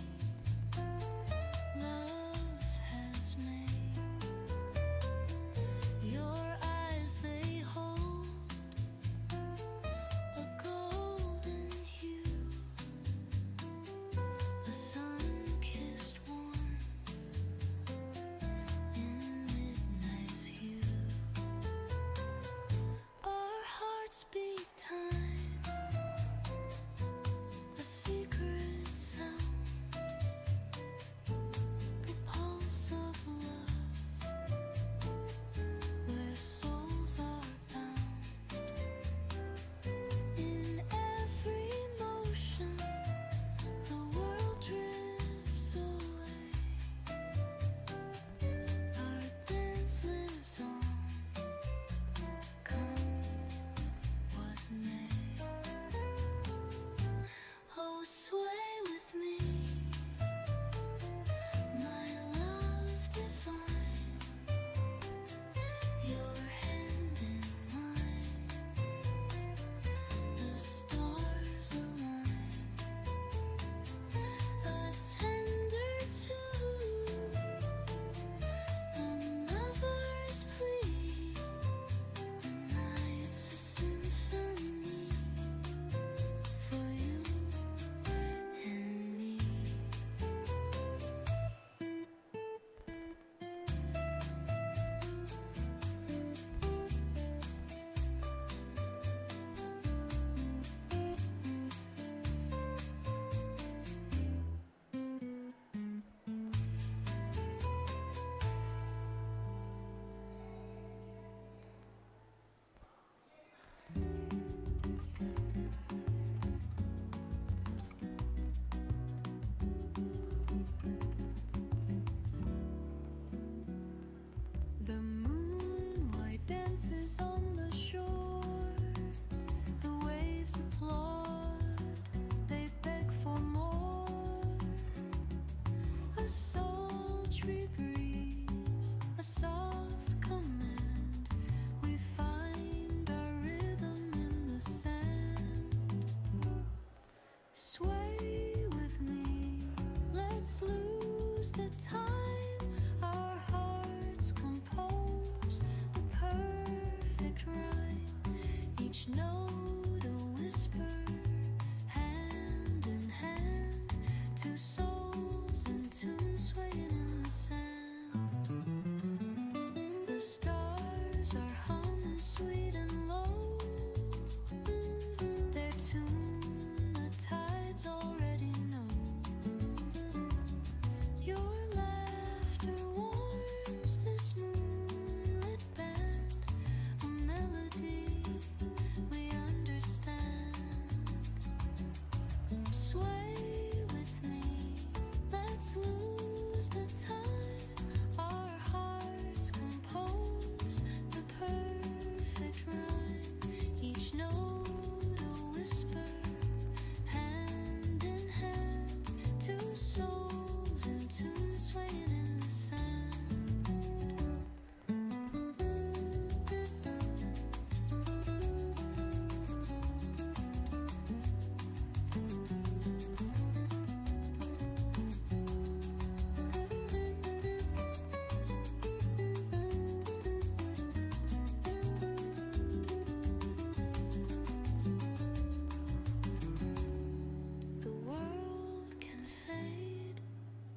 love has made. Your eyes, they hold a golden hue, a sun-kissed warmth in midnight the time our hearts compose the perfect rhyme, each note a whisper, hand in hand, two souls in tune swaying in the sand. The stars are humming sweet and low, their tune the tides already know. Your laughter warms this moonlit band, a melody we understand. Sway with me, let's lose the time, our hearts compose the perfect rhyme, each note a whisper, hand in hand, two souls in tune swaying in the sand. The world can fade,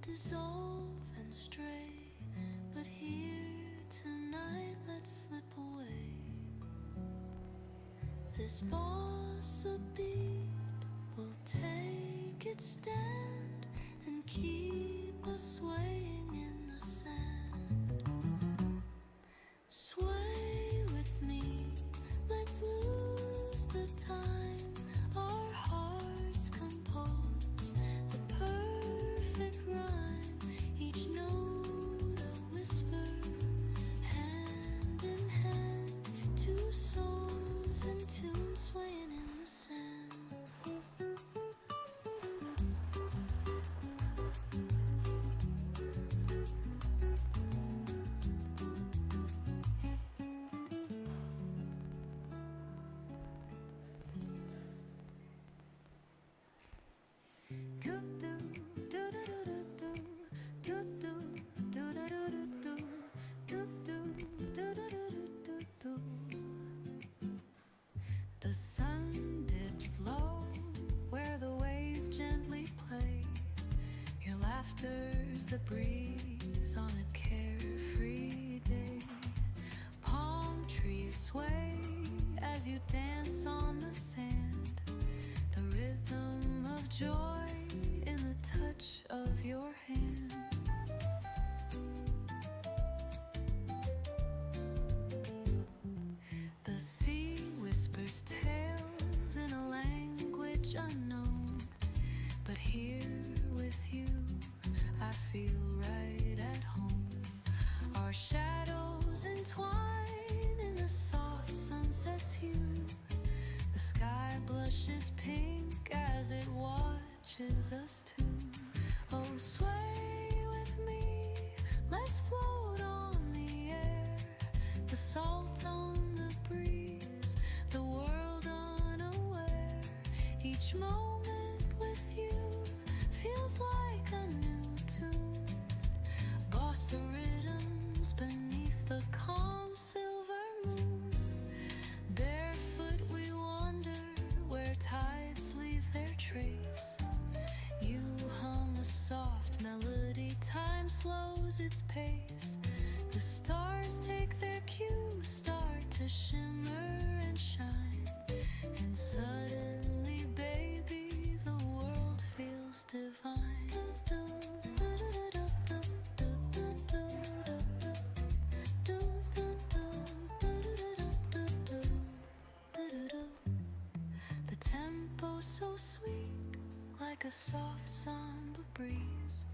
dissolve and stray, but here tonight let's slip away. This bossa beat will take its stand and keep us swaying in the sand. Sway with me, let's lose the time, our hearts compose the perfect rhyme, each note a whisper, hand in hand, two souls in tune swaying in the sand. The sun dips low where the waves gently play. Your laughter's the breeze on a carefree day. Palm trees sway as you dance on the sand. The rhythm of joy in the touch of your hand. The sea whispers tales in a language unknown, but here with you I feel right at home. Our shadows entwine in the soft sunset's hue. The sky blushes pink as it watches us too. Oh, sway with me, let's float on the air. The salt on the breeze, the world unaware. Each moment with you feels like a new tune. Bossa rhythms beneath the calm silver moon. Barefoot we wander where tides leave their trace. You hum a soft melody, time slows its pace. The stars take their cue, start to shimmer and shine. And suddenly, baby, the world feels divine. The tempo so sweet, like a soft samba breeze,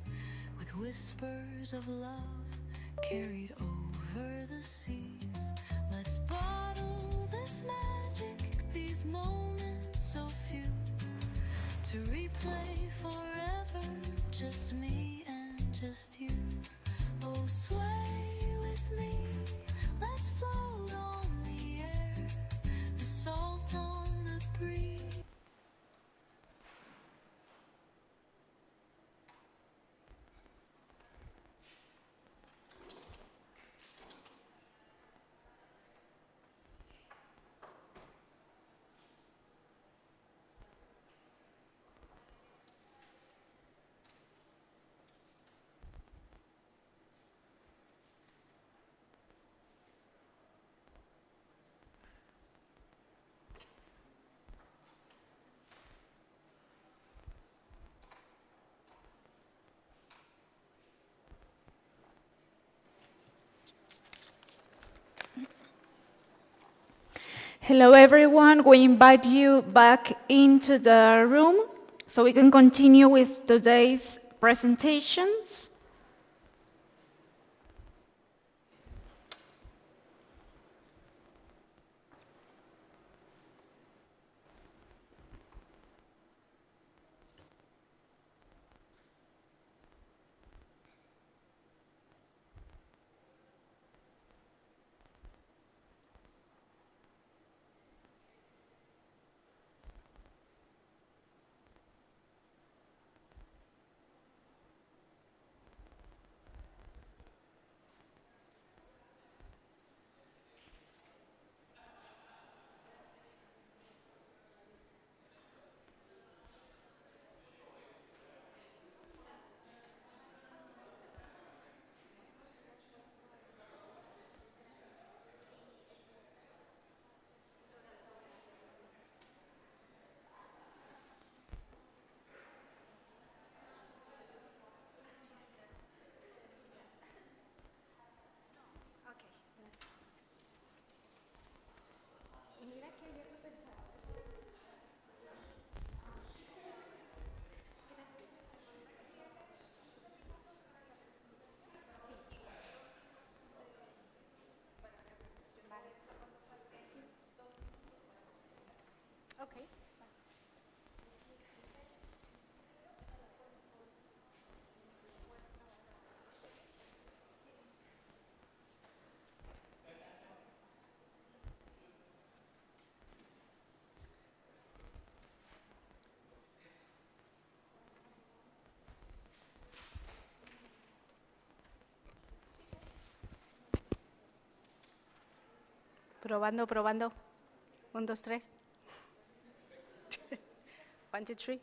with whispers of love carried over the seas. Let's bottle this magic, these moments so few, to replay forever, just me and just you. Oh, sway with me, let's float on the air, the salt on the breeze. Hello everyone, we invite you back into the room so we can continue with today's presentations. Probando, probando. 1, 2, 3. 1, 2, 3.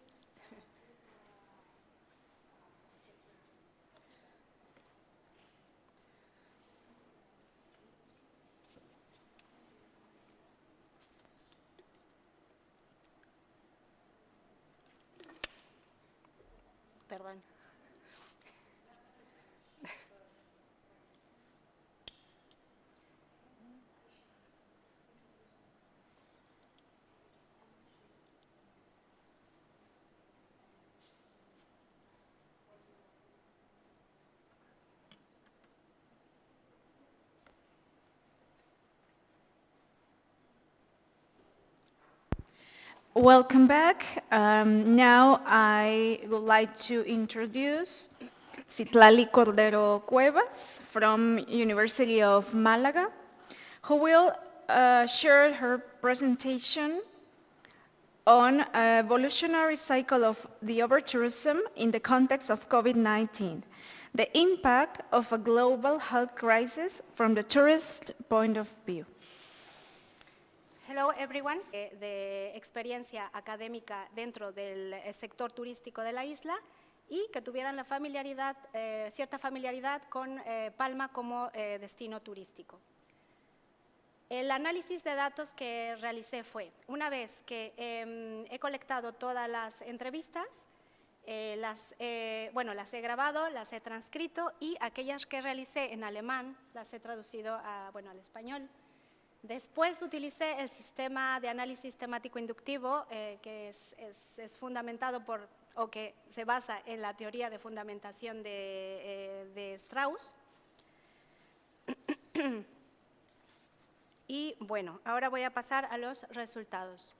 Perdón. Welcome back. Now I would like to introduce Citlali Cordero Cuevas from University of Malaga, who will share her presentation on evolutionary cycle of the over-tourism in the context of COVID-19, the impact of a global health crisis from the tourist point of view. Hello everyone. De experiencia académica dentro del sector turístico de la isla y que tuvieran la familiaridad, cierta familiaridad con Palma como destino turístico. El análisis de datos que realicé fue, una vez que he colectado todas las entrevistas, las he grabado, las he transcrito y aquellas que realicé en alemán las he traducido al español. Después utilicé el sistema de análisis temático inductivo que es fundamentado por, o que se basa en la teoría de fundamentación de Strauss. Y bueno, ahora voy a pasar a los resultados.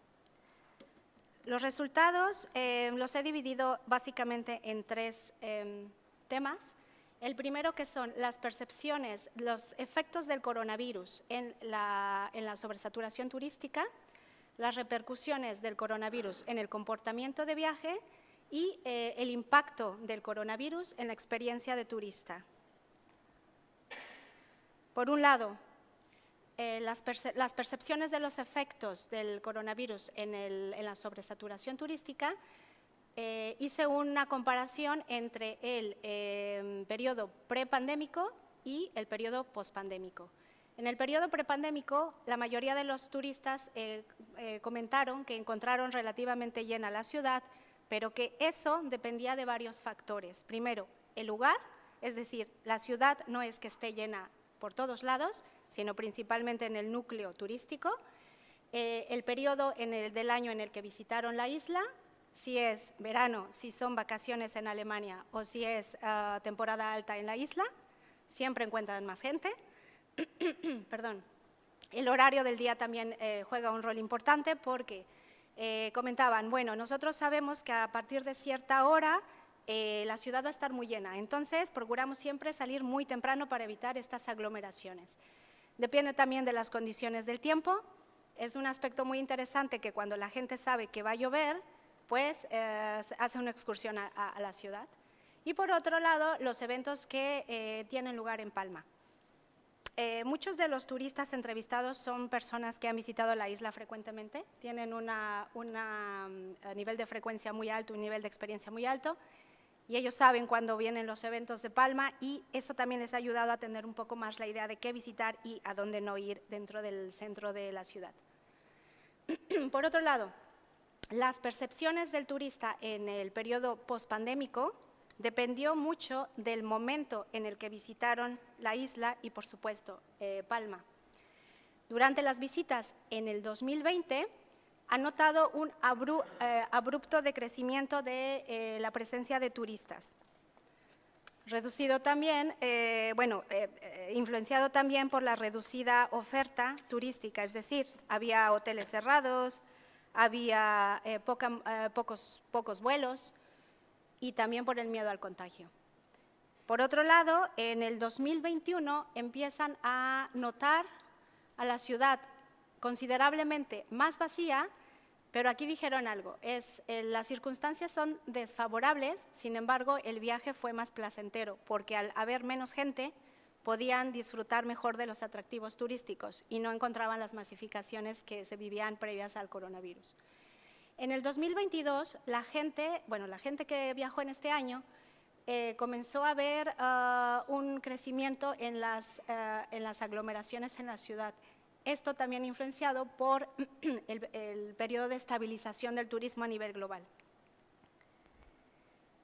Los resultados los he dividido básicamente en 3 temas. El primero que son las percepciones, los efectos del coronavirus en la sobresaturación turística, las repercusiones del coronavirus en el comportamiento de viaje y el impacto del coronavirus en la experiencia de turista. Por un lado, las percepciones de los efectos del coronavirus en la sobresaturación turística. Hice una comparación entre el periodo prepandémico y el periodo pospandémico. En el periodo prepandémico, la mayoría de los turistas comentaron que encontraron relativamente llena la ciudad, pero que eso dependía de varios factores. Primero, el lugar, es decir, la ciudad no es que esté llena por todos lados, sino principalmente en el núcleo turístico. el periodo del año en el que visitaron la isla, si es verano, si son vacaciones en Alemania o si es temporada alta en la isla, siempre encuentran más gente. Perdón. El horario del día también juega un rol importante porque comentaban, bueno, nosotros sabemos que a partir de cierta hora la ciudad va a estar muy llena, entonces procuramos siempre salir muy temprano para evitar estas aglomeraciones. Depende también de las condiciones del tiempo. Es un aspecto muy interesante que cuando la gente sabe que va a llover, pues hace una excursión a la ciudad. Y por otro lado, los eventos que tienen lugar en Palma. Muchos de los turistas entrevistados son personas que han visitado la isla frecuentemente, tienen un nivel de frecuencia muy alto, un nivel de experiencia muy alto, y ellos saben cuándo vienen los eventos de Palma y eso también les ha ayudado a tener un poco más la idea de qué visitar y a dónde no ir dentro del centro de la ciudad. Por otro lado, las percepciones del turista en el periodo pospandémico dependió mucho del momento en el que visitaron la isla y, por supuesto, Palma. Durante las visitas en el 2020, han notado un abrupto decrecimiento de la presencia de turistas. Reducido también, influenciado también por la reducida oferta turística, es decir, había hoteles cerrados, había pocos vuelos, y también por el miedo al contagio. Por otro lado, en el 2021 empiezan a notar a la ciudad considerablemente más vacía, pero aquí dijeron algo, las circunstancias son desfavorables, sin embargo el viaje fue más placentero, porque al haber menos gente podían disfrutar mejor de los atractivos turísticos y no encontraban las masificaciones que se vivían previas al coronavirus. En el 2022, la gente que viajó en este año comenzó a ver un crecimiento en las aglomeraciones en la ciudad. Esto también influenciado por el periodo de estabilización del turismo a nivel global.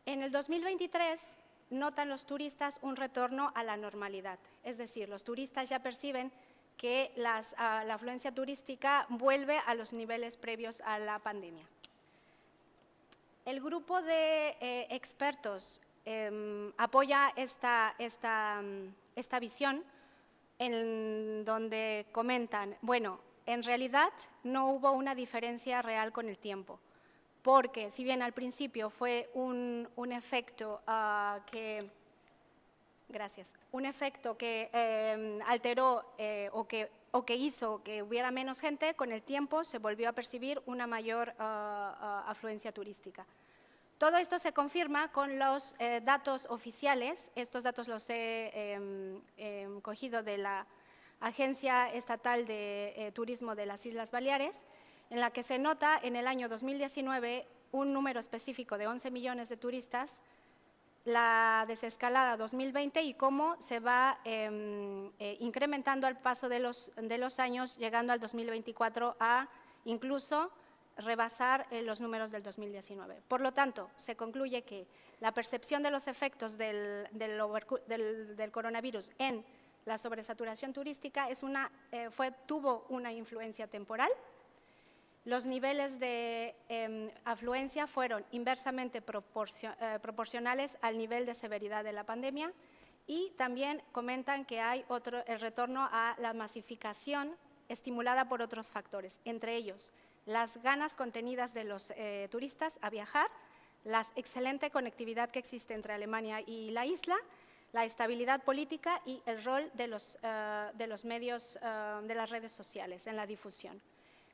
En el 2023 notan los turistas un retorno a la normalidad, es decir, los turistas ya perciben que la afluencia turística vuelve a los niveles previos a la pandemia. El grupo de expertos apoya esta visión en donde comentan, bueno, en realidad no hubo una diferencia real con el tiempo, porque si bien al principio fue un efecto que alteró o que hizo que hubiera menos gente, con el tiempo se volvió a percibir una mayor afluencia turística. Todo esto se confirma con los datos oficiales. Estos datos los he cogido de la Agencia Estatal de Turismo de las Islas Baleares, en la que se nota en el año 2019 un número específico de 11 millones de turistas, la desescalada 2020 y cómo se va incrementando al paso de los años, llegando al 2024 a incluso rebasar los números del 2019. Por lo tanto, se concluye que la percepción de los efectos del coronavirus en la sobresaturación turística tuvo una influencia temporal. Los niveles de afluencia fueron inversamente proporcionales al nivel de severidad de la pandemia y también comentan que hay el retorno a la masificación estimulada por otros factores, entre ellos las ganas contenidas de los turistas a viajar, la excelente conectividad que existe entre Alemania y la isla, la estabilidad política y el rol de los medios, de las redes sociales en la difusión.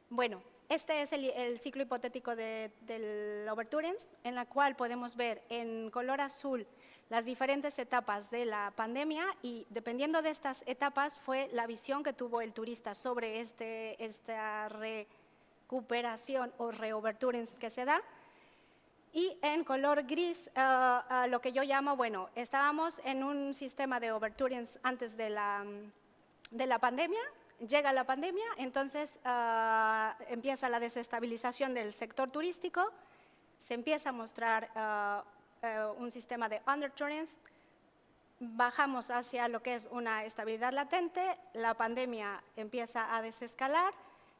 Bueno, este es el ciclo hipotético del Overtourings, en la cual podemos ver en color azul las diferentes etapas de la pandemia y dependiendo de estas etapas fue la visión que tuvo el turista sobre esta recuperación o reovertourings que se da. Y en color gris, lo que yo llamo, bueno, estábamos en un sistema de overtourings antes de la pandemia, llega la pandemia, entonces empieza la desestabilización del sector turístico, se empieza a mostrar un sistema de undertourings, bajamos hacia lo que es una estabilidad latente, la pandemia empieza a desescalar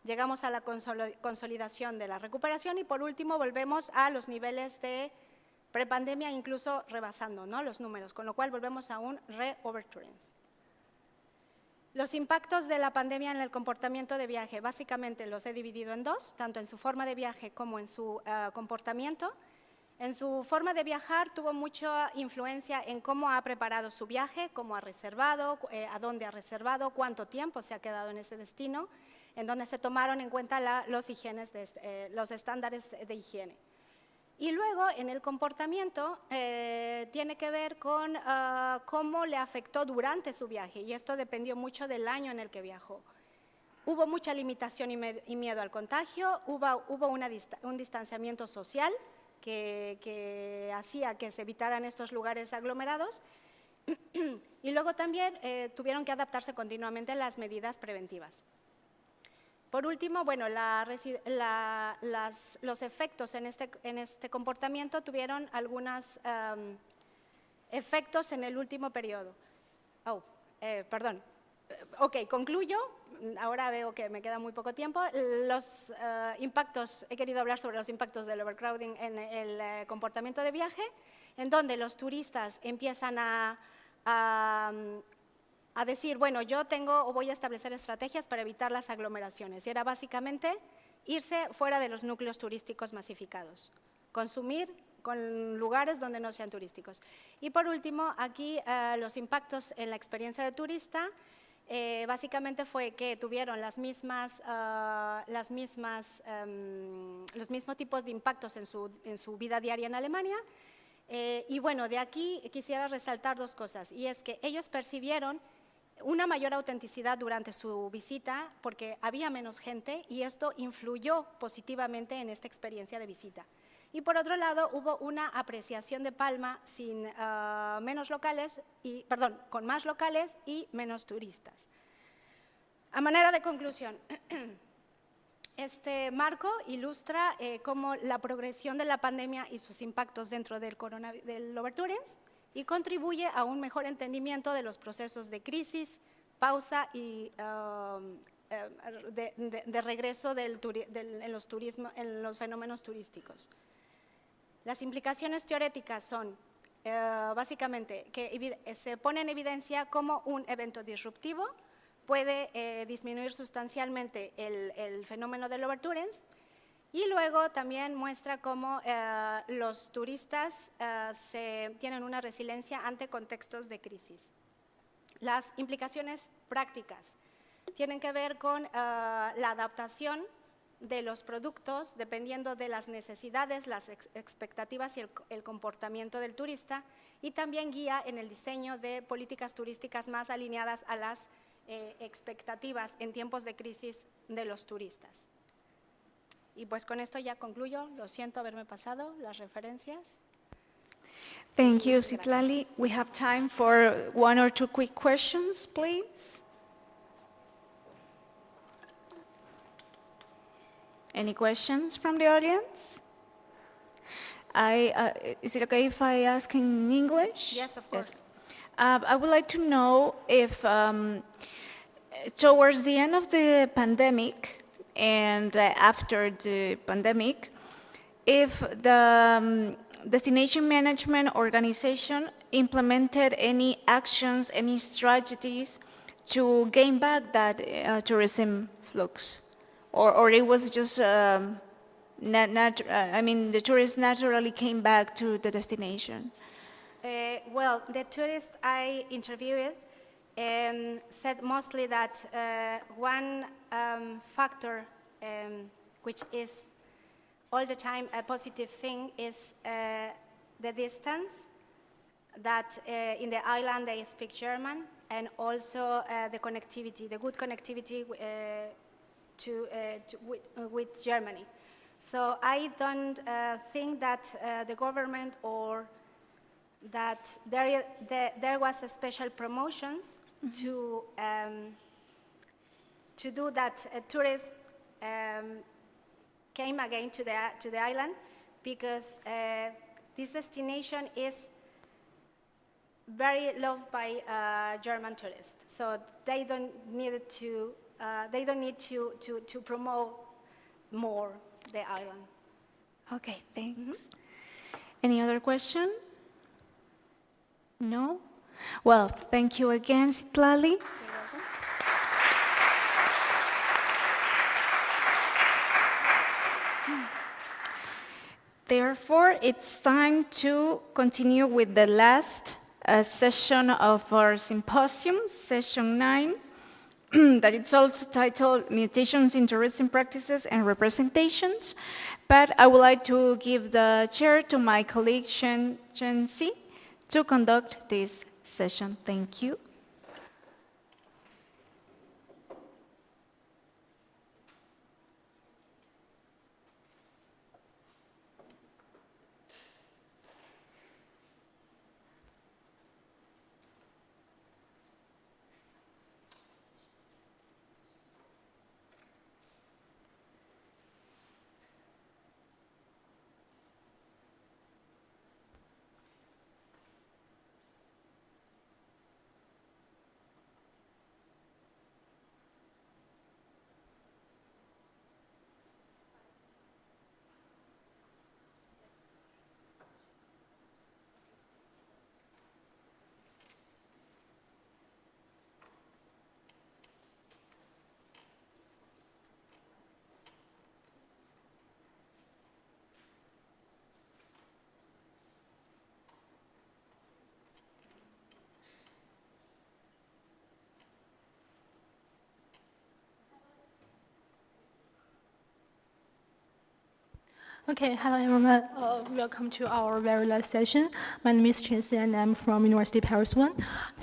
llegamos a la consolidación de la recuperación y por último volvemos a los niveles de prepandemia, incluso rebasando, ¿no?, los números, con lo cual volvemos a un re-overtourings. Los impactos de la pandemia en el comportamiento de viaje, básicamente los he dividido en dos, tanto en su forma de viaje como en su comportamiento. En su forma de viajar tuvo mucha influencia en cómo ha preparado su viaje, cómo ha reservado, a dónde ha reservado, cuánto tiempo se ha quedado en ese destino, en donde se tomaron en cuenta los estándares de higiene. Y luego, en el comportamiento, tiene que ver con cómo le afectó durante su viaje, y esto dependió mucho del año en el que viajó. Hubo mucha limitación y miedo al contagio, hubo un distanciamiento social que hacía que se evitaran estos lugares aglomerados, y luego también tuvieron que adaptarse continuamente a las medidas preventivas. Por último, bueno, los efectos en este comportamiento tuvieron algunos efectos en el último periodo. Perdón. Ok, concluyo. Ahora veo que me queda muy poco tiempo. Los impactos, he querido hablar sobre los impactos del overcrowding en el comportamiento de viaje, en donde los turistas empiezan a decir, bueno, yo tengo o voy a establecer estrategias para evitar las aglomeraciones. Y era básicamente irse fuera de los núcleos turísticos masificados, consumir con lugares donde no sean turísticos. Y por último, aquí los impactos en la experiencia de turista, básicamente fue que tuvieron los mismos tipos de impactos en su vida diaria en Alemania. Y bueno, de aquí quisiera resaltar dos cosas, y es que ellos percibieron una mayor autenticidad durante su visita porque había menos gente y esto influyó positivamente en esta experiencia de visita. Y por otro lado, hubo una apreciación de Palma con más locales y menos turistas. A manera de conclusión, este marco ilustra cómo la progresión de la pandemia y sus impactos dentro del overtourings y contribuye a un mejor entendimiento de los procesos de crisis, pausa y de regreso en los fenómenos turísticos. Las implicaciones teóricas son básicamente que se pone en evidencia cómo un evento disruptivo puede disminuir sustancialmente el fenómeno del overtourings. Y luego también muestra cómo los turistas tienen una resiliencia ante contextos de crisis. Las implicaciones prácticas tienen que ver con la adaptación de los productos dependiendo de las necesidades, las expectativas y el comportamiento del turista, y también guía en el diseño de políticas turísticas más alineadas a las expectativas en tiempos de crisis de los turistas. Y pues con esto ya concluyo. Lo siento haberme pasado las referencias. Thank you, Citlali. We have time for one or two quick questions, please. Any questions from the audience? Is it okay if I ask in English? Yes, of course. Yes. I would like to know if towards the end of the pandemic and after the pandemic, if the destination management organization implemented any actions, any strategies to gain back that tourism flux, or it was just, the tourists naturally came back to the destination? Well, the tourists I interviewed said mostly that one factor which is all the time a positive thing is the distance, that in the island they speak German, and also the connectivity, the good connectivity with Germany. So I don't think that the government or that there was a special promotions to do that tourists came again to the island, because this destination is very loved by German tourists. So they don't need to they don't need to promote more the island. Okay, thanks. Any other question? No? Well, thank you again, Citlali. Therefore, it's time to continue with the last session of our symposium, session 9, that it's also titled Mutations in Tourism Practices and Representations. But I would like to give the chair to my colleague Chen Si to conduct this session. Thank you. Okay, hello everyone. Welcome to our very last session. My name is Chen Si and I'm from University of Paris 1.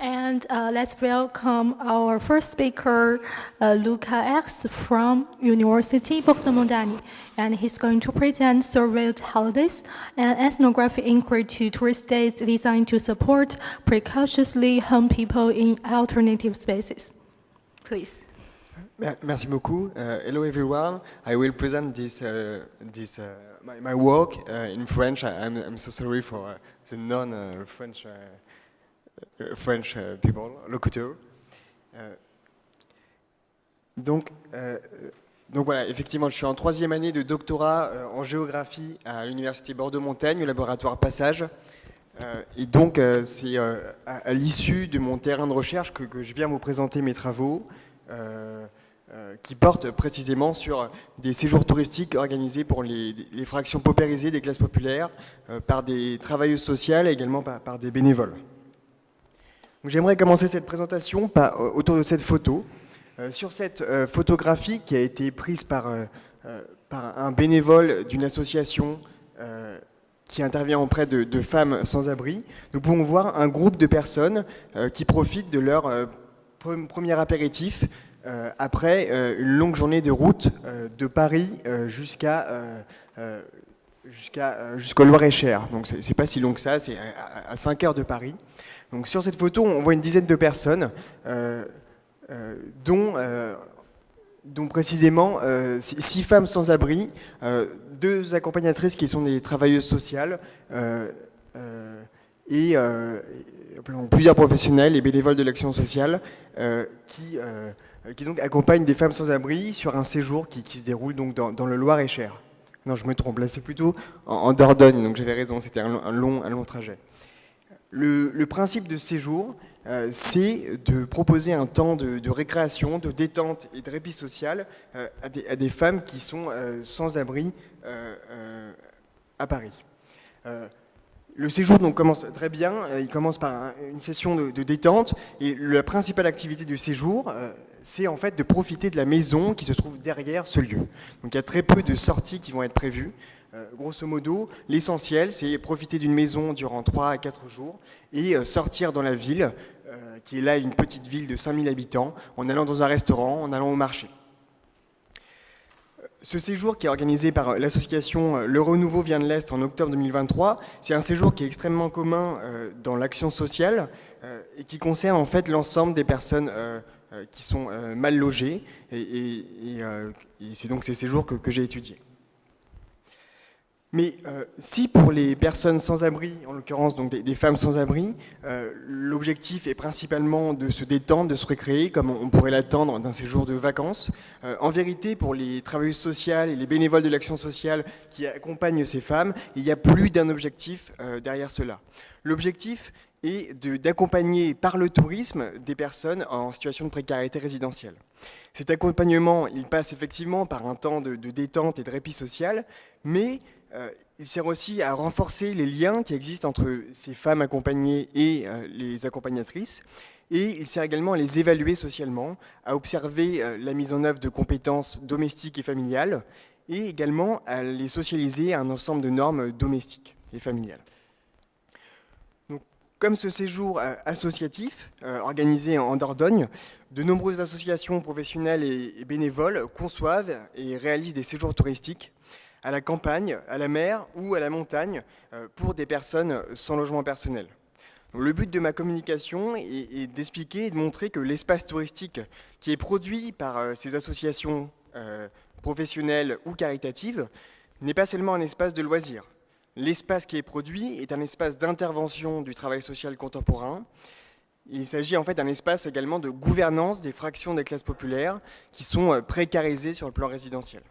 And let's welcome our first speaker, Luca X from University Bordeaux-Montagny. And he's going to present surveyed holidays and ethnographic inquiry to tourist days designed to support precautiously home people in alternative spaces. Please. Merci beaucoup. Hello everyone. I will present my work in French. I'm so sorry for the non-French French people, locuteurs. Donc voilà, effectivement, je suis en 3e année de doctorat en géographie à l'Université Bordeaux-Montaigne, au laboratoire Passage. Et donc, c'est à l'issue de mon terrain de recherche que je viens vous présenter mes travaux qui portent précisément sur des séjours touristiques organisés pour les fractions paupérisées des classes populaires par des travailleuses sociales et également par des bénévoles. J'aimerais commencer cette présentation autour de cette photo. Sur cette photographie qui a été prise par un bénévole d'une association qui intervient auprès de femmes sans-abri, nous pouvons voir un groupe de personnes qui profitent de leur premier apéritif après une longue journée de route de Paris jusqu'au Loir-et-Cher. Donc c'est pas si long que ça, c'est à 5 heures de Paris. Donc sur cette photo, on voit une dizaine de personnes, dont précisément 6 femmes sans abri, 2 accompagnatrices qui sont des travailleuses sociales et plusieurs professionnels et bénévoles de l'action sociale qui donc accompagnent des femmes sans abri sur un séjour qui se déroule donc dans le Loir-et-Cher. Non, je me trompe, là c'est plutôt en Dordogne, donc j'avais raison, c'était un long trajet. Le principe de ce séjour, c'est de proposer un temps de récréation, de détente et de répit social à des femmes qui sont sans abri à Paris. Le séjour donc commence très bien, il commence par une session de détente et la principale activité du séjour, c'est en fait de profiter de la maison qui se trouve derrière ce lieu. Donc il y a très peu de sorties qui vont être prévues. Grosso modo, l'essentiel c'est profiter d'une maison durant 3 à 4 jours et sortir dans la ville, qui est là une petite ville de 5000 habitants, en allant dans un restaurant, en allant au marché. Ce séjour qui est organisé par l'association Le Renouveau vient de l'Est en octobre 2023, c'est un séjour qui est extrêmement commun dans l'action sociale et qui concerne en fait l'ensemble des personnes qui sont mal logées et c'est donc ces séjours que j'ai étudiés. Mais si pour les personnes sans abri, en l'occurrence donc des femmes sans abri, l'objectif est principalement de se détendre, de se récréer, comme on pourrait l'attendre d'un séjour de vacances, en vérité, pour les travailleuses sociales et les bénévoles de l'action sociale qui accompagnent ces femmes, il y a plus d'un objectif derrière cela. L'objectif est d'accompagner par le tourisme des personnes en situation de précarité résidentielle. Cet accompagnement, il passe effectivement par un temps de détente et de répit social, mais il sert aussi à renforcer les liens qui existent entre ces femmes accompagnées et les accompagnatrices, et il sert également à les évaluer socialement, à observer la mise en œuvre de compétences domestiques et familiales, et également à les socialiser à un ensemble de normes domestiques et familiales. Comme ce séjour associatif, organisé en Dordogne, de nombreuses associations professionnelles et bénévoles conçoivent et réalisent des séjours touristiques à la campagne, à la mer ou à la montagne pour des personnes sans logement personnel. Donc, le but de ma communication est d'expliquer et de montrer que l'espace touristique qui est produit par ces associations professionnelles ou caritatives n'est pas seulement un espace de loisirs. L'espace qui est produit est un espace d'intervention du travail social contemporain. Il s'agit en fait d'un espace également de gouvernance des fractions des classes populaires qui sont précarisées sur le plan résidentiel.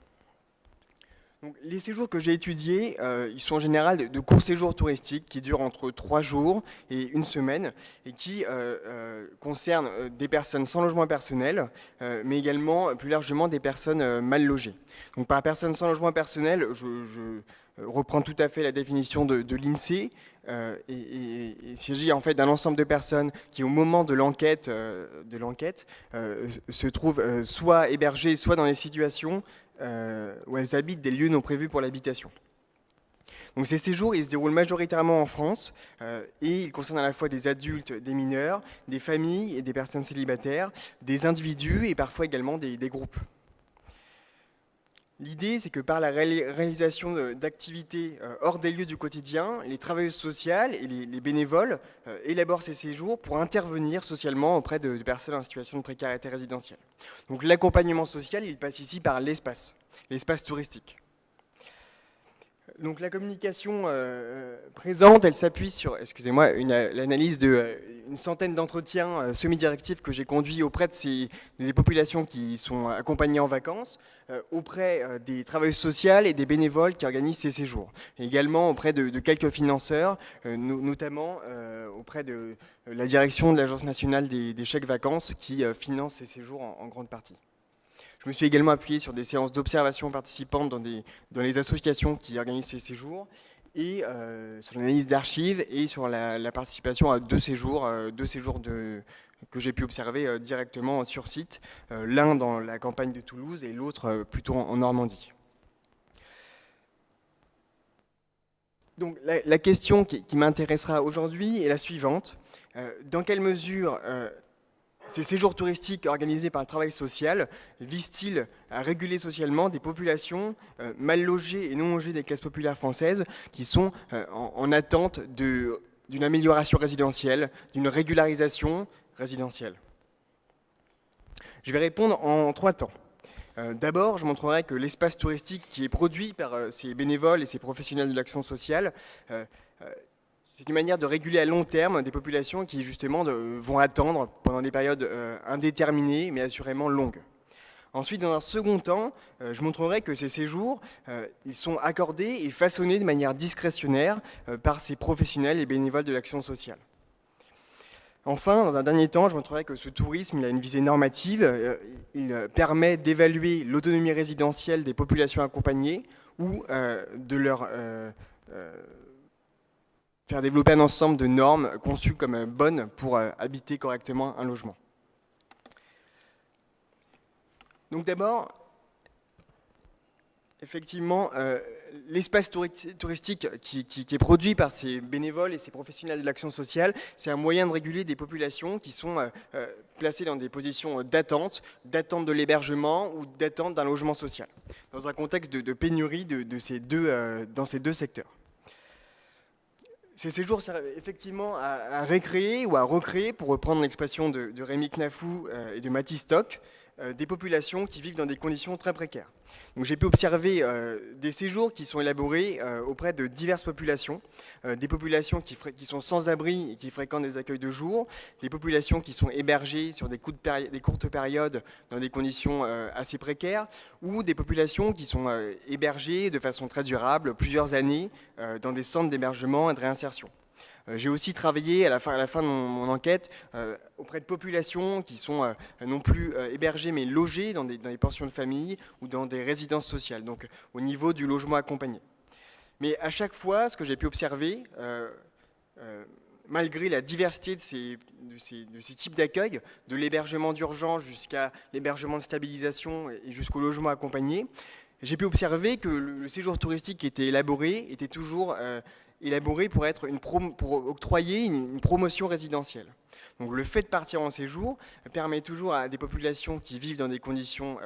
Donc, les séjours que j'ai étudiés, ils sont en général de courts séjours touristiques qui durent entre 3 jours et 1 semaine et qui concernent des personnes sans logement personnel, mais également plus largement des personnes mal logées. Donc, par personne sans logement personnel, je reprend tout à fait la définition de l'INSEE. Il s'agit en fait d'un ensemble de personnes qui, au moment de l'enquête, se trouvent soit hébergées, soit dans les situations où elles habitent des lieux non prévus pour l'habitation. Donc ces séjours, ils se déroulent majoritairement en France et ils concernent à la fois des adultes, des mineurs, des familles et des personnes célibataires, des individus et parfois également des groupes. L'idée, c'est que par la réalisation d'activités hors des lieux du quotidien, les travailleuses sociales et les bénévoles élaborent ces séjours pour intervenir socialement auprès de personnes en situation de précarité résidentielle. Donc l'accompagnement social, il passe ici par l'espace touristique. Donc la communication présente, elle s'appuie sur, l'analyse d'une centaine d'entretiens semi-directifs que j'ai conduits auprès des populations qui sont accompagnées en vacances, auprès des travailleuses sociales et des bénévoles qui organisent ces séjours. Et également auprès de quelques financeurs, notamment auprès de la direction de l'Agence nationale des chèques vacances qui finance ces séjours en grande partie. Je me suis également appuyé sur des séances d'observation participantes dans les associations qui organisent ces séjours et sur l'analyse d'archives et sur la participation à 2 séjours, que j'ai pu observer directement sur site, l'un dans la campagne de Toulouse et l'autre plutôt en Normandie. Donc la question qui m'intéressera aujourd'hui est la suivante. Dans quelle mesure ces séjours touristiques organisés par le travail social visent-ils à réguler socialement des populations mal logées et non logées des classes populaires françaises qui sont en attente d'une amélioration résidentielle, d'une régularisation résidentielle? Je vais répondre en 3 temps. D'abord, je montrerai que l'espace touristique qui est produit par ces bénévoles et ces professionnels de l'action sociale, c'est une manière de réguler à long terme des populations qui, justement, vont attendre pendant des périodes indéterminées, mais assurément longues. Ensuite, dans un second temps, je montrerai que ces séjours, ils sont accordés et façonnés de manière discrétionnaire par ces professionnels et bénévoles de l'action sociale. Enfin, dans un dernier temps, je montrerai que ce tourisme, il a une visée normative, il permet d'évaluer l'autonomie résidentielle des populations accompagnées ou de leur faire développer un ensemble de normes conçues comme bonnes pour habiter correctement un logement. Donc d'abord, effectivement, l'espace touristique qui est produit par ces bénévoles et ces professionnels de l'action sociale, c'est un moyen de réguler des populations qui sont placées dans des positions d'attente de l'hébergement ou d'attente d'un logement social, dans un contexte de pénurie dans ces deux secteurs. Ces séjours servent effectivement à récréer ou à recréer, pour reprendre l'expression de Rémi Knafou et de Mathis Stock, des populations qui vivent dans des conditions très précaires. Donc j'ai pu observer des séjours qui sont élaborés auprès de diverses populations, des populations qui sont sans abri et qui fréquentent des accueils de jour, des populations qui sont hébergées sur des courtes périodes dans des conditions assez précaires, ou des populations qui sont hébergées de façon très durable plusieurs années dans des centres d'hébergement et de réinsertion. J'ai aussi travaillé à la fin de mon enquête auprès de populations qui sont non plus hébergées mais logées dans des pensions de famille ou dans des résidences sociales, donc au niveau du logement accompagné. Mais à chaque fois, ce que j'ai pu observer, malgré la diversité de ces types d'accueil, de l'hébergement d'urgence jusqu'à l'hébergement de stabilisation et jusqu'au logement accompagné, j'ai pu observer que le séjour touristique qui était élaboré était toujours élaboré pour octroyer une promotion résidentielle. Donc le fait de partir en séjour permet toujours à des populations qui vivent dans des conditions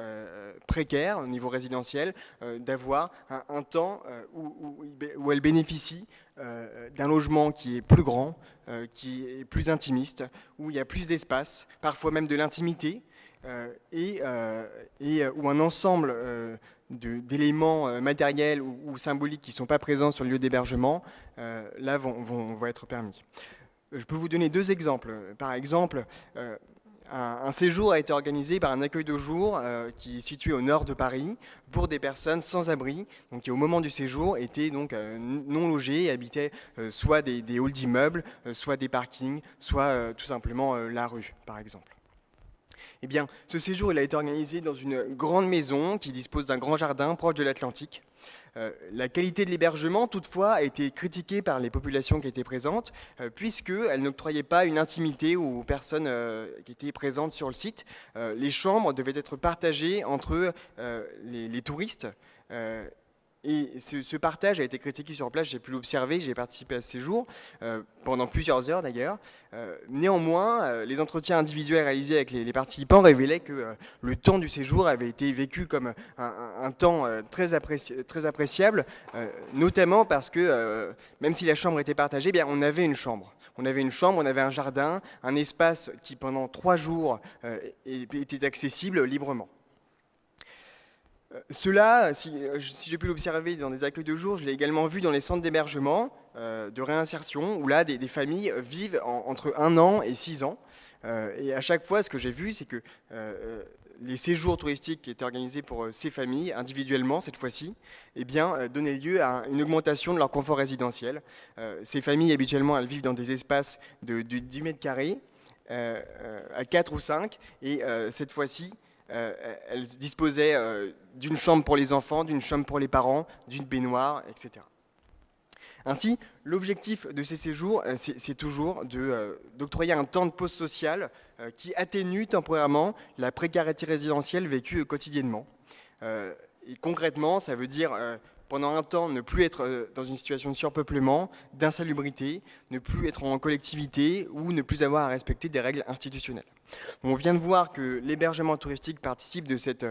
précaires au niveau résidentiel d'avoir un temps où elles bénéficient d'un logement qui est plus grand, qui est plus intimiste, où il y a plus d'espace, parfois même de l'intimité, et où un ensemble d'éléments matériels ou symboliques qui ne sont pas présents sur le lieu d'hébergement, là, vont être permis. Je peux vous donner 2 exemples. Par exemple, un séjour a été organisé par un accueil de jour qui est situé au nord de Paris pour des personnes sans abri, donc qui au moment du séjour étaient donc non logées et habitaient soit des halls d'immeubles, soit des parkings, soit tout simplement la rue, par exemple. Eh bien, ce séjour il a été organisé dans une grande maison qui dispose d'un grand jardin proche de l'Atlantique. La qualité de l'hébergement, toutefois, a été critiquée par les populations qui étaient présentes, puisqu'elles n'octroyaient pas une intimité aux personnes qui étaient présentes sur le site. Les chambres devaient être partagées entre les touristes. Et ce partage a été critiqué sur place, j'ai pu l'observer, j'ai participé à ce séjour, pendant plusieurs heures d'ailleurs. Néanmoins, les entretiens individuels réalisés avec les participants révélaient que le temps du séjour avait été vécu comme un temps très appréciable, notamment parce que, même si la chambre était partagée, bien, on avait une chambre. On avait une chambre, on avait un jardin, un espace qui pendant 3 jours était accessible librement. Cela, si j'ai pu l'observer dans des accueils de jour, je l'ai également vu dans les centres d'hébergement, de réinsertion, où là, des familles vivent entre 1 an et 6 ans. Et à chaque fois, ce que j'ai vu, c'est que les séjours touristiques qui étaient organisés pour ces familles, individuellement cette fois-ci, eh bien, donnaient lieu à une augmentation de leur confort résidentiel. Ces familles, habituellement, elles vivent dans des espaces de 10 mètres carrés, à 4 ou 5, et cette fois-ci, elles disposaient d'une chambre pour les enfants, d'une chambre pour les parents, d'une baignoire, etc. Ainsi, l'objectif de ces séjours, c'est toujours d'octroyer un temps de pause sociale qui atténue temporairement la précarité résidentielle vécue quotidiennement. Et concrètement, ça veut dire pendant un temps ne plus être dans une situation de surpeuplement, d'insalubrité, ne plus être en collectivité ou ne plus avoir à respecter des règles institutionnelles. On vient de voir que l'hébergement touristique participe de cette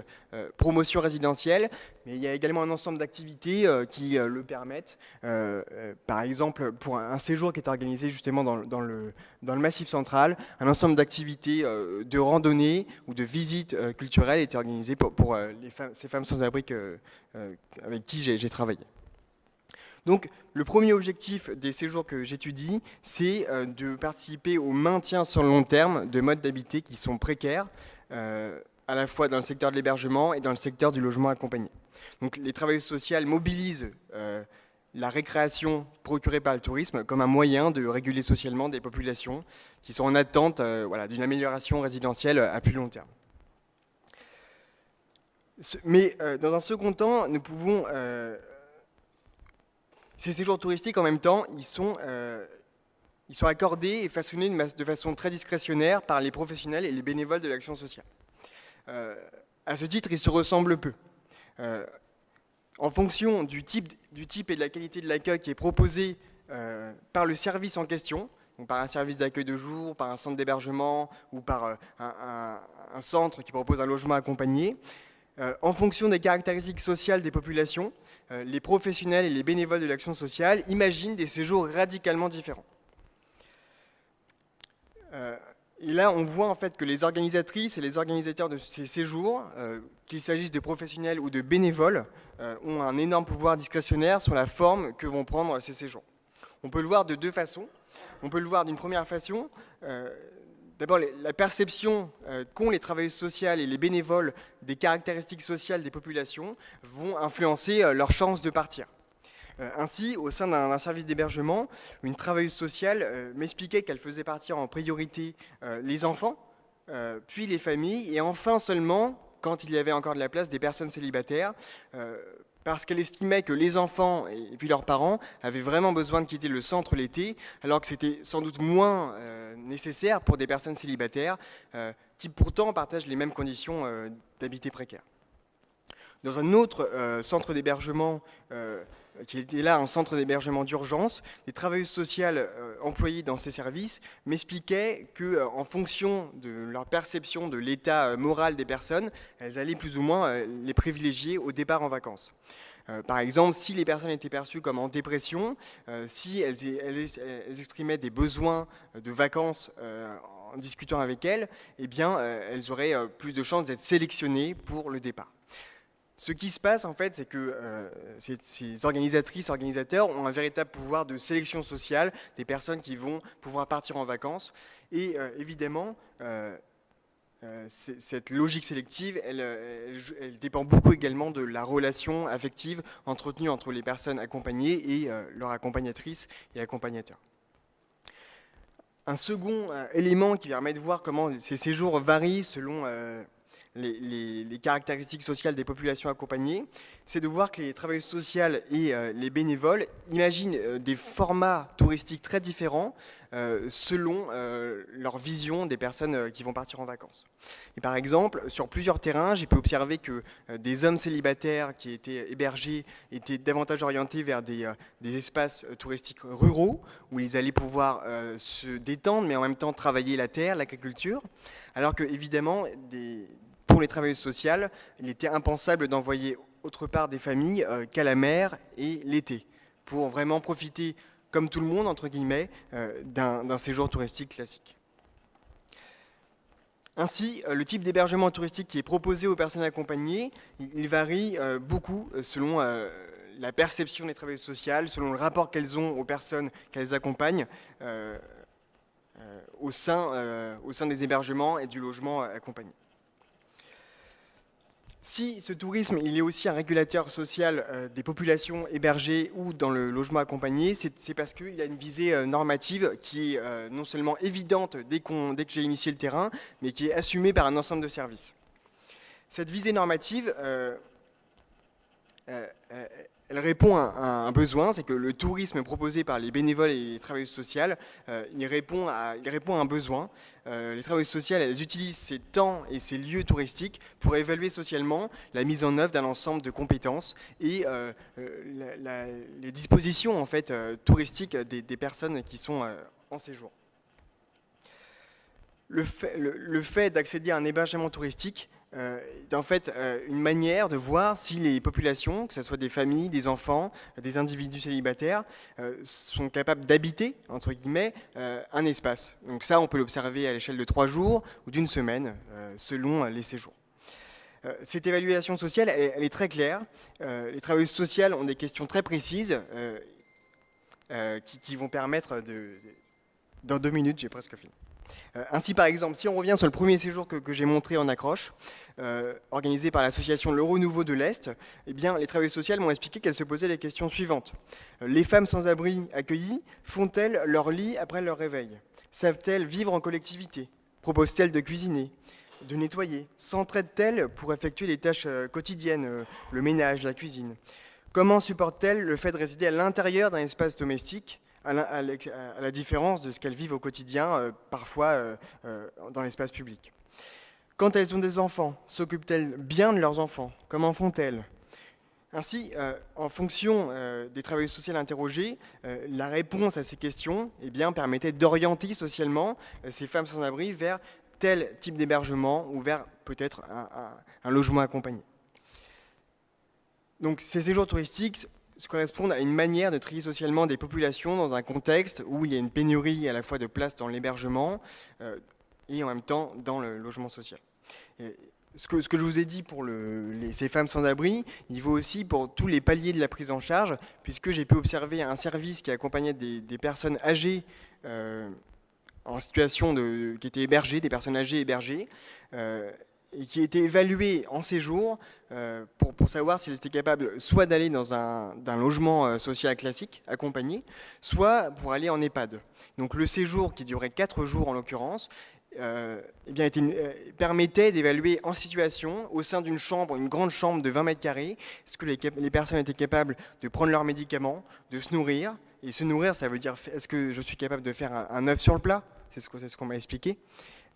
promotion résidentielle, mais il y a également un ensemble d'activités qui le permettent. Par exemple, pour un séjour qui est organisé justement dans le Massif central, un ensemble d'activités de randonnée ou de visites culturelles était organisé pour ces femmes sans abri avec qui j'ai travaillé. Donc, le premier objectif des séjours que j'étudie, c'est de participer au maintien sur le long terme de modes d'habiter qui sont précaires, à la fois dans le secteur de l'hébergement et dans le secteur du logement accompagné. Donc, les travailleuses sociales mobilisent la récréation procurée par le tourisme comme un moyen de réguler socialement des populations qui sont en attente d'une amélioration résidentielle à plus long terme. Mais dans un second temps, nous pouvons... Ces séjours touristiques, en même temps, ils sont accordés et façonnés de façon très discrétionnaire par les professionnels et les bénévoles de l'action sociale. À ce titre, ils se ressemblent peu. En fonction du type et de la qualité de l'accueil qui est proposé par le service en question, donc par un service d'accueil de jour, par un centre d'hébergement ou par un centre qui propose un logement accompagné, en fonction des caractéristiques sociales des populations, les professionnels et les bénévoles de l'action sociale imaginent des séjours radicalement différents. Et là, on voit en fait que les organisatrices et les organisateurs de ces séjours, qu'il s'agisse de professionnels ou de bénévoles, ont un énorme pouvoir discrétionnaire sur la forme que vont prendre ces séjours. On peut le voir de deux façons. On peut le voir d'une première façon. D'abord, la perception qu'ont les travailleuses sociales et les bénévoles des caractéristiques sociales des populations vont influencer leurs chances de partir. Ainsi, au sein d'un service d'hébergement, une travailleuse sociale m'expliquait qu'elle faisait partir en priorité les enfants, puis les familles, et enfin seulement, quand il y avait encore de la place, des personnes célibataires, parce qu'elle estimait que les enfants et puis leurs parents avaient vraiment besoin de quitter le centre l'été, alors que c'était sans doute moins nécessaire pour des personnes célibataires, qui pourtant partagent les mêmes conditions d'habiter précaire. Dans un autre centre d'hébergement, qui était là un centre d'hébergement d'urgence, des travailleuses sociales employées dans ces services m'expliquaient qu'en fonction de leur perception de l'état moral des personnes, elles allaient plus ou moins les privilégier au départ en vacances. Par exemple, si les personnes étaient perçues comme en dépression, si elles exprimaient des besoins de vacances en discutant avec elles, eh bien, elles auraient plus de chances d'être sélectionnées pour le départ. Ce qui se passe, en fait, c'est que ces organisatrices, organisateurs ont un véritable pouvoir de sélection sociale des personnes qui vont pouvoir partir en vacances. Et évidemment, cette logique sélective, elle dépend beaucoup également de la relation affective entretenue entre les personnes accompagnées et leurs accompagnatrices et accompagnateurs. Un second élément qui permet de voir comment ces séjours varient selon les caractéristiques sociales des populations accompagnées, c'est de voir que les travailleuses sociales et les bénévoles imaginent des formats touristiques très différents selon leur vision des personnes qui vont partir en vacances. Et par exemple, sur plusieurs terrains, j'ai pu observer que des hommes célibataires qui étaient hébergés étaient davantage orientés vers des espaces touristiques ruraux, où ils allaient pouvoir se détendre, mais en même temps travailler la terre, l'agriculture, alors que, évidemment, pour les travailleuses sociales, il était impensable d'envoyer autre part des familles qu'à la mer et l'été, pour vraiment profiter, comme tout le monde, entre guillemets, d'un séjour touristique classique. Ainsi, le type d'hébergement touristique qui est proposé aux personnes accompagnées, il varie beaucoup selon la perception des travailleuses sociales, selon le rapport qu'elles ont aux personnes qu'elles accompagnent au sein des hébergements et du logement accompagné. Si ce tourisme il est aussi un régulateur social des populations hébergées ou dans le logement accompagné, c'est parce qu'il a une visée normative qui est non seulement évidente dès que j'ai initié le terrain, mais qui est assumée par un ensemble de services. Cette visée normative, elle répond à un besoin, c'est que le tourisme proposé par les bénévoles et les travailleuses sociales, il répond à un besoin. Les travailleuses sociales, elles utilisent ces temps et ces lieux touristiques pour évaluer socialement la mise en œuvre d'un ensemble de compétences et les dispositions en fait, touristiques des personnes qui sont en séjour. Le fait d'accéder à un hébergement touristique est en fait une manière de voir si les populations, que ce soit des familles, des enfants, des individus célibataires, sont capables d'habiter, entre guillemets, un espace. Donc ça, on peut l'observer à l'échelle de 3 jours ou d'une semaine, selon les séjours. Cette évaluation sociale, elle est très claire. Les travailleuses sociales ont des questions très précises qui vont permettre de... Dans 2 minutes, j'ai presque fini. Ainsi, par exemple, si on revient sur le premier séjour que j'ai montré en accroche, organisé par l'association Le Renouveau de l'Est, eh bien, les travailleuses sociales m'ont expliqué qu'elles se posaient les questions suivantes. Les femmes sans abri accueillies font-elles leur lit après leur réveil? Savent-elles vivre en collectivité? Proposent-elles de cuisiner, de nettoyer? S'entraident-elles pour effectuer les tâches quotidiennes, le ménage, la cuisine? Comment supportent-elles le fait de résider à l'intérieur d'un espace domestique, à la différence de ce qu'elles vivent au quotidien, parfois dans l'espace public? Quand elles ont des enfants, s'occupent-elles bien de leurs enfants? Comment font-elles? Ainsi, en fonction des travailleuses sociales interrogées, la réponse à ces questions eh bien, permettait d'orienter socialement ces femmes sans abri vers tel type d'hébergement ou vers peut-être un logement accompagné. Donc ces séjours touristiques correspondent à une manière de trier socialement des populations dans un contexte où il y a une pénurie à la fois de places dans l'hébergement, et en même temps dans le logement social. Et ce que je vous ai dit pour ces femmes sans abri, il vaut aussi pour tous les paliers de la prise en charge, puisque j'ai pu observer un service qui accompagnait des personnes âgées en situation qui étaient hébergées, des personnes âgées hébergées, et qui étaient évaluées en séjour pour savoir s'ils étaient capables soit d'aller dans un logement social classique, accompagné, soit pour aller en EHPAD. Donc le séjour, qui durait 4 jours en l'occurrence, permettait d'évaluer en situation, au sein d'une chambre, une grande chambre de 20 mètres carrés, est-ce que les personnes étaient capables de prendre leurs médicaments, de se nourrir. Et se nourrir, ça veut dire, est-ce que je suis capable de faire un œuf sur le plat? C'est ce qu'on m'a expliqué.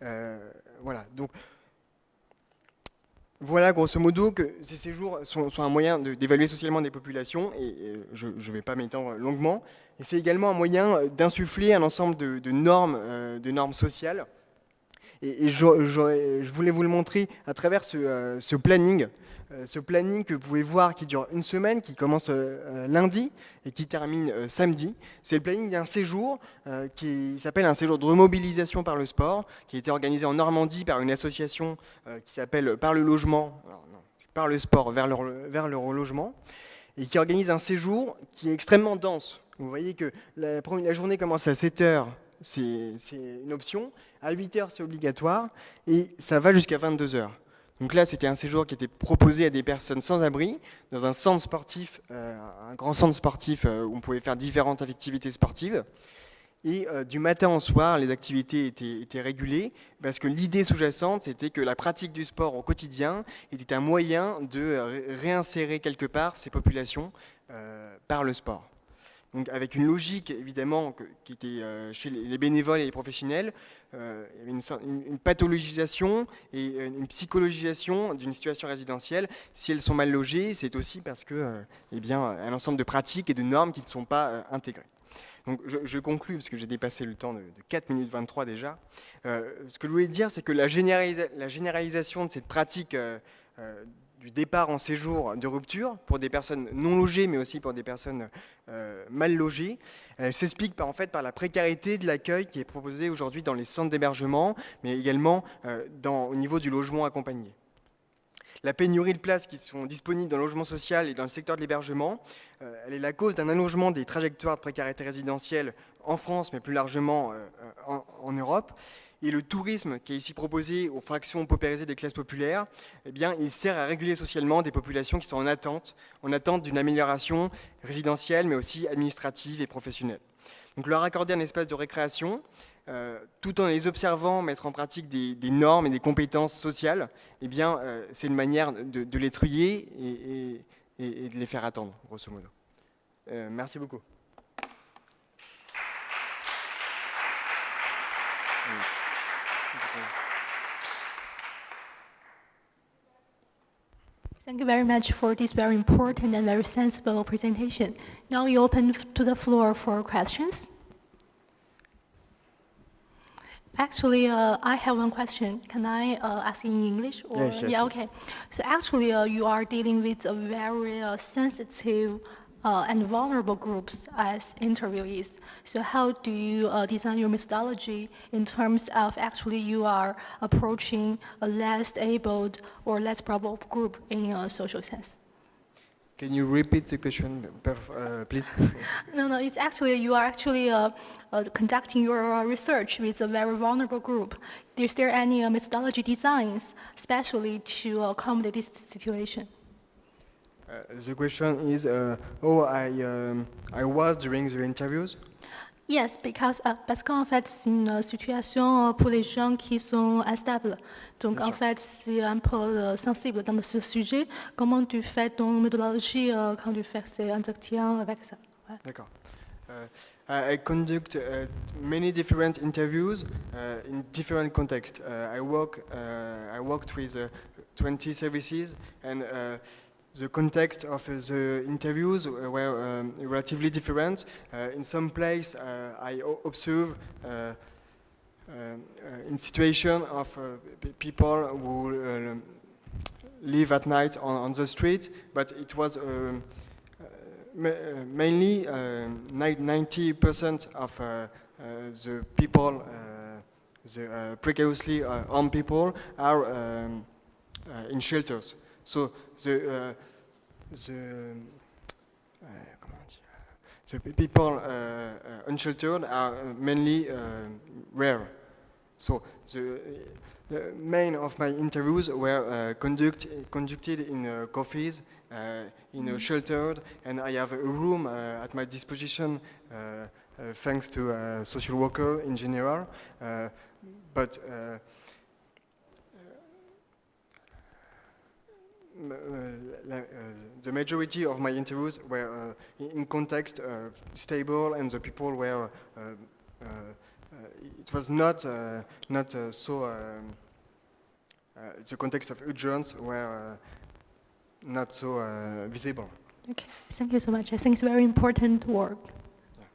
Voilà, donc voilà grosso modo que ces séjours sont un moyen d'évaluer socialement des populations, et je ne vais pas m'étendre longuement. Et c'est également un moyen d'insuffler un ensemble de normes sociales. Et je voulais vous le montrer à travers ce planning que vous pouvez voir, qui dure une semaine, qui commence lundi et qui termine samedi. C'est le planning d'un séjour qui s'appelle un séjour de remobilisation par le sport, qui a été organisé en Normandie par une association qui s'appelle Par le logement, alors non, c'est Par le sport vers le relogement, et qui organise un séjour qui est extrêmement dense. Vous voyez que la journée commence à 7 heures. C'est une option, à 8 heures c'est obligatoire, et ça va jusqu'à 22 heures. Donc là, c'était un séjour qui était proposé à des personnes sans abri, dans un centre sportif, un grand centre sportif où on pouvait faire différentes activités sportives. Et du matin au soir, les activités étaient régulées, parce que l'idée sous-jacente, c'était que la pratique du sport au quotidien était un moyen de réinsérer quelque part ces populations par le sport. Donc avec une logique évidemment qui était chez les bénévoles et les professionnels, il y avait une pathologisation et une psychologisation d'une situation résidentielle. Si elles sont mal logées, c'est aussi parce que un ensemble de pratiques et de normes qui ne sont pas intégrées. Donc je conclus, parce que j'ai dépassé le temps de 4 minutes 23 déjà. Ce que je voulais dire, c'est que la généralisation de cette pratique du départ en séjour de rupture pour des personnes non logées, mais aussi pour des personnes mal logées, s'explique par la précarité de l'accueil qui est proposé aujourd'hui dans les centres d'hébergement, mais également au niveau du logement accompagné. La pénurie de places qui sont disponibles dans le logement social et dans le secteur de l'hébergement, elle est la cause d'un allongement des trajectoires de précarité résidentielle en France, mais plus largement en Europe. Et le tourisme qui est ici proposé aux fractions paupérisées des classes populaires, il sert à réguler socialement des populations qui sont en attente d'une amélioration résidentielle, mais aussi administrative et professionnelle. Donc leur accorder un espace de récréation, tout en les observant mettre en pratique des normes et des compétences sociales, c'est une manière de les trier et de les faire attendre, grosso modo. Merci beaucoup. Thank you very much for this very important and very sensible presentation. Now we open to the floor for questions. Actually, I have one question. Can I ask in English? Or? Yes. Okay. So actually, you are dealing with a very sensitive and vulnerable groups as interviewees. So how do you design your methodology in terms of actually you are approaching a less abled or less probable group in a social sense? Can you repeat the question, please? No, it's actually, you are actually conducting your research with a very vulnerable group. Is there any methodology designs, especially to accommodate this situation? The question is how I was during the interviews. Yes, parce qu'en fait, c'est une situation pour les gens qui sont instables. Donc, en fait, c'est un peu sensible dans ce sujet. Comment tu fais ton méthodologie quand tu fais ces entretiens avec ça? Ouais. D'accord. I conduct many different interviews in different contexts. I worked with 20 services, and the context of the interviews were relatively different. In some place, I observe in situation of people who live at night on the street, but it was mainly 90% of the people, the precariously armed people are in shelters. So the people unsheltered are mainly rare. So the main of my interviews were conducted in cafes, in a sheltered, and I have a room at my disposition thanks to a social worker in general. But the majority of my interviews were in context stable, and the people were it was not so the context of urgence were not so visible. Okay, thank you so much. I think it's very important work.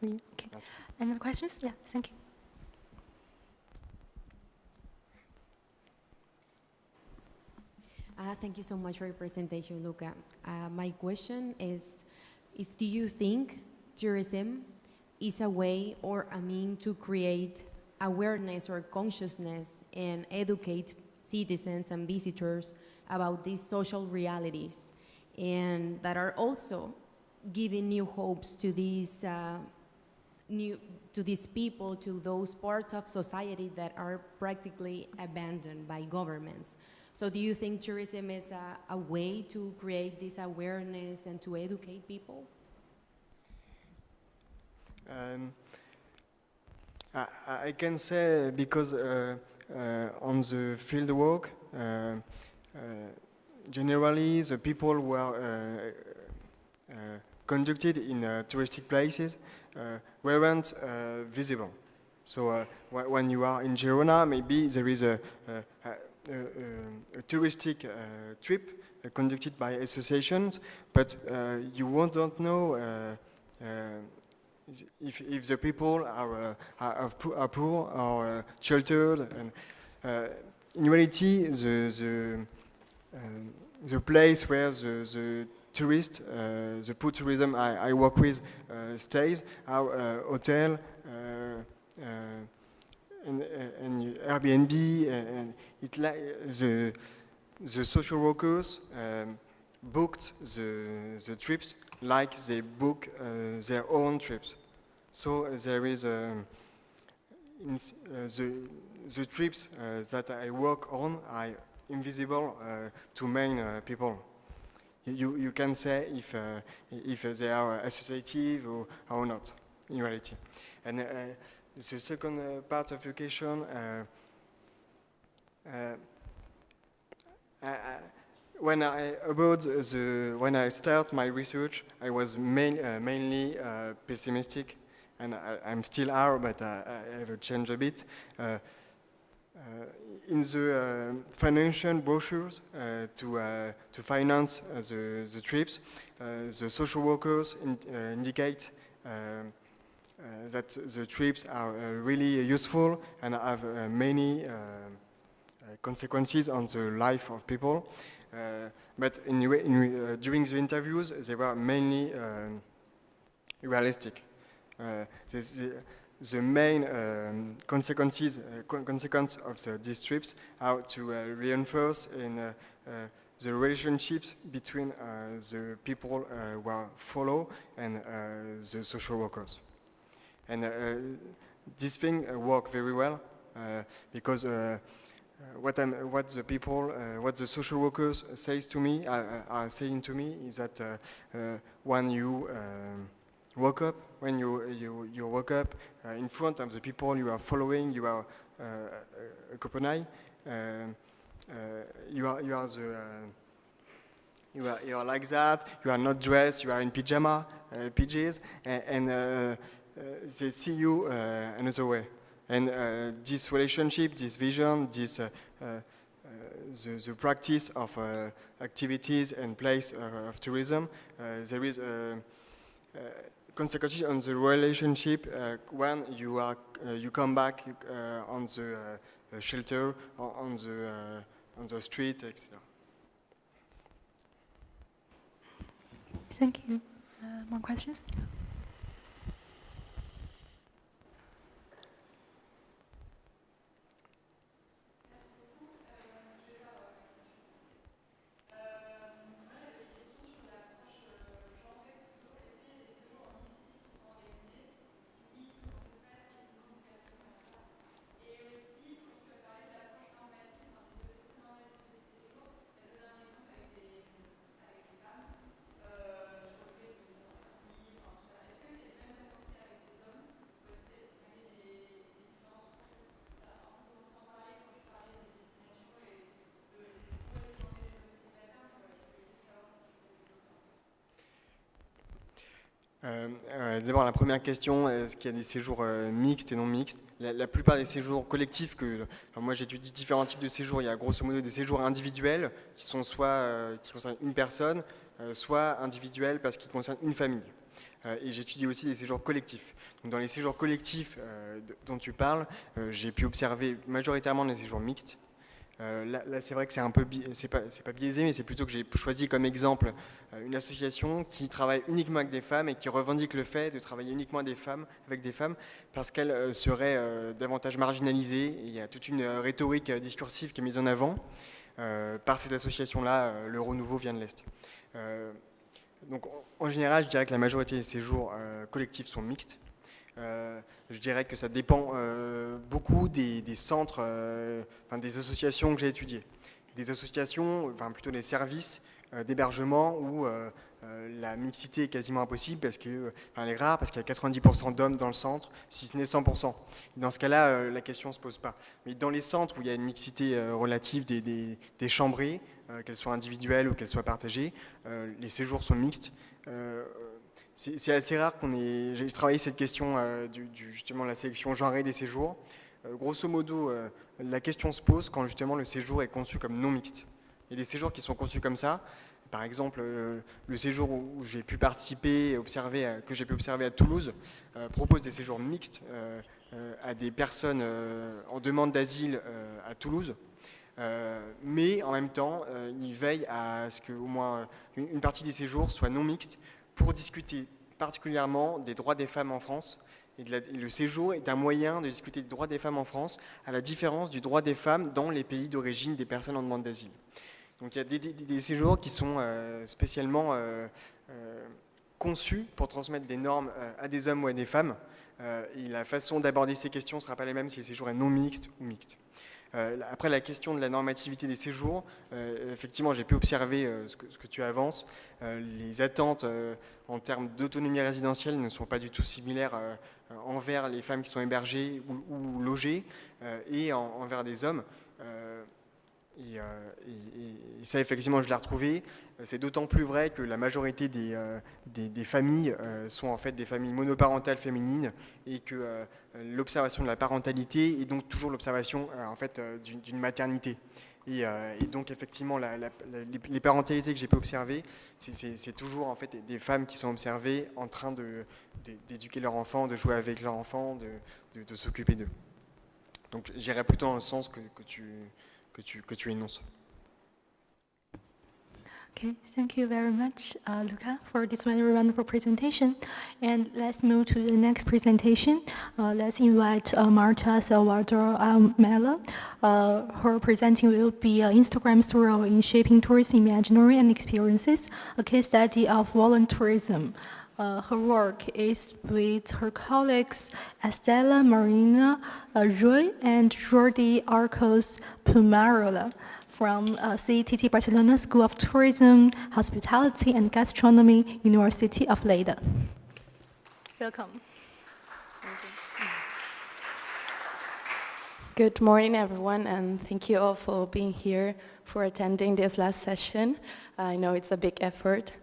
Yeah. Okay. Any other questions? Yeah, thank you. Thank you so much for your presentation, Luca. My question is, do you think tourism is a way or a mean to create awareness or consciousness and educate citizens and visitors about these social realities, and that are also giving new hopes to these people, to those parts of society that are practically abandoned by governments? So do you think tourism is a way to create this awareness and to educate people? I can say, because on the field work, generally the people were conducted in touristic places weren't visible. So when you are in Girona, maybe there is a touristic trip conducted by associations, but you don't know if the people are poor or sheltered. And in reality, the place where the tourist, the poor tourism I work with stays, are hotel and Airbnb, and the social workers booked the trips like they book their own trips. So there is the trips that I work on are invisible to main people. You can say if they are associative or not in reality. And the second part of your question, when I start my research, I was mainly pessimistic, and I'm still are, but I have changed a bit. In the financial brochures to finance the trips, the social workers indicate that the trips are really useful and have many consequences on the life of people. But during the interviews, they were mainly realistic. The main consequence of these trips are to reinforce in the relationships between the people who are follow and the social workers. And this thing work very well because what the social workers says to me are saying to me is that when you woke up, when you woke up in front of the people you are following, you are accompanied, you are like that. You are not dressed. You are in PJs, and they see you another way. And this relationship, this vision, the practice of activities and place of tourism, there is consequences on the relationship when you come back on the shelter, on the street, etc. Thank you. More questions? D'abord, la première question, est-ce qu'il y a des séjours mixtes et non mixtes? La plupart des séjours collectifs, moi j'étudie différents types de séjours, il y a grosso modo des séjours individuels qui sont soit qui concernent une personne, soit individuels parce qu'ils concernent une famille. Et j'étudie aussi des séjours collectifs. Donc, dans les séjours collectifs dont tu parles, j'ai pu observer majoritairement des séjours mixtes. Là c'est vrai que c'est un peu, c'est pas biaisé, mais c'est plutôt que j'ai choisi comme exemple une association qui travaille uniquement avec des femmes et qui revendique le fait de travailler uniquement avec des femmes parce qu'elles seraient davantage marginalisées. Et il y a toute une rhétorique discursive qui est mise en avant par cette association-là, le Renouveau vient de l'Est. Donc en général, je dirais que la majorité des séjours collectifs sont mixtes. Je dirais que ça dépend beaucoup des centres, des associations que j'ai étudiées. Des associations, plutôt des services d'hébergement où la mixité est quasiment impossible parce que, elle est rare parce qu'il y a 90% d'hommes dans le centre, si ce n'est 100%. Dans ce cas-là, la question ne se pose pas. Mais dans les centres où il y a une mixité relative des chambrées, qu'elles soient individuelles ou qu'elles soient partagées, les séjours sont mixtes. C'est assez rare j'ai travaillé cette question justement la sélection genrée des séjours. Grosso modo, la question se pose quand justement le séjour est conçu comme non mixte. Il y a des séjours qui sont conçus comme ça. Par exemple, le séjour où j'ai pu participer, que j'ai pu observer à Toulouse, propose des séjours mixtes à des personnes en demande d'asile à Toulouse. Mais en même temps, il veille à ce qu'au moins une partie des séjours soit non mixte pour discuter particulièrement des droits des femmes en France. Et le séjour est un moyen de discuter des droits des femmes en France, à la différence du droit des femmes dans les pays d'origine des personnes en demande d'asile. Donc il y a des séjours qui sont spécialement conçus pour transmettre des normes à des hommes ou à des femmes. Et la façon d'aborder ces questions ne sera pas la même si le séjour est non mixte ou mixte. Après, la question de la normativité des séjours, effectivement, j'ai pu observer ce que tu avances. Les attentes en termes d'autonomie résidentielle ne sont pas du tout similaires envers les femmes qui sont hébergées ou logées et envers des hommes. Et ça, effectivement, je l'ai retrouvé. C'est d'autant plus vrai que la majorité des familles sont en fait des familles monoparentales féminines et que l'observation de la parentalité est donc toujours l'observation en fait, d'une maternité. Et donc, effectivement, les parentalités que j'ai pu observer, c'est toujours en fait, des femmes qui sont observées en train d'éduquer leurs enfants, de jouer avec leurs enfants, de s'occuper d'eux. Donc, j'irais plutôt dans le sens que tu énonces. Okay, thank you very much, Luca, for this very wonderful presentation. And let's move to the next presentation. Let's invite Marta Salvador Mela. Her presenting will be Instagram's role in shaping tourist imaginary and experiences, a case study of volunteerism. Her work is with her colleagues Estela Marina Roy and Jordi Arcos Pumarola from CETT Barcelona School of Tourism, Hospitality and Gastronomy, University of Lleida. Welcome. Good morning, everyone, and thank you all for being here, for attending this last session. I know it's a big effort.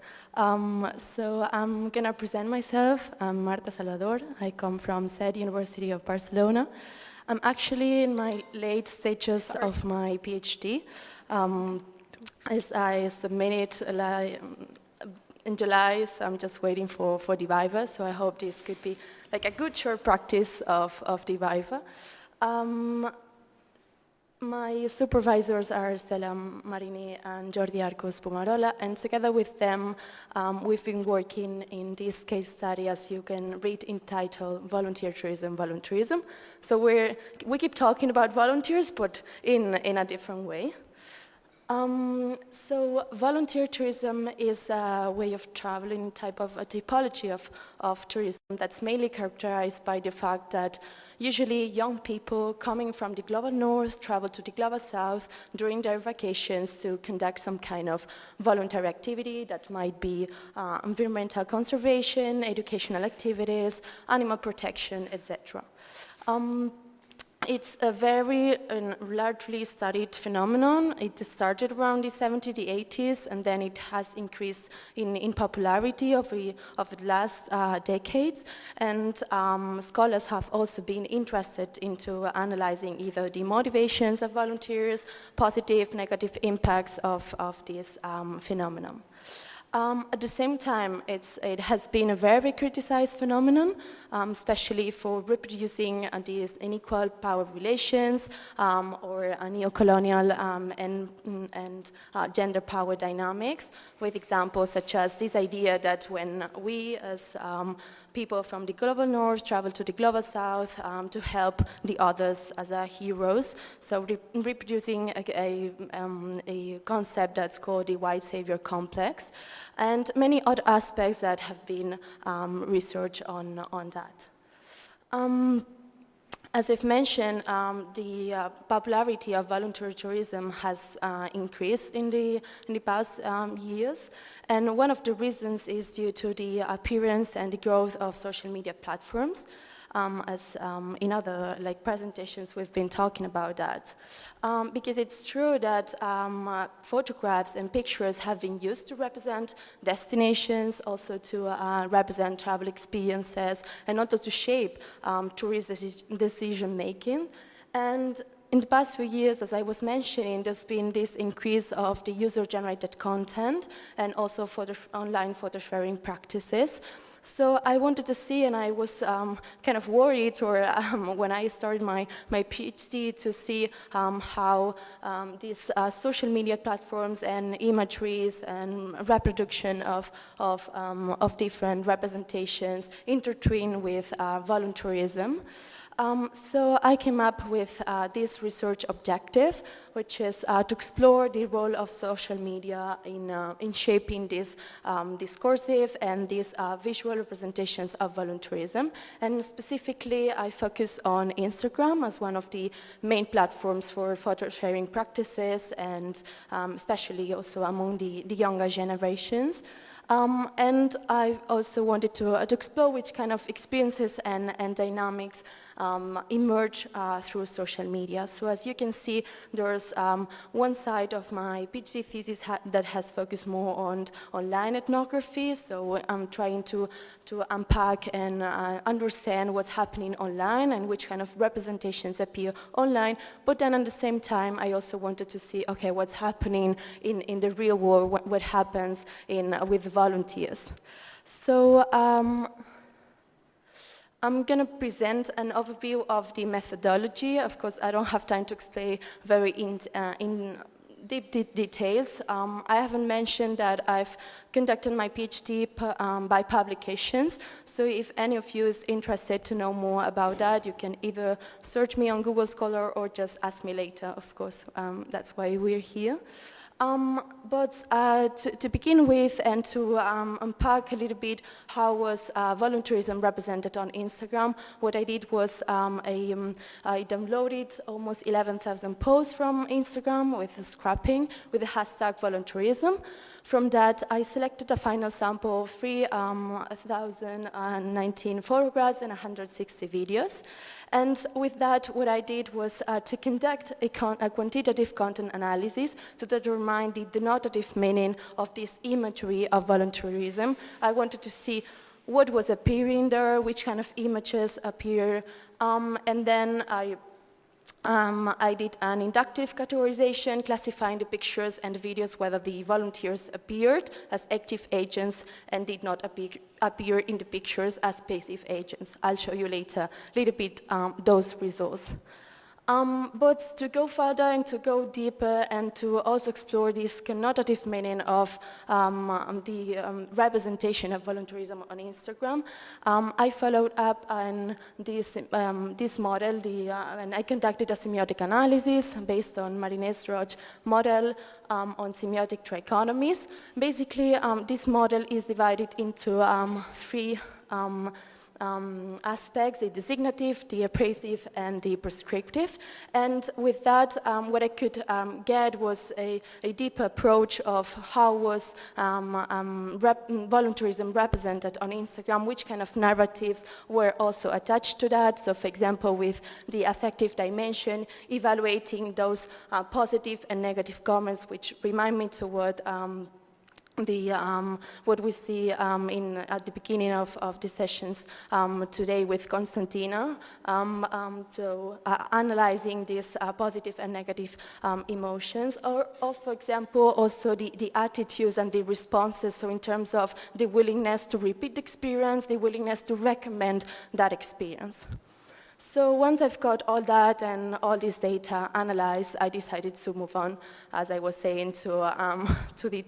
So I'm going to present myself. I'm Marta Salvador. I come from SED University of Barcelona. I'm actually in my late stages of my PhD. As I submitted in July, so I'm just waiting for the Viva, so I hope this could be like a good short practice of the Viva. My supervisors are Estela Marini and Jordi Arcos Pumarola, and together with them, we've been working in this case study, as you can read, entitled Volunteer Tourism, Volunteerism. So we keep talking about volunteers, but in a different way. So volunteer tourism is a way of traveling, type of a typology of tourism that's mainly characterized by the fact that usually young people coming from the global north travel to the global south during their vacations to conduct some kind of voluntary activity that might be environmental conservation, educational activities, animal protection, etc. It's a very largely studied phenomenon. It started around the 70s, the 80s, and then it has increased in popularity of the last decades. And scholars have also been interested into analyzing either the motivations of volunteers, positive, negative impacts of this phenomenon. At the same time, it has been a very criticized phenomenon, especially for reproducing these unequal power relations or neo-colonial and gender power dynamics, with examples such as this idea that when we as people from the global north travel to the global south to help the others as heroes, so reproducing a concept that's called the white savior complex, and many other aspects that have been researched on that. As I've mentioned, the popularity of voluntary tourism has increased in the past years, and one of the reasons is due to the appearance and the growth of social media platforms. As in other presentations we've been talking about that. Because it's true that photographs and pictures have been used to represent destinations, also to represent travel experiences, and also to shape tourist decision making. And in the past few years, as I was mentioning, there's been this increase of the user-generated content and also online photo sharing practices. So I wanted to see, and I was kind of worried, when I started my PhD, to see how these social media platforms and imageries and reproduction of different representations intertwine with voluntarism. So I came up with this research objective, which is to explore the role of social media in shaping these discursive and these visual representations of voluntarism. And specifically, I focus on Instagram as one of the main platforms for photo sharing practices, and especially also among the younger generations. And I also wanted to explore which kind of experiences and dynamics emerge through social media. So as you can see, there's one side of my PhD thesis that has focused more on online ethnography. So I'm trying to unpack and understand what's happening online and which kind of representations appear online. But then at the same time, I also wanted to see, okay, what's happening in the real world, what happens with volunteers. So I'm going to present an overview of the methodology. Of course, I don't have time to explain very in deep details. I haven't mentioned that I've conducted my PhD by publications. So if any of you is interested to know more about that, you can either search me on Google Scholar or just ask me later, of course. That's why we're here. But to begin with, and to unpack a little bit how was voluntarism represented on Instagram, what I did was I downloaded almost 11,000 posts from Instagram with scrapping with the hashtag voluntarism. From that, I selected a final sample of 3,019 photographs and 160 videos. And with that, what I did was to conduct a quantitative content analysis to determine the denotative meaning of this imagery of voluntarism. I wanted to see what was appearing there, which kind of images appear, and then I did an inductive categorization, classifying the pictures and the videos whether the volunteers appeared as active agents and did not appear in the pictures as passive agents. I'll show you later a little bit those results. But to go further and to go deeper and to also explore this connotative meaning of the representation of voluntarism on Instagram, I followed up on this model, and I conducted a semiotic analysis based on Marinez-Roch model on semiotic trichotomies. Basically, this model is divided into three aspects, the designative, the appraisive, and the prescriptive. And with that, what I could get was a deeper approach of how was volunteerism represented on Instagram, which kind of narratives were also attached to that. So for example, with the affective dimension, evaluating those positive and negative comments, which remind me toward what we see at the beginning of the sessions today with Konstantina. So analyzing these positive and negative emotions, or for example, also the attitudes and the responses, so in terms of the willingness to repeat the experience, the willingness to recommend that experience. So once I've got all that and all this data analyzed, I decided to move on, as I was saying, to the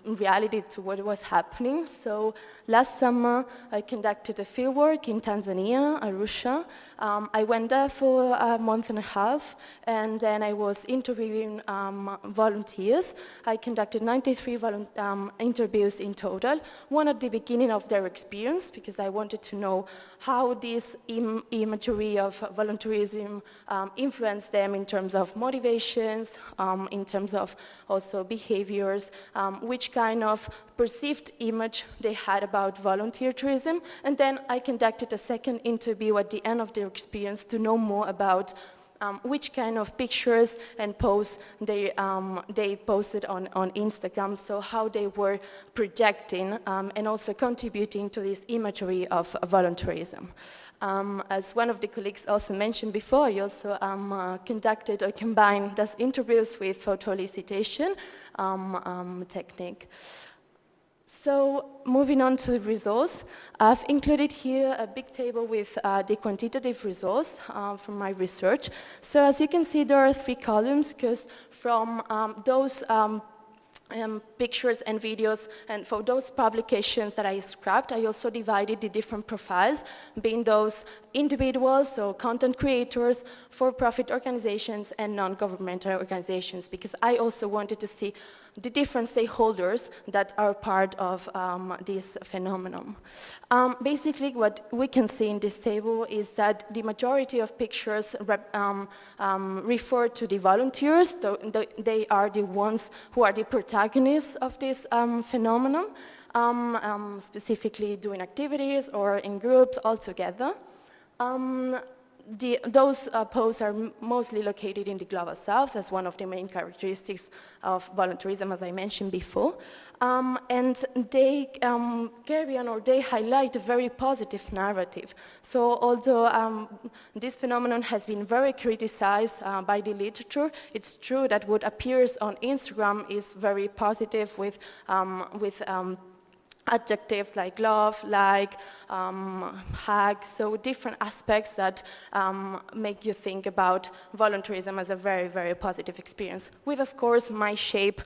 reality, to what was happening. So last summer, I conducted a fieldwork in Tanzania, Arusha. I went there for a month and a half, and then I was interviewing volunteers. I conducted 93 interviews in total, one at the beginning of their experience, because I wanted to know how this imagery of volunteerism influenced them in terms of motivations, in terms of also behaviors, which kind of perceived image they had about volunteer tourism. And then I conducted a second interview at the end of their experience to know more about which kind of pictures and posts they posted on Instagram, so how they were projecting and also contributing to this imagery of volunteerism. As one of the colleagues also mentioned before, I also conducted or combined those interviews with photo elicitation technique. So moving on to the results, I've included here a big table with the quantitative results from my research. So as you can see, there are 3 columns, because from those pictures and videos, and for those publications that I scrapped, I also divided the different profiles, being those individuals, so content creators, for-profit organizations, and non-governmental organizations, because I also wanted to see the different stakeholders that are part of this phenomenon. Basically, what we can see in this table is that the majority of pictures refer to the volunteers. They are the ones who are the protagonists of this phenomenon, specifically doing activities or in groups all together. Those posts are mostly located in the Global South as one of the main characteristics of volunteerism, as I mentioned before. And they carry on, or they highlight a very positive narrative. So although this phenomenon has been very criticized by the literature, it's true that what appears on Instagram is very positive with adjectives like love, like, hug, so different aspects that make you think about volunteerism as a very, very positive experience, with, of course, my shape,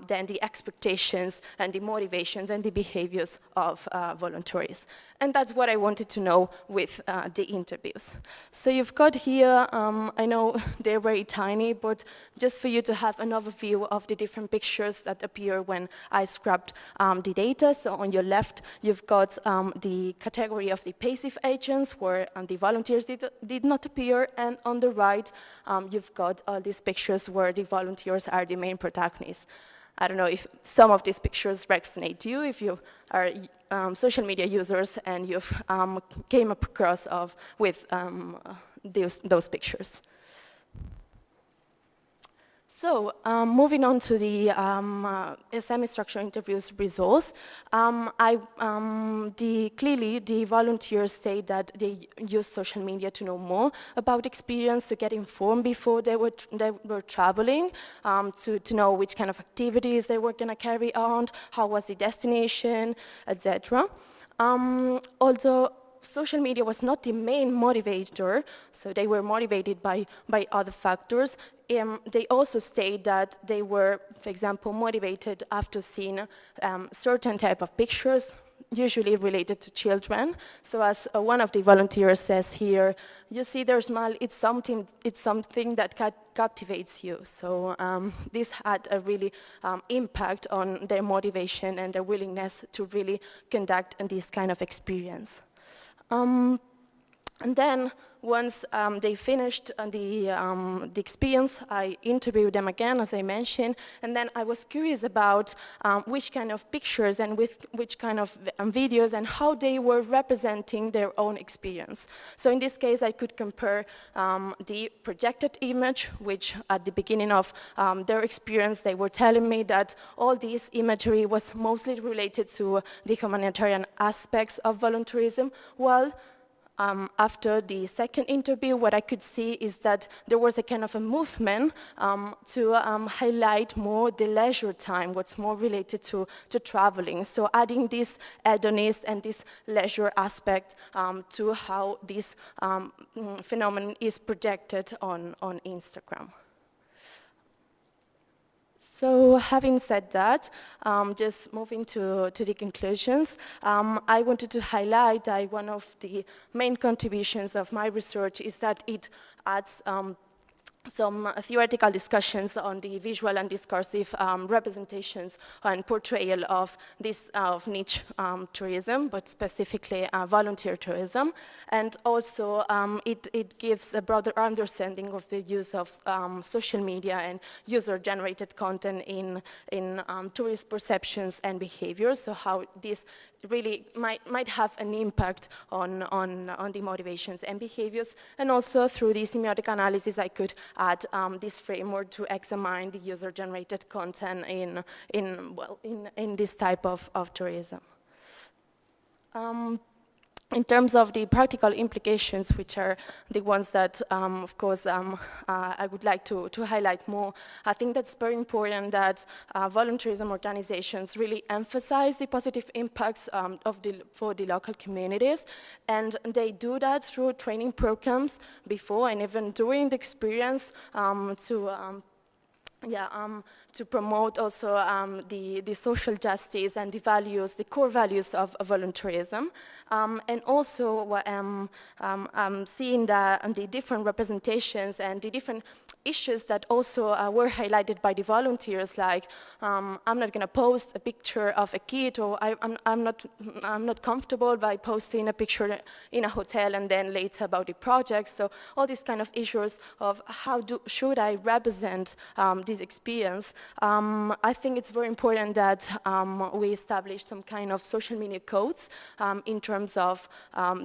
then the expectations and the motivations and the behaviors of volunteers. And that's what I wanted to know with the interviews. So you've got here, I know they're very tiny, but just for you to have an overview of the different pictures that appear when I scrubbed the data. So on your left, you've got the category of the passive agents, where the volunteers did not appear, and on the right, you've got all these pictures where the volunteers are the main protagonists. I don't know if some of these pictures resonate to you, if you are social media users and you've came across with those pictures. So, moving on to the semi-structured interviews results, clearly the volunteers say that they use social media to know more about experience, to get informed before they were traveling, to know which kind of activities they were going to carry on, how was the destination, etc. Although social media was not the main motivator, so they were motivated by other factors. They also state that they were, for example, motivated after seeing certain type of pictures, usually related to children. So as one of the volunteers says here, you see their smile, it's something that captivates you. So this had a really impact on their motivation and their willingness to really conduct this kind of experience. And then once they finished the experience, I interviewed them again, as I mentioned, and then I was curious about which kind of pictures and which kind of videos and how they were representing their own experience. So in this case, I could compare the projected image, which at the beginning of their experience, they were telling me that all this imagery was mostly related to the humanitarian aspects of volunteerism, while after the second interview, what I could see is that there was a kind of a movement to highlight more the leisure time, what's more related to traveling. So adding this hedonist and this leisure aspect to how this phenomenon is projected on Instagram. So having said that, just moving to the conclusions, I wanted to highlight that one of the main contributions of my research is that it adds some theoretical discussions on the visual and discursive representations and portrayal of this niche tourism, but specifically volunteer tourism. And also it gives a broader understanding of the use of social media and user-generated content in tourist perceptions and behaviors, so how this really might have an impact on the motivations and behaviors. And also through the semiotic analysis, I could add this framework to examine the user-generated content in this type of tourism. In terms of the practical implications, which are the ones that, of course, I would like to highlight more, I think that's very important that volunteerism organizations really emphasize the positive impacts for the local communities, and they do that through training programs before and even during the experience to promote also the social justice and the values, the core values of volunteerism. And also seeing the different representations and the different issues that also were highlighted by the volunteers, like I'm not going to post a picture of a kid, or I'm not comfortable by posting a picture in a hotel and then later about the project. So all these kind of issues of how should I represent this experience. I think it's very important that we establish some kind of social media codes in terms of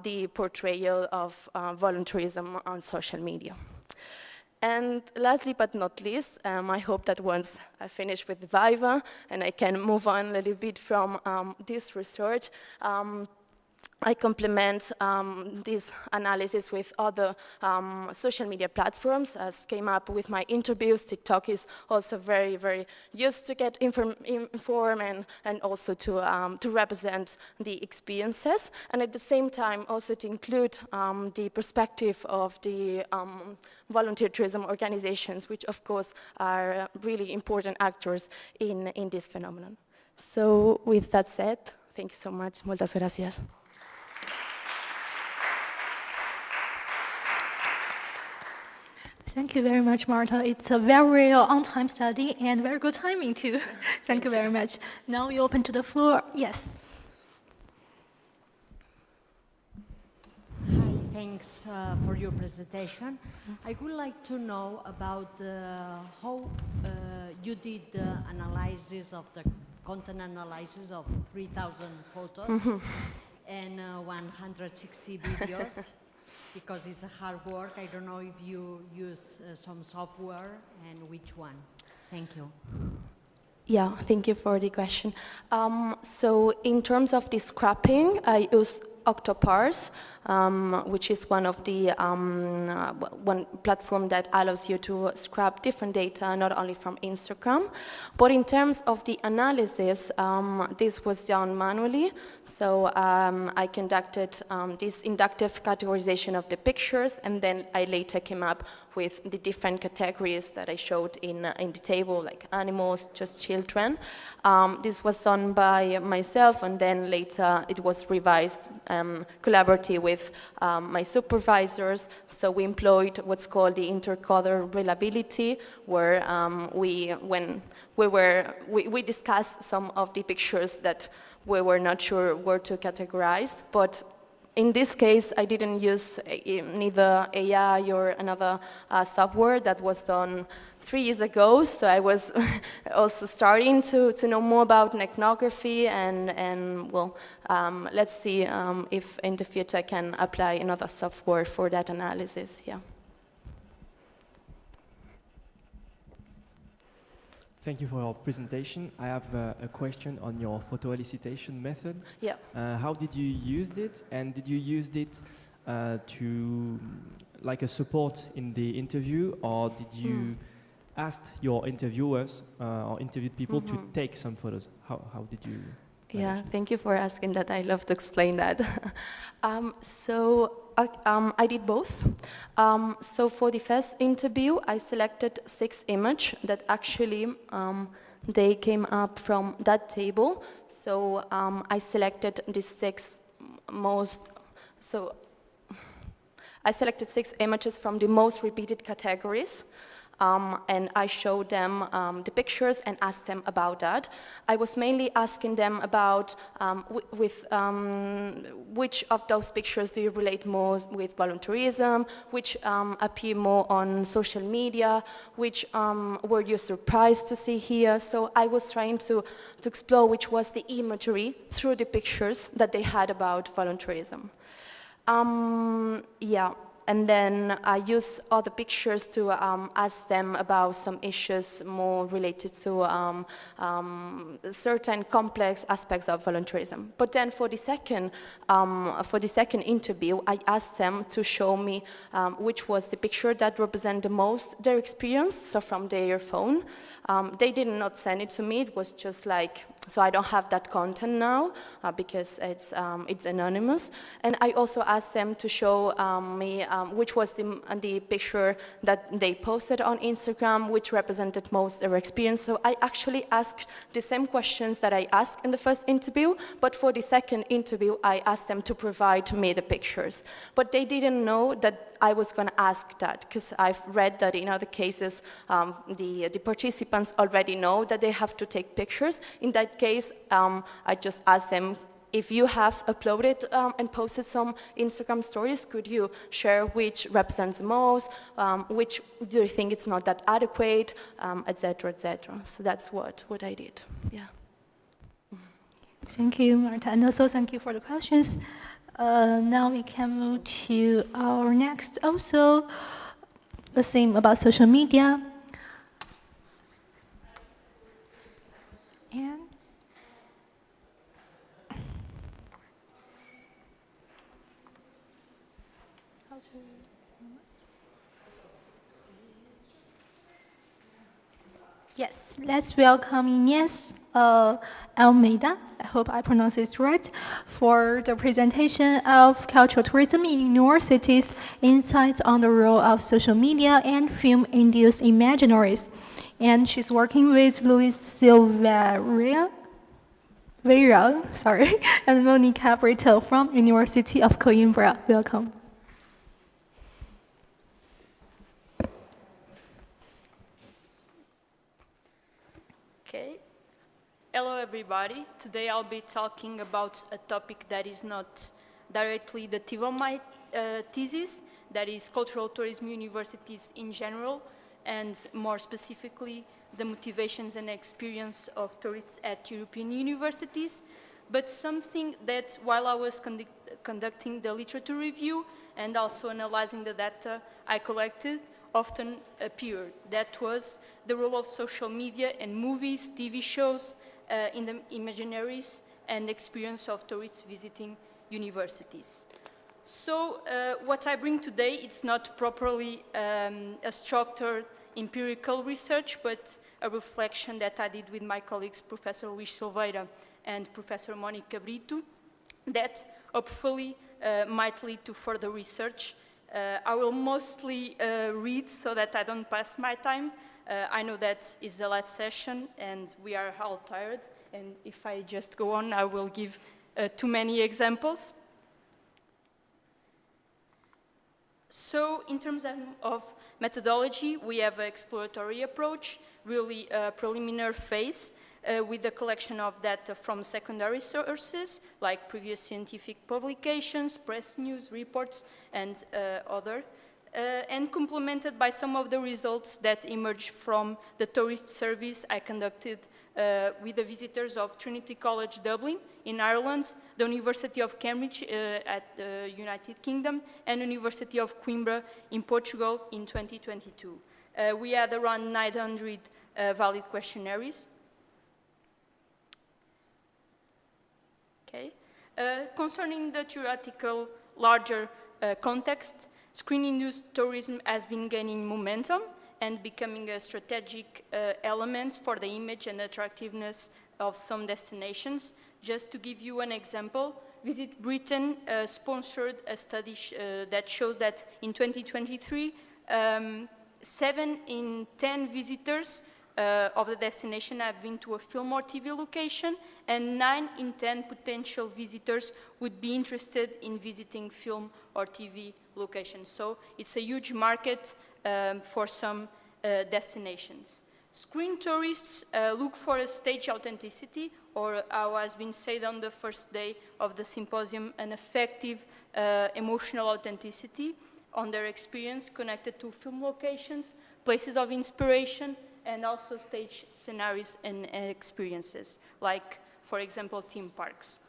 the portrayal of volunteerism on social media. And lastly but not least, I hope that once I finish with Viva and I can move on a little bit from this research, I complement this analysis with other social media platforms, as came up with my interviews. TikTok is also very, very used to get informed and also to represent the experiences, and at the same time also to include the perspective of the volunteer tourism organizations, which of course are really important actors in this phenomenon. So with that said, thank you so much. Muchas gracias. Thank you very much, Marta. It's a very on-time study and very good timing too. Thank you very much. Now we open to the floor. Yes. Hi, thanks for your presentation. I would like to know about how you did the analysis of the content analysis of 3,000 photos and 160 videos. Because it's a hard work. I don't know if you use some software and which one. Thank you. Yeah, thank you for the question. So in terms of the scrapping, I use Octoparse, which is one of the one platform that allows you to scrap different data, not only from Instagram. But in terms of the analysis, this was done manually. So I conducted this inductive categorization of the pictures, and then I later came up with the different categories that I showed in the table, like animals, just children. This was done by myself, and then later it was revised collaboratively with my supervisors. So we employed what's called the intercoder reliability, where we discussed some of the pictures that we were not sure where to categorize, but in this case, I didn't use neither AI or another software that was done 3 years ago. So I was also starting to know more about ethnography, and well, let's see if in the future I can apply another software for that analysis. Yeah. Thank you for your presentation. I have a question on your photo elicitation methods. Yeah. How did you use it, and did you use it to like a support in the interview, or did you ask your interviewers or interviewed people to take some photos? How did you? Yeah, thank you for asking that. I love to explain that. I did both. So for the first interview, I selected 6 images that actually they came up from that table. So I selected the 6 most. So I selected 6 images from the most repeated categories. And I showed them the pictures and asked them about that. I was mainly asking them about which of those pictures do you relate more with volunteerism, which appear more on social media, which were you surprised to see here. So I was trying to explore which was the imagery through the pictures that they had about volunteerism. Yeah. And then I use other pictures to ask them about some issues more related to certain complex aspects of volunteerism. But then for the second interview, I asked them to show me which was the picture that represented the most their experience, so from their phone. They did not send it to me. It was just like, so I don't have that content now because it's anonymous. And I also asked them to show me which was the picture that they posted on Instagram, which represented most their experience. So I actually asked the same questions that I asked in the first interview, but for the second interview, I asked them to provide me the pictures. But they didn't know that I was going to ask that, because I've read that in other cases, the participants already know that they have to take pictures. In that case, I just asked them, if you have uploaded and posted some Instagram stories, could you share which represents the most, which do you think it's not that adequate, etc., etc. So that's what I did, yeah. Thank you, Marta, and also thank you for the questions. Now we can move to our next, also the same about social media. And yes, let's welcome Ines Almeida, I hope I pronounced it right, for the presentation of cultural tourism in universities, insights on the role of social media and film-induced imaginaries. And she's working with Luis Silveira, and Monica Brito from University of Coimbra. Welcome. Okay. Hello, everybody. Today I'll be talking about a topic that is not directly the theme of my thesis, that is cultural tourism universities in general, and more specifically, the motivations and experience of tourists at European universities, but something that while I was conducting the literature review and also analyzing the data I collected, often appeared. That was the role of social media and movies, TV shows, in the imaginaries and experience of tourists visiting universities. So what I bring today, it's not properly a structured empirical research, but a reflection that I did with my colleagues, Professor Luis Silveira and Professor Monica Brito, that hopefully might lead to further research. I will mostly read so that I don't pass my time. I know that is the last session and we are all tired, and if I just go on, I will give too many examples. So in terms of methodology, we have an exploratory approach, really a preliminary phase. with the collection of data from secondary sources, like previous scientific publications, press news, reports, and other, and complemented by some of the results that emerged from the tourist service I conducted with the visitors of Trinity College Dublin in Ireland, the University of Cambridge at the United Kingdom, and University of Coimbra in Portugal in 2022. We had around 900 valid questionnaires. Okay. Concerning the theoretical larger context, screen-induced tourism has been gaining momentum and becoming a strategic element for the image and attractiveness of some destinations. Just to give you an example, Visit Britain sponsored a study that shows that in 2023, 7 in 10 visitors of the destination have been to a film or TV location, and 9 in 10 potential visitors would be interested in visiting film or TV locations. So it's a huge market for some destinations. Screen tourists look for a stage authenticity, or how has been said on the first day of the symposium, an effective emotional authenticity on their experience connected to film locations, places of inspiration, and also stage scenarios and experiences, like, for example, theme parks.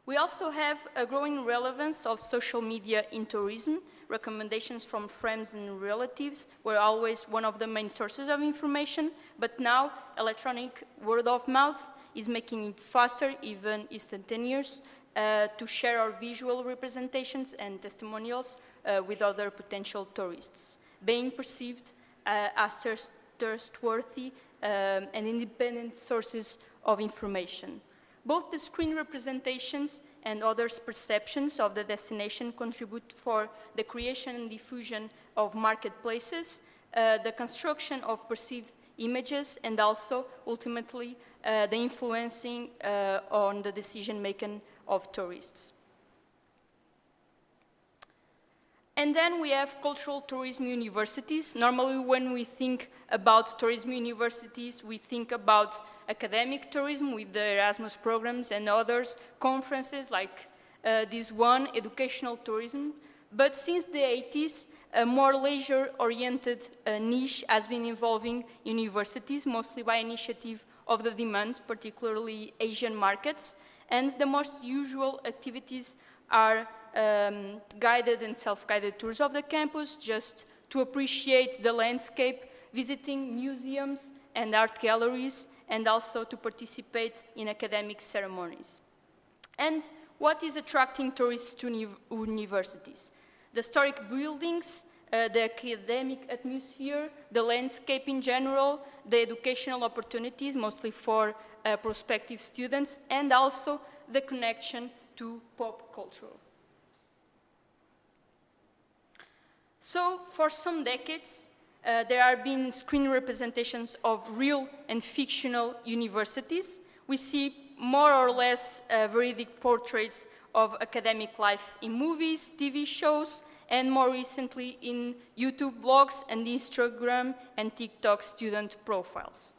We also have a growing relevance of social media in tourism. Recommendations from friends and relatives were always one of the main sources of information, but now electronic word of mouth is making it faster, even instantaneous, to share our visual representations and testimonials with other potential tourists, being perceived as trustworthy and independent sources of information. Both the screen representations and others' perceptions of the destination contribute for the creation and diffusion of marketplaces, the construction of perceived images, and also, ultimately, the influencing on the decision-making of tourists. And then we have cultural tourism universities. Normally, when we think about tourism universities, we think about academic tourism with the Erasmus programs and others, conferences like this one, educational tourism. But since the 80s, a more leisure-oriented niche has been evolving universities, mostly by initiative of the demand, particularly Asian markets. And the most usual activities are guided and self-guided tours of the campus, just to appreciate the landscape, visiting museums and art galleries, and also to participate in academic ceremonies. And what is attracting tourists to universities? The historic buildings, the academic atmosphere, the landscape in general, the educational opportunities, mostly for prospective students, and also the connection to pop culture. So, for some decades, there have been screen representations of real and fictional universities. We see more or less veridic portraits of academic life in movies, TV shows, and more recently in YouTube vlogs and Instagram and TikTok student profiles.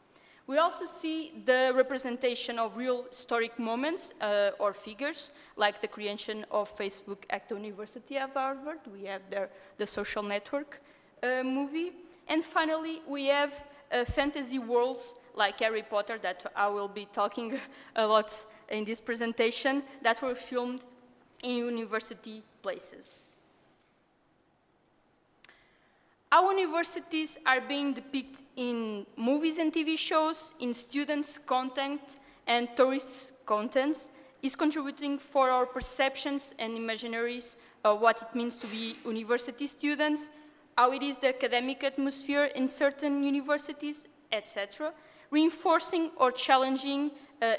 We also see the representation of real historic moments or figures, like the creation of Facebook at the University of Harvard. We have there the Social Network movie. And finally, we have fantasy worlds like Harry Potter, that I will be talking a lot in this presentation, that were filmed in university places. Our universities are being depicted in movies and TV shows, in students' content and tourists' contents, is contributing for our perceptions and imaginaries of what it means to be university students, how it is the academic atmosphere in certain universities, etc., reinforcing or challenging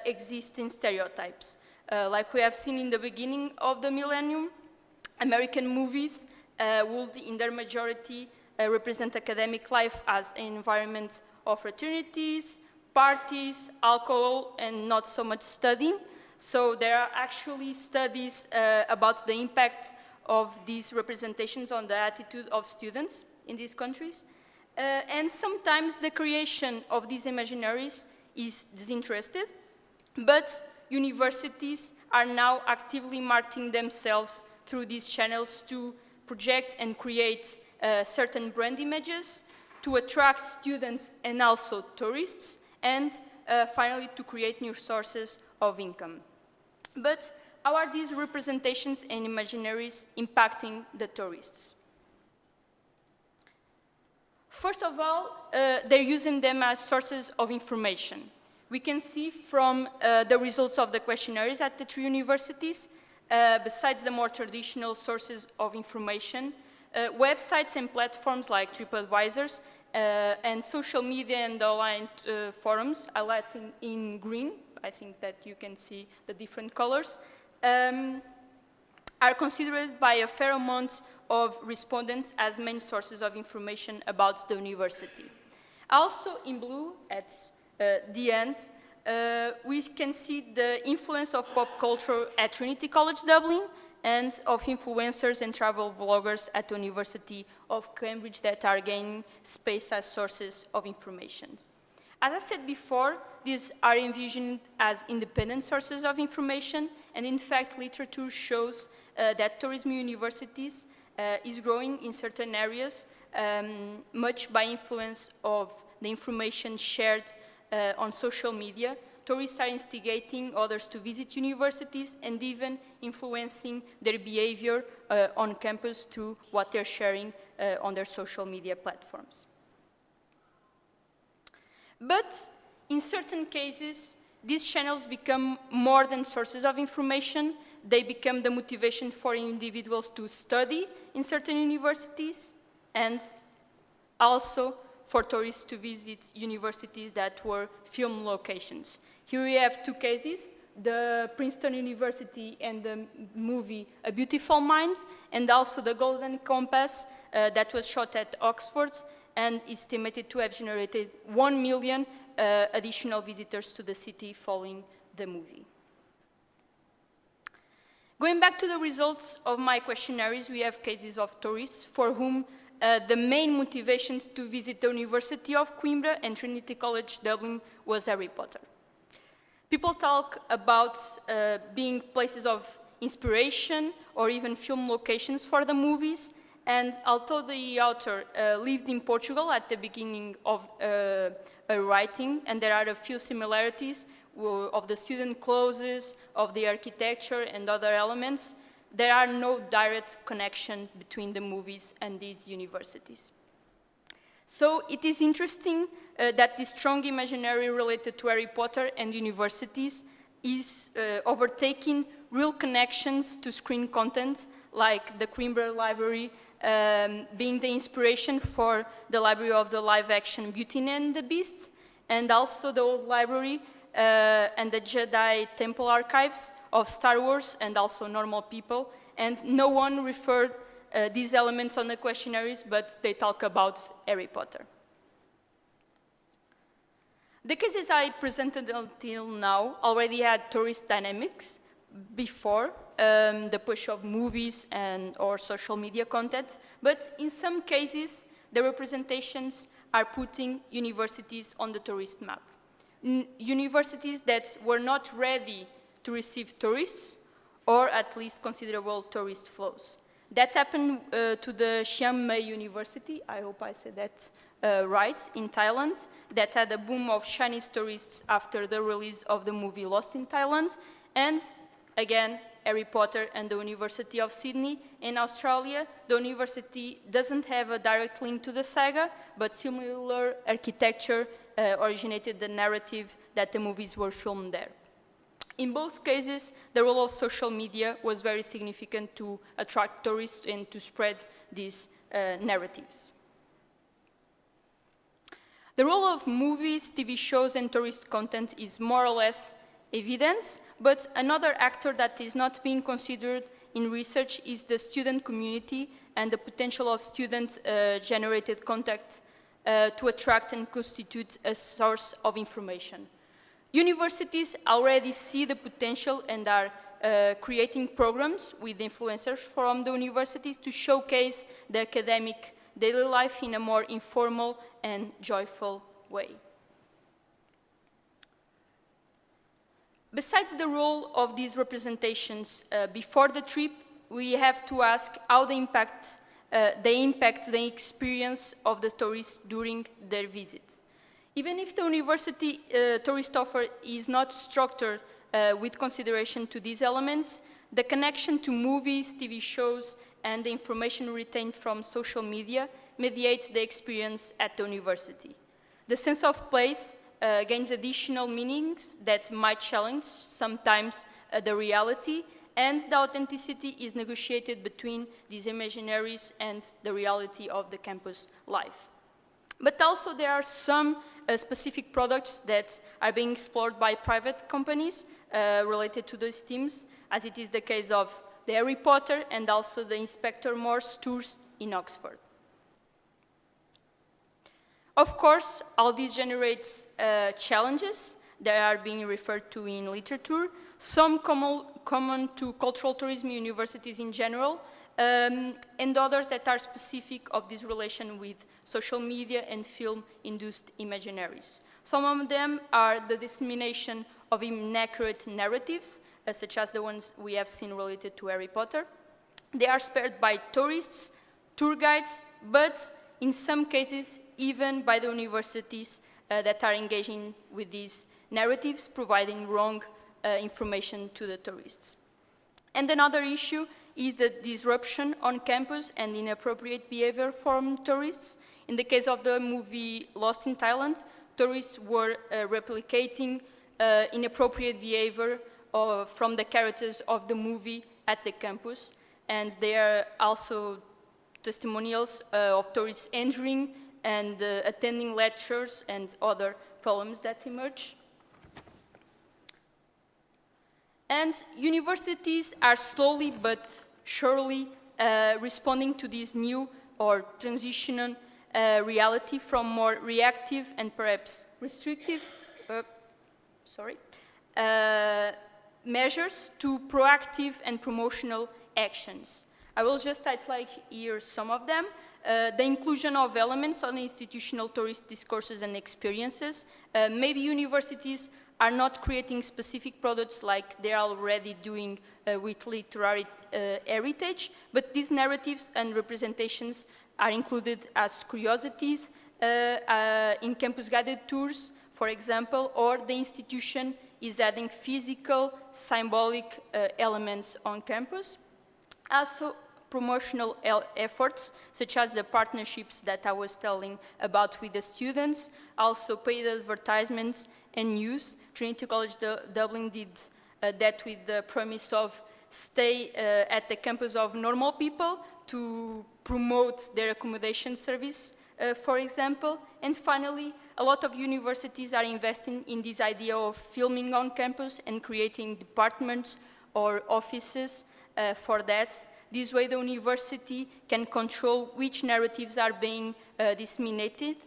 existing stereotypes. Like we have seen in the beginning of the millennium, American movies would, in their majority, represent academic life as an environment of fraternities, parties, alcohol, and not so much studying. So there are actually studies about the impact of these representations on the attitude of students in these countries. And sometimes the creation of these imaginaries is disinterested, but universities are now actively marketing themselves through these channels to project and create certain brand images, to attract students and also tourists, and finally to create new sources of income. But how are these representations and imaginaries impacting the tourists? First of all, they're using them as sources of information. We can see from the results of the questionnaires at the 3 universities, besides the more traditional sources of information, websites and platforms like TripAdvisors and social media and online forums, highlighted in green, I think that you can see the different colors, are considered by a fair amount of respondents as main sources of information about the university. Also in blue, at the end, we can see the influence of pop culture at Trinity College Dublin and of influencers and travel vloggers at the University of Cambridge that are gaining space as sources of information. As I said before, these are envisioned as independent sources of information, and in fact, literature shows that tourism universities is growing in certain areas, much by influence of the information shared on social media. Tourists are instigating others to visit universities and even influencing their behavior on campus through what they're sharing on their social media platforms. But in certain cases, these channels become more than sources of information. They become the motivation for individuals to study in certain universities and also for tourists to visit universities that were film locations. Here we have 2 cases, the Princeton University and the movie A Beautiful Mind, and also the Golden Compass that was shot at Oxford and is estimated to have generated 1 million additional visitors to the city following the movie. Going back to the results of my questionnaires, we have cases of tourists for whom the main motivation to visit the University of Coimbra and Trinity College Dublin was Harry Potter. People talk about being places of inspiration or even film locations for the movies, and although the author lived in Portugal at the beginning of writing, and there are a few similarities of the student clothes, of the architecture and other elements, there are no direct connection between the movies and these universities. So it is interesting that this strong imaginary related to Harry Potter and universities is overtaking real connections to screen content, like the Coimbra Library being the inspiration for the library of the live-action Beauty and the Beast, and also the old library and the Jedi Temple archives of Star Wars and also Normal People, and no one referred these elements on the questionnaires, but they talk about Harry Potter. The cases I presented until now already had tourist dynamics before the push of movies and or social media content, but in some cases, the representations are putting universities on the tourist map. Universities that were not ready to receive tourists, or at least considerable tourist flows. That happened to the Chiang Mai University, I hope I said that right, in Thailand, that had a boom of Chinese tourists after the release of the movie Lost in Thailand, and again, Harry Potter and the University of Sydney in Australia. The university doesn't have a direct link to the saga, but similar architecture originated the narrative that the movies were filmed there. In both cases, the role of social media was very significant to attract tourists and to spread these narratives. The role of movies, TV shows, and tourist content is more or less evident, but another actor that is not being considered in research is the student community and the potential of student-generated content to attract and constitute a source of information. Universities already see the potential and are creating programs with influencers from the universities to showcase the academic daily life in a more informal and joyful way. Besides the role of these representations before the trip, we have to ask how they impact the experience of the tourists during their visits. Even if the university tourist offer is not structured with consideration to these elements, the connection to movies, TV shows, and the information retained from social media mediates the experience at the university. The sense of place gains additional meanings that might challenge sometimes the reality, and the authenticity is negotiated between these imaginaries and the reality of the campus life. But also there are some specific products that are being explored by private companies related to these themes, as it is the case of the Harry Potter and also the Inspector Morse tours in Oxford. Of course, all this generates challenges that are being referred to in literature, some common to cultural tourism universities in general, and others that are specific of this relation with social media and film-induced imaginaries. Some of them are the dissemination of inaccurate narratives, such as the ones we have seen related to Harry Potter. They are spread by tourists, tour guides, but in some cases, even by the universities that are engaging with these narratives, providing wrong information to the tourists. And another issue is the disruption on campus and inappropriate behavior from tourists. In the case of the movie Lost in Thailand, tourists were replicating inappropriate behavior from the characters of the movie at the campus, and there are also testimonials of tourists entering and attending lectures and other problems that emerge. And universities are slowly but surely responding to this new or transitional reality from more reactive and perhaps restrictive measures to proactive and promotional actions. I will just highlight here some of them. The inclusion of elements on the institutional tourist discourses and experiences. Maybe universities are not creating specific products like they are already doing with literary heritage, but these narratives and representations are included as curiosities in campus guided tours, for example, or the institution is adding physical, symbolic elements on campus. Also, promotional efforts, such as the partnerships that I was telling about with the students, also paid advertisements and news. Trinity College Dublin did that with the premise of stay at the campus of normal people to promote their accommodation service, for example. And finally, a lot of universities are investing in this idea of filming on campus and creating departments or offices for that. This way the university can control which narratives are being disseminated,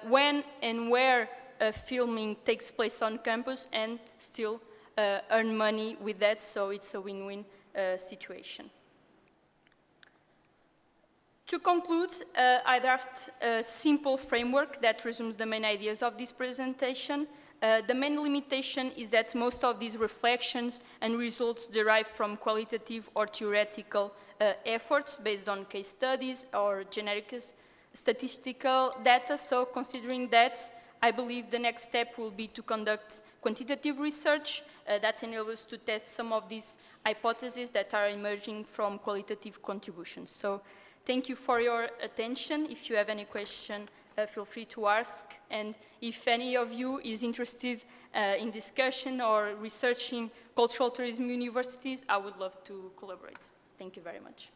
when and where filming takes place on campus, and still earn money with that, so it's a win-win situation. To conclude, I draft a simple framework that resumes the main ideas of this presentation. The main limitation is that most of these reflections and results derive from qualitative or theoretical efforts based on case studies or generic statistical data. So considering that, I believe the next step will be to conduct quantitative research that enables us to test some of these hypotheses that are emerging from qualitative contributions. So thank you for your attention. If you have any question, feel free to ask. And if any of you is interested in discussion or researching cultural tourism universities, I would love to collaborate. Thank you very much.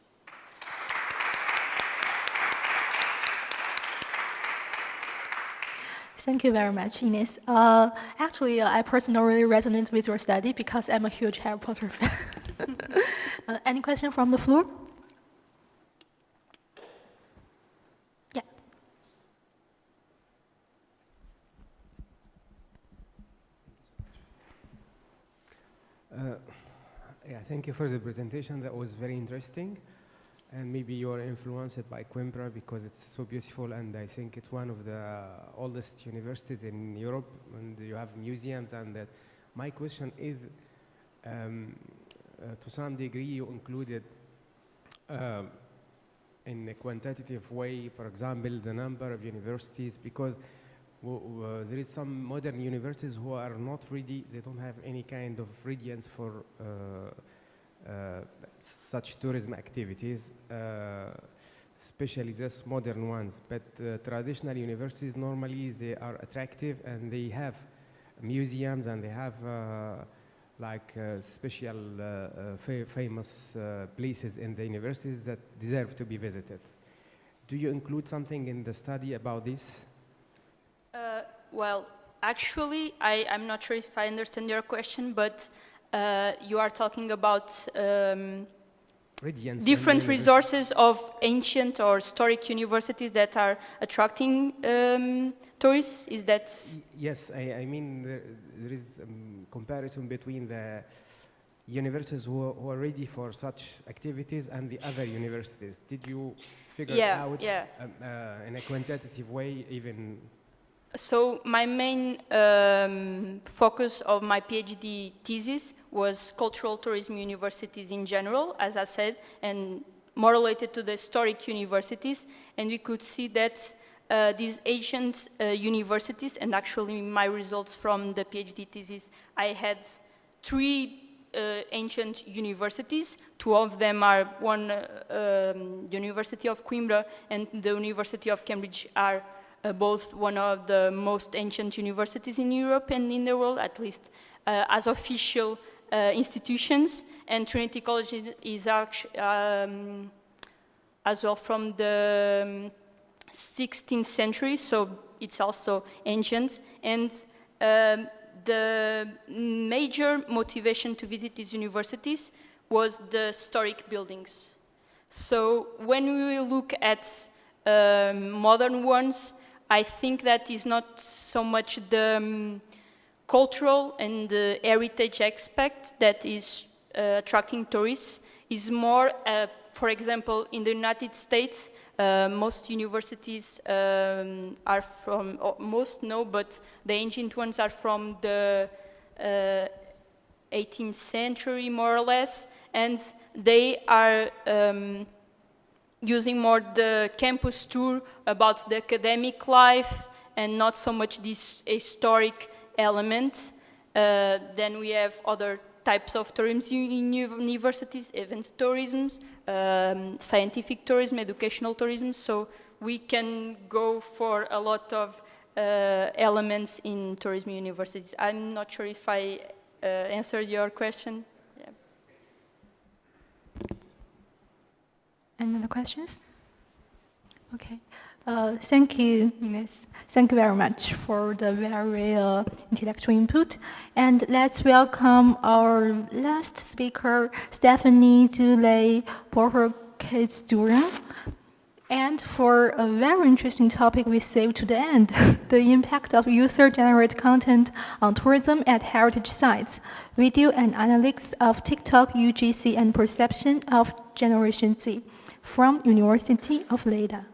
Thank you very much, Ines. Actually, I personally resonate with your study because I'm a huge Harry Potter fan. Any question from the floor? Yeah. Yeah, thank you for the presentation. That was very interesting. And maybe you're influenced by Coimbra because it's so beautiful, and I think it's one of the oldest universities in Europe, and you have museums, and that My question is, to some degree, you included in a quantitative way, for example, the number of universities, because there is some modern universities who are not ready, they don't have any kind of readiness for such tourism activities, especially these modern ones. But traditional universities, normally they are attractive and they have museums and they have special famous places in the universities that deserve to be visited. Do you include something in the study about this? Well, actually, I'm not sure if I understand your question, but you are talking about different resources of ancient or historic universities that are attracting tourists. Is that? Yes, I mean there is comparison between the universities who are ready for such activities and the other universities. Did you figure out in a quantitative way even? So my main focus of my PhD thesis was cultural tourism universities in general, as I said, and more related to the historic universities. And we could see that these ancient universities, and actually my results from the PhD thesis, I had 3 ancient universities. 2 of them are one University of Coimbra and the University of Cambridge are both one of the most ancient universities in Europe and in the world, at least as official institutions. And Trinity College is as well from the 16th century, so it's also ancient. And the major motivation to visit these universities was the historic buildings. So when we look at modern ones, I think that is not so much the cultural and the heritage aspect that is attracting tourists, is more, for example, in the United States, most universities are from, most no, but the ancient ones are from the 18th century, more or less, and they are using more the campus tour about the academic life and not so much this historic element. Then we have other types of tourism in universities, events tourism, scientific tourism, educational tourism, so we can go for a lot of elements in tourism universities. I'm not sure if I answered your question. Yeah. Any other questions? Okay. Thank you, Ines. Thank you very much for the very intellectual input. And let's welcome our last speaker, Stephanie Duley Borges-Duran. And for a very interesting topic we saved to the end, the impact of user-generated content on tourism at heritage sites, video and analytics of TikTok, UGC, and perception of Generation Z from University of Leida.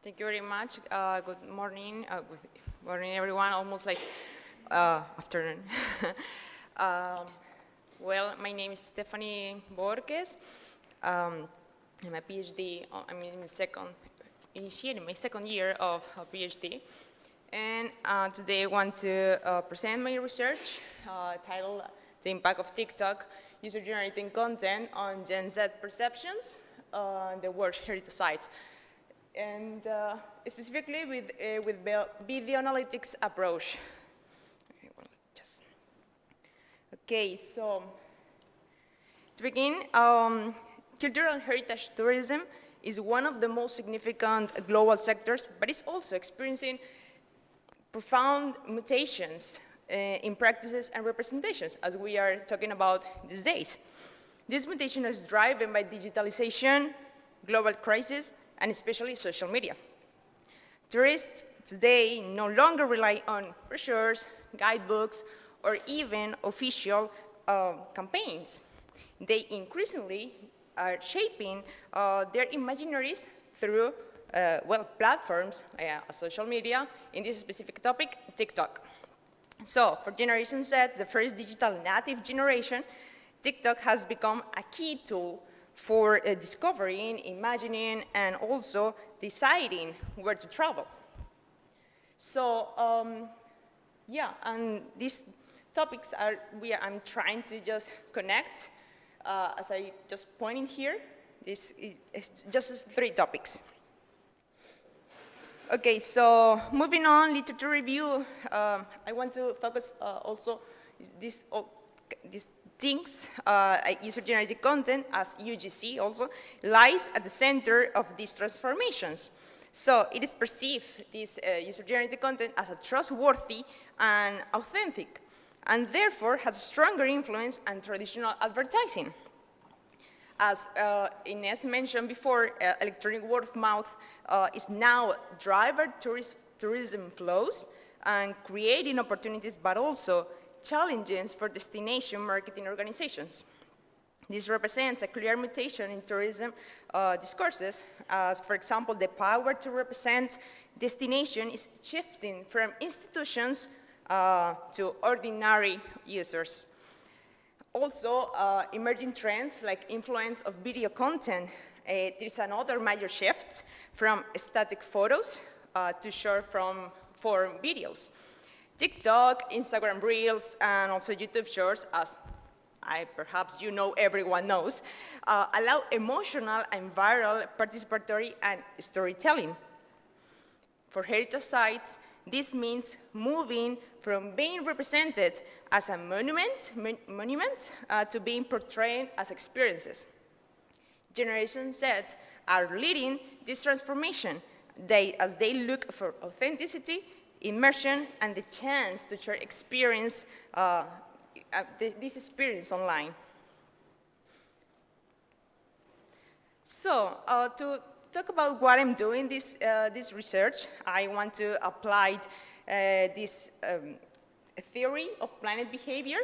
Thank you very much. Good morning. Good morning, everyone. Almost like afternoon. Well, my name is Stephanie Borges. I'm a PhD. I'm initiating my second year of a PhD. And today I want to present my research titled The Impact of TikTok User-Generating Content on Gen Z Perceptions on the World Heritage Sites. And specifically with video analytics approach. Okay, so to begin, cultural and heritage tourism is one of the most significant global sectors, but it's also experiencing profound mutations in practices and representations, as we are talking about these days. This mutation is driven by digitalization, global crisis, and especially social media. Tourists today no longer rely on brochures, guidebooks, or even official campaigns. They increasingly are shaping their imaginaries through platforms, social media, in this specific topic, TikTok. So for Generation Z, the first digital native generation, TikTok has become a key tool for discovering, imagining, and also deciding where to travel. So yeah, and these topics I'm trying to just connect, as I just pointed here. This is just 3 topics. Okay, so moving on, literature review. I want to focus also these things, user-generated content, as UGC also, lies at the center of these transformations. So it is perceived, this user-generated content, as a trustworthy and authentic, and therefore has a stronger influence than traditional advertising. As Ines mentioned before, electronic word of mouth is now driver tourism flows and creating opportunities, but also challenges for destination marketing organizations. This represents a clear mutation in tourism discourses, as, for example, the power to represent destination is shifting from institutions to ordinary users. Also, emerging trends like influence of video content. There is another major shift from static photos to short-form videos. TikTok, Instagram Reels, and also YouTube Shorts, as perhaps everyone knows, allow emotional and viral participatory and storytelling. For heritage sites, this means moving from being represented as a monument to being portrayed as experiences. Generation Z are leading this transformation as they look for authenticity, immersion, and the chance to share experience, this experience online. So to talk about what I'm doing this research, I want to apply this theory of planet behavior.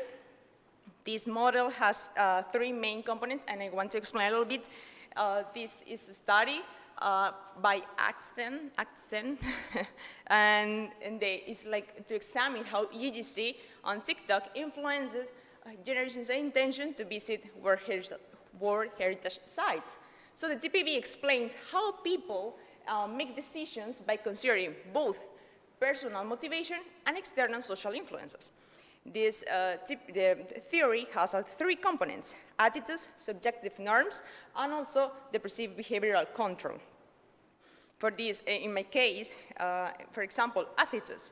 This model has 3 main components, and I want to explain a little bit. This is a study by Axten, and it's like to examine how UGC on TikTok influences Generation Z intention to visit World Heritage Sites. So the TPB explains how people make decisions by considering both personal motivation and external social influences. This the theory has 3 components: attitudes, subjective norms, and also the perceived behavioral control. For this, in my case, for example, attitudes,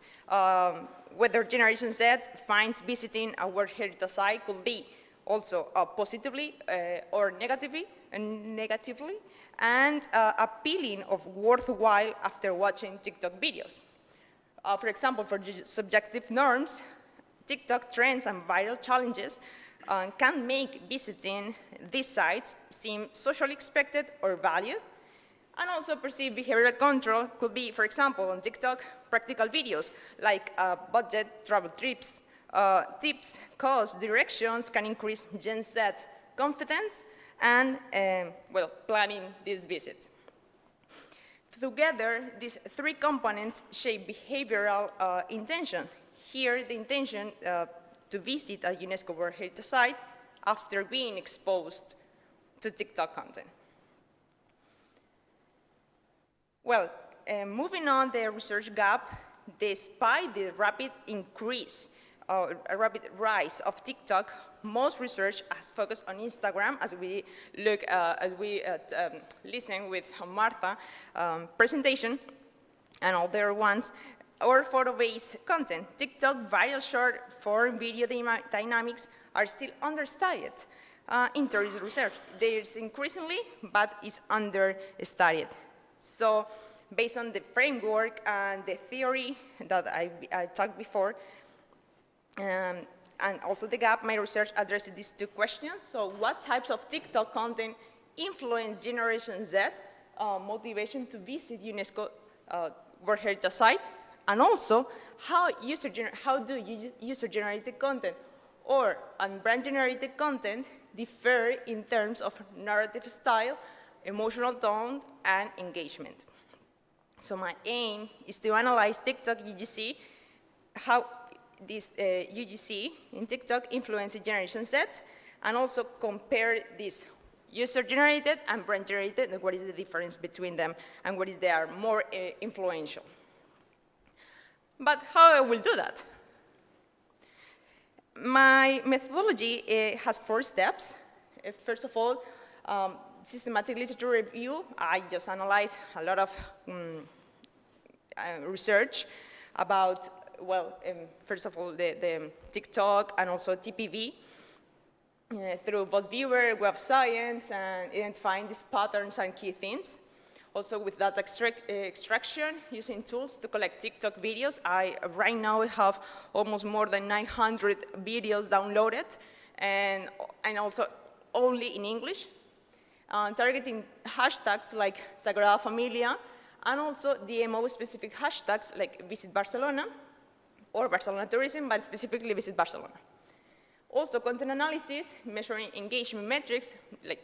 whether Generation Z finds visiting a World Heritage Site could be also positively or negatively, and appealing of worthwhile after watching TikTok videos. For example, for subjective norms, TikTok trends and viral challenges can make visiting these sites seem socially expected or valued. And also perceived behavioral control could be, for example, on TikTok, practical videos like budget travel trips, tips, costs, directions can increase Gen Z confidence and, planning this visit. Together, these 3 components shape behavioral intention. Here, the intention to visit a UNESCO World Heritage Site after being exposed to TikTok content. Well, moving on the research gap, despite the rapid increase, a rapid rise of TikTok, most research has focused on Instagram, as we listen with Martha's presentation and other ones, or photo-based content. TikTok viral short-form video dynamics are still understudied in tourist research. There's increasingly, but it's understudied. So, based on the framework and the theory that I talked before, and also the gap, my research addresses these 2 questions. So, what types of TikTok content influence Generation Z motivation to visit UNESCO World Heritage Site? And also, how do user-generated content or brand-generated content differ in terms of narrative style, emotional tone, and engagement? So my aim is to analyze TikTok UGC, how this UGC in TikTok influences Generation Z, and also compare this user-generated and brand-generated, and what is the difference between them, and what is they are more influential. But how I will do that? My methodology has 4 steps. First of all, systematic literature review. I just analyze a lot of research about, well, first of all, the TikTok and also TPV through both viewer, web science, and identifying these patterns and key themes. Also with data extraction, using tools to collect TikTok videos. I right now have almost more than 900 videos downloaded, and also only in English. Targeting hashtags like Sagrada Familia, and also DMO-specific hashtags like Visit Barcelona, or Barcelona Tourism, but specifically Visit Barcelona. Also, content analysis, measuring engagement metrics, like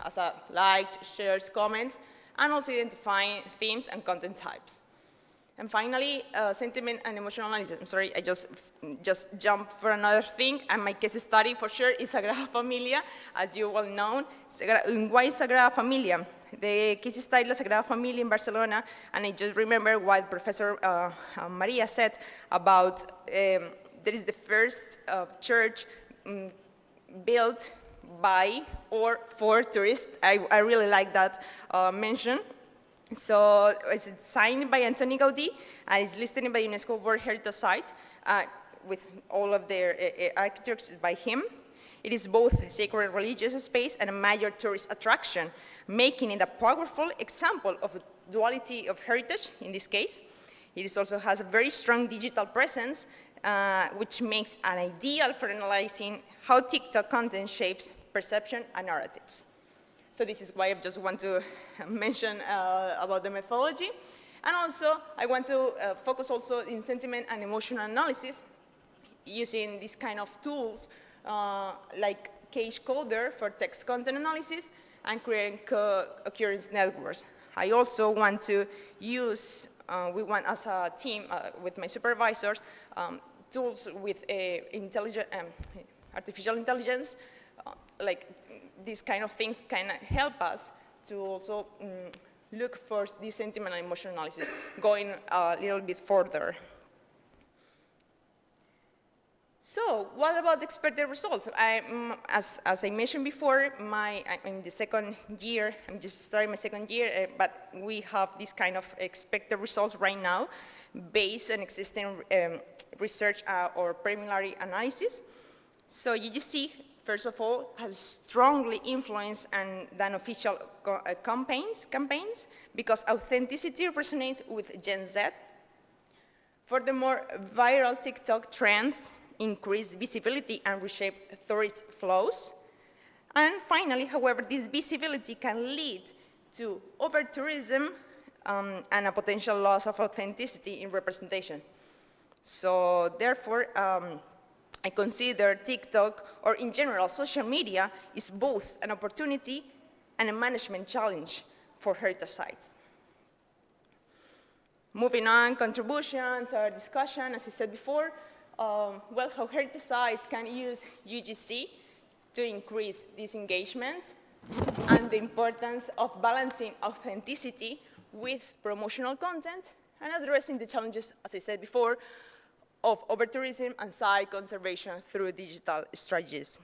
as a likes, shares, comments, and also identifying themes and content types. And finally, sentiment and emotional analysis. I'm sorry, I just jumped for another thing, and my case study for sure is Sagrada Familia, as you well know. Why Sagrada Familia? The case study of Sagrada Familia in Barcelona, and I just remember what Professor Maria said about there is the first church built by or for tourists. I really like that mention. So it's designed by Antoni Gaudí, and it's listed by UNESCO World Heritage Site with all of their architects by him. It is both a sacred religious space and a major tourist attraction, making it a powerful example of a duality of heritage in this case. It also has a very strong digital presence, which makes it ideal for analyzing how TikTok content shapes perception and narratives. So this is why I just want to mention about the methodology. And also, I want to focus also in sentiment and emotional analysis using these kind of tools like Cage Coder for text content analysis and creating co-occurrence networks. I also want to use, we want as a team with my supervisors, tools with artificial intelligence, like these kind of things can help us to also look for this sentiment and emotional analysis, going a little bit further. So, what about the expected results? As I mentioned before, I'm in the second year, I'm just starting my second year, but we have this kind of expected results right now based on existing research or preliminary analysis. So UGC, first of all, has strongly influenced than official campaigns because authenticity resonates with Gen Z. Furthermore, viral TikTok trends increase visibility and reshape tourist flows. And finally, however, this visibility can lead to over-tourism and a potential loss of authenticity in representation. So therefore, I consider TikTok, or in general, social media, is both an opportunity and a management challenge for heritage sites. Moving on, contributions or discussion, as I said before, well, how heritage sites can use UGC to increase this engagement, and the importance of balancing authenticity with promotional content, and addressing the challenges, as I said before, of over-tourism and site conservation through digital strategies.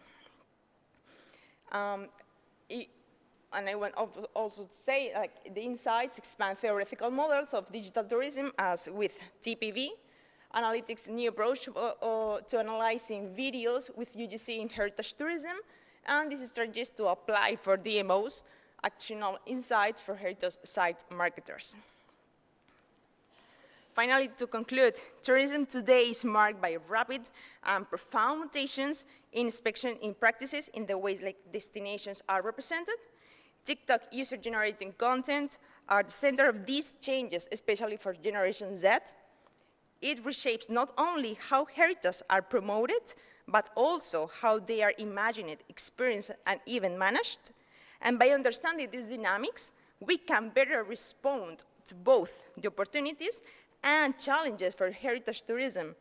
And I want also to say, like, the insights expand theoretical models of digital tourism, as with TPV, analytics' new approach to analyzing videos with UGC in heritage tourism, and these strategies to apply for DMOs, actionable insights for heritage site marketers. Finally, to conclude, tourism today is marked by rapid and profound mutations in practices in the ways like destinations are represented. TikTok user-generating content are the center of these changes, especially for Generation Z. It reshapes not only how heritage are promoted, but also how they are imagined, experienced, and even managed. And by understanding these dynamics, we can better respond to both the opportunities and challenges for heritage tourism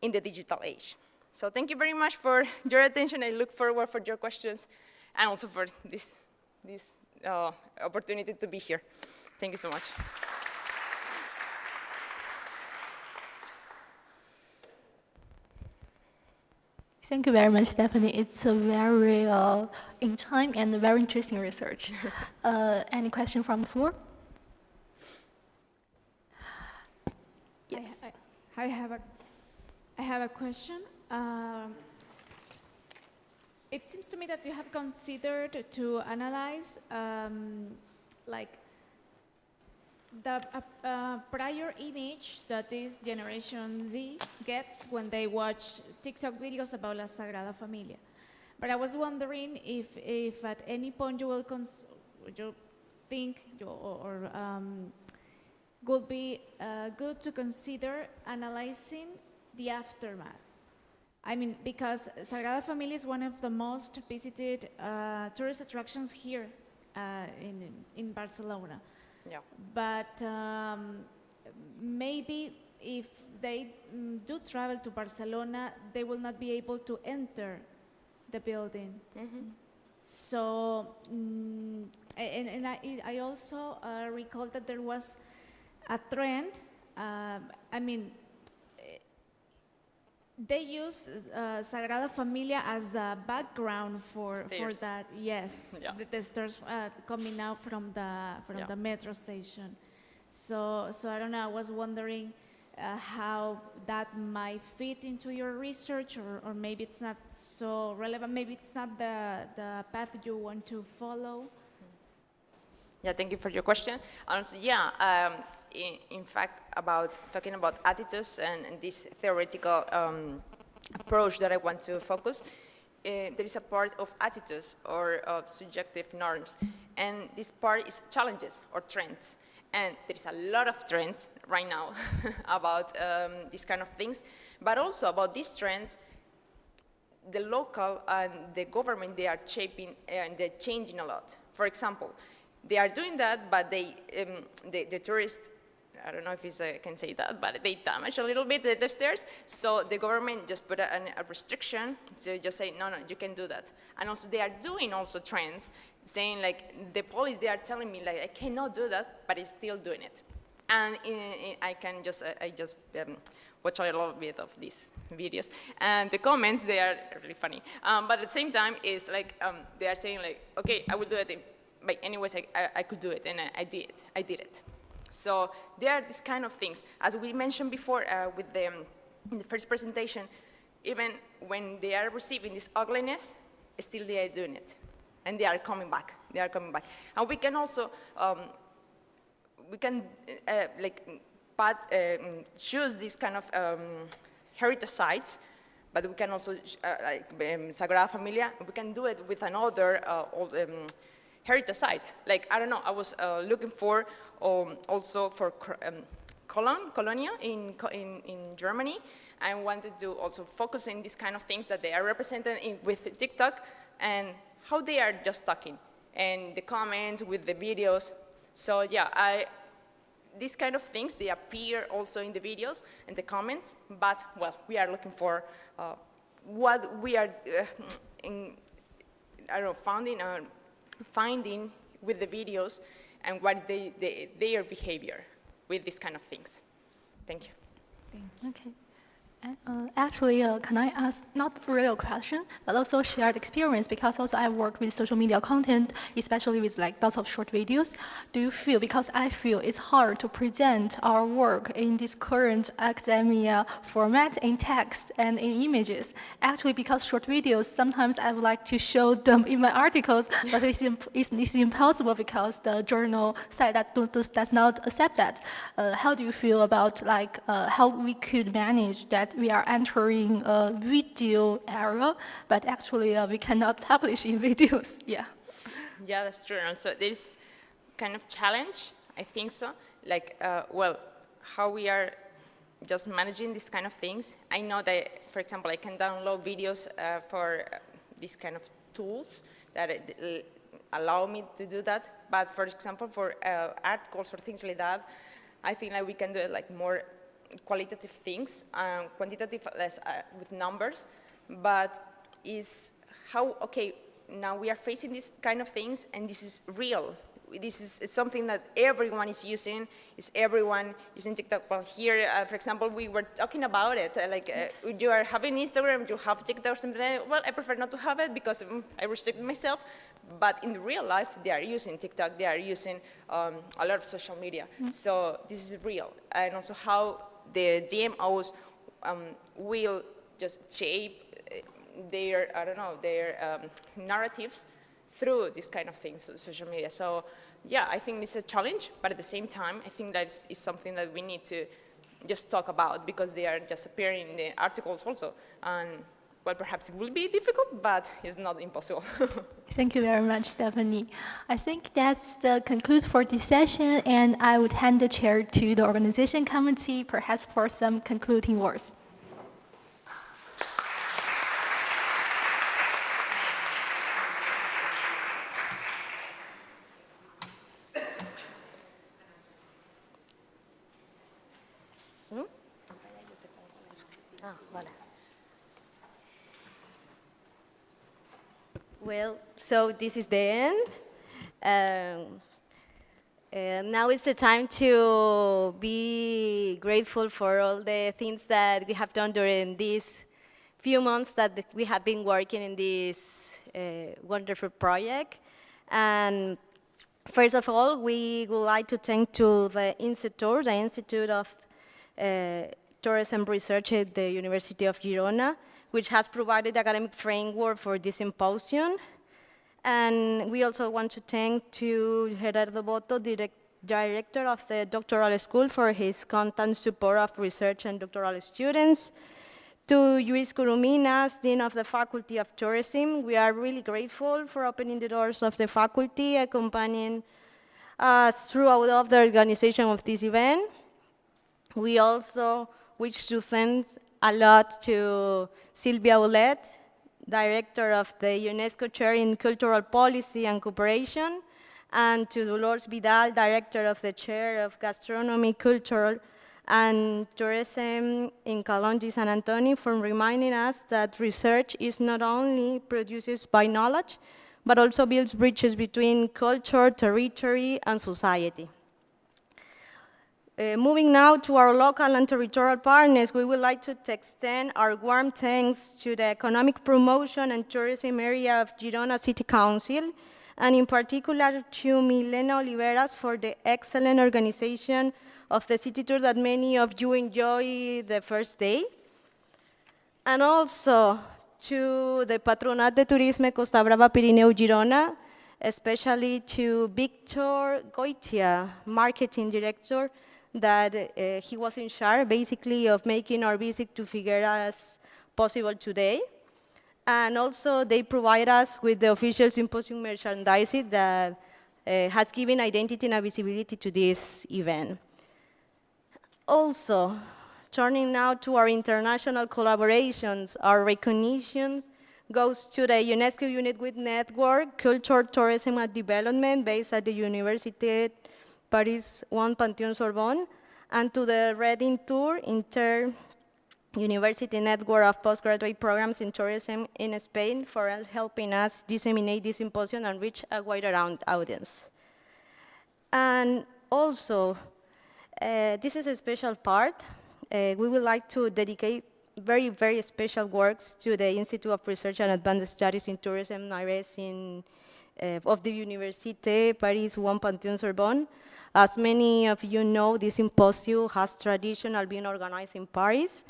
in the digital age. So thank you very much for your attention. I look forward for your questions and also for this opportunity to be here. Thank you so much. Thank you very much, Stephanie. It's a very in time and very interesting research. Any question from the floor? Yes. I have a question. It seems to me that you have considered to analyze like the prior image that this Generation Z gets when they watch TikTok videos about La Sagrada Familia. But I was wondering if at any point you will think or would be good to consider analyzing the aftermath. I mean, because Sagrada Familia is one of the most visited tourist attractions here in Barcelona. Yeah. But maybe if they do travel to Barcelona, they will not be able to enter the building. Mm-hmm. So, and I also recall that there was a trend. I mean, they use Sagrada Familia as a background for that. Yes, yeah. the stairs coming out from the metro station. So I don't know. I was wondering how that might fit into your research, or maybe it's not so relevant. Maybe it's not the path you want to follow. Yeah, thank you for your question. Also, yeah, in fact, talking about attitudes and this theoretical approach that I want to focus, there is a part of attitudes or of subjective norms, and this part is challenges or trends. And there is a lot of trends right now about these kind of things, but also about these trends, the local and the government, they are shaping and they're changing a lot. For example, they are doing that, but the tourists, I don't know if I can say that, but they damage a little bit the stairs. So the government just put a restriction to just say, no, you can do that. And also they are doing also trends, saying like, the police, they are telling me like, I cannot do that, but I'm still doing it. And I just watch a little bit of these videos. And the comments, they are really funny. But at the same time, it's like, they are saying like, okay, I will do it. But anyways, I could do it, and I did it. So there are these kind of things. As we mentioned before in the first presentation, even when they are receiving this ugliness, still they are doing it. And they are coming back. And we can also, choose these kind of heritage sites, but we can also, Sagrada Familia, we can do it with another heritage sites. Like, I don't know, I was looking for also for Colonia in Germany. I wanted to also focus in these kind of things that they are represented with TikTok and how they are just talking and the comments with the videos. So yeah, these kind of things, they appear also in the videos and the comments, but well, we are looking for what we are finding with the videos and what their behavior with these kind of things. Thank you. Okay. Actually, can I ask, not really a question, but also shared experience, because also I work with social media content, especially with like lots of short videos. Do you feel, because I feel it's hard to present our work in this current academia format in text and in images. Actually, because short videos, sometimes I would like to show them in my articles, but it's impossible because the journal site that does not accept that. How do you feel about like how we could manage that we are entering a video era, but actually we cannot publish in videos? Yeah. Yeah, that's true. And so there's kind of challenge, I think so. Like, well, how we are just managing these kind of things. I know that, for example, I can download videos for these kind of tools that allow me to do that, but for example, for articles or things like that, I think like we can do it like more qualitative things, quantitative less with numbers, but is how, okay, now we are facing these kind of things and this is real. This is something that everyone is using. Is everyone using TikTok? Well, here, for example, we were talking about it. You are having Instagram, you have TikTok, something like that. Well, I prefer not to have it because I restrict myself. But in real life, they are using TikTok. They are using a lot of social media. So this is real. And also how the GMOs will just shape their, I don't know, their narratives through these kind of things, social media. So yeah, I think it's a challenge, but at the same time, I think that is something that we need to just talk about because they are just appearing in the articles also. And well, perhaps it will be difficult, but it's not impossible. Thank you very much, Stephanie. I think that's the conclude for this session, and I would hand the chair to the organization committee, perhaps for some concluding words. Well, so this is the end. Now is the time to be grateful for all the things that we have done during these few months that we have been working in this wonderful project. And first of all, we would like to thank to the Institute of Tourism Research at the University of Girona, which has provided academic framework for this symposium. And we also want to thank to Gerardo Boto, director of the doctoral school, for his constant support of research and doctoral students. To Luis Curuminas, Dean of the Faculty of Tourism, we are really grateful for opening the doors of the faculty, accompanying us throughout the organization of this event. We also wish to thank a lot to Silvia Oulet, Director of the UNESCO Chair in Cultural Policy and Cooperation, and to Dolores Vidal, Director of the Chair of Gastronomy, Culture, and Tourism in Calonji San Antonio, for reminding us that research is not only produces by knowledge, but also builds bridges between culture, territory, and society. Moving now to our local and territorial partners, we would like to extend our warm thanks to the Economic Promotion and Tourism Area of Girona City Council, and in particular to Milena Oliveras for the excellent organization of the city tour that many of you enjoyed the first day. And also to the Patronat de Turisme Costa Brava Pirineu Girona, especially to Victor Goitia, Marketing Director, that he was in charge, basically, of making our visit to Figueras possible today. And also, they provide us with the official Symposium merchandising that has given identity and visibility to this event. Also, turning now to our international collaborations, our recognition goes to the UNESCO Unit with Network, Culture, Tourism, and Development, based at the Universitat de París 1 Panteó-Sorbona, and to the Reading Tour, Inter-University Network of Postgraduate Programs in Tourism in Spain, for helping us disseminate this symposium and reach a wider audience. And also, this is a special part. We would like to dedicate very, very special works to the Institute of Research and Advanced Studies in Tourism, IRES, of the Université de París 1 Panteó-Sorbona. As many of you know, this symposium has traditionally been organized in Paris.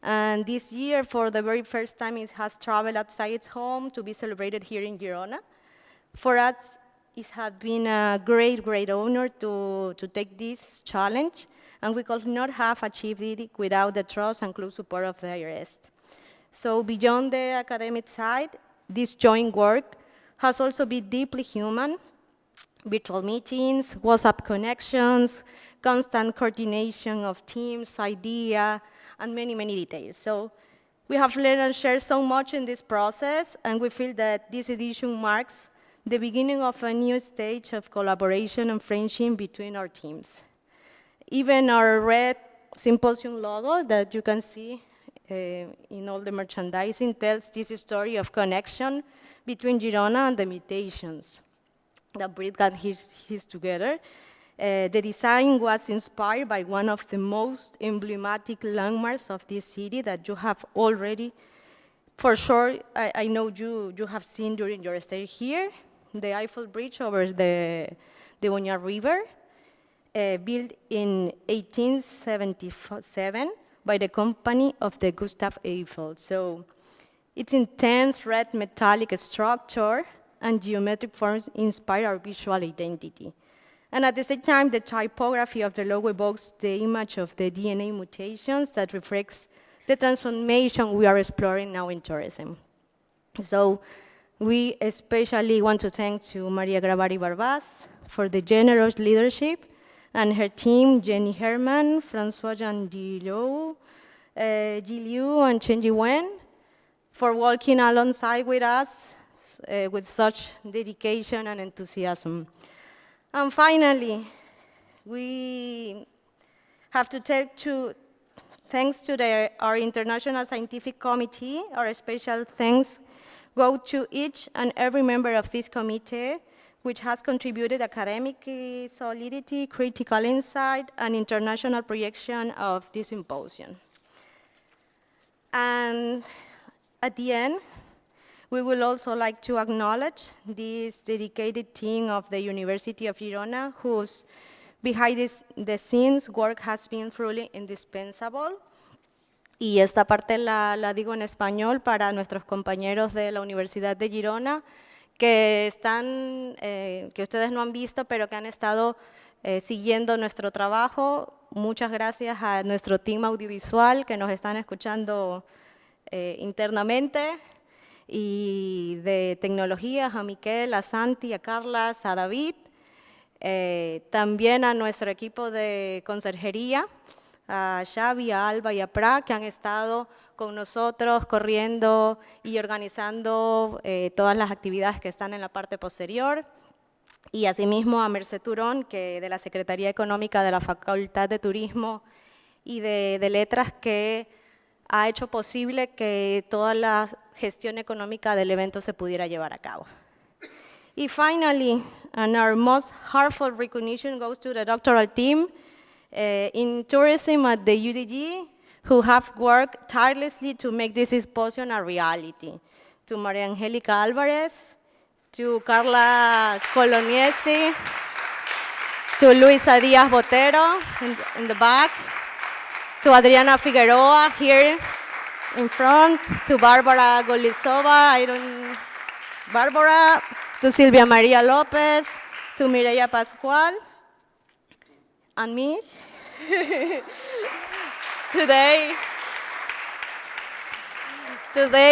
And this year, for the very first time, it has traveled outside its home to be celebrated here in Girona. For us, it has been a great, great honor to take this challenge, and we could not have achieved it without the trust and close support of the IRS. So beyond the academic side, this joint work has also been deeply human. Virtual meetings, WhatsApp connections, constant coordination of teams, ideas, and many, many details. So we have learned and shared so much in this process, and we feel that this edition marks the beginning of a new stage of collaboration and friendship between our teams. Even our red Symposium logo that you can see in all the merchandising tells this story of connection between Girona and the mutations that breed got his together. The design was inspired by one of the most emblematic landmarks of this city that you have already, for sure, I know you have seen during your stay here, the Eiffel Bridge over the Boñar River, built in 1877 by the company of the Gustav Eiffel. So its intense red metallic structure and geometric forms inspire our visual identity. And at the same time, the typography of the logo evokes the image of the DNA mutations that reflects the transformation we are exploring now in tourism. So we especially want to thank to Maria Gravari Barbas for the generous leadership and her team, Jenny Herman, François Jean Giliu, and Chen Jiwen, for working alongside with us with such dedication and enthusiasm. And finally, we have to take thanks to our International Scientific Committee. Our special thanks go to each and every member of this committee, which has contributed academic solidity, critical insight, and international projection of this symposium. And at the end, we will also like to acknowledge this dedicated team of the University of Girona, whose behind the scenes work has been truly indispensable. Y esta parte la digo en español para nuestros compañeros de la Universidad de Girona, que ustedes no han visto, pero que han estado siguiendo nuestro trabajo. Muchas gracias a nuestro team audiovisual que nos están escuchando internamente, y de tecnologías, a Miquel, a Santi, a Carlas, a David, también a nuestro equipo de conserjería, a Xavi, a Alba y a Pra, que han estado con nosotros corriendo y organizando todas las actividades que están en la parte posterior, y asimismo a Mercé Turón, que de la Secretaría Económica de la Facultad de Turismo y de Letras, que ha hecho posible que toda la gestión económica del evento se pudiera llevar a cabo. Y finally, and our most heartfelt recognition goes to the doctoral team in tourism at the UDG, who have worked tirelessly to make this symposium a reality. To Maria Angélica Álvarez, to Carla Coloniesi, to Luisa Díaz Botero in the back, to Adriana Figueroa here in front, to Barbara Golisova, Barbara, to Silvia Maria Lopez, to Mireya Pascual, and me. Today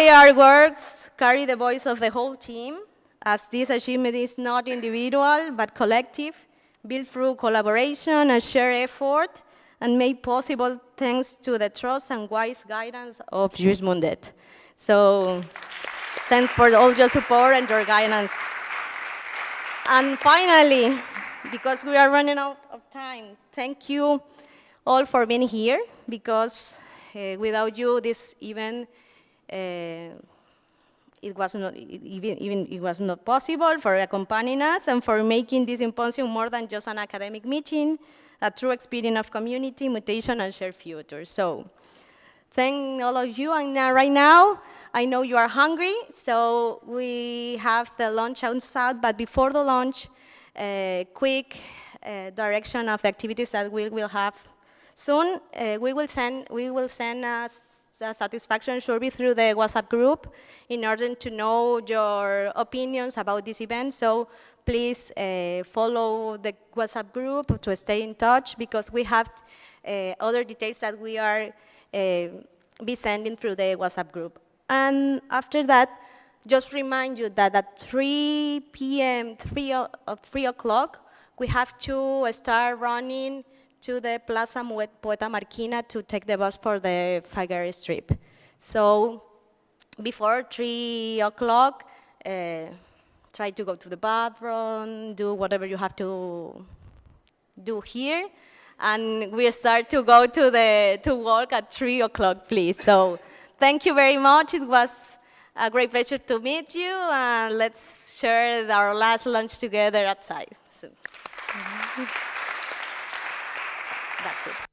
our words carry the voice of the whole team, as this achievement is not individual but collective, built through collaboration and shared effort, and made possible thanks to the trust and wise guidance of Jules Mundet. So thanks for all your support and your guidance. And finally, because we are running out of time, thank you all for being here, because without you, this event, it was not possible, for accompanying us and for making this symposium more than just an academic meeting, a true experience of community, mutation, and shared future. So thank all of you. And right now, I know you are hungry, so we have the lunch outside. But before the lunch, quick direction of the activities that we will have soon. We will send a satisfaction survey through the WhatsApp group in order to know your opinions about this event. So please follow the WhatsApp group to stay in touch, because we have other details that we are be sending through the WhatsApp group. And after that, just remind you that at 3 p.m., 3 o'clock, we have to start running to the Plaza Poeta Marquina to take the bus for the Figueres Strip. So before 3 o'clock, try to go to the bathroom, do whatever you have to do here. And we start to go to work at 3 o'clock, please. So thank you very much. It was a great pleasure to meet you. And let's share our last lunch together outside. So that's it.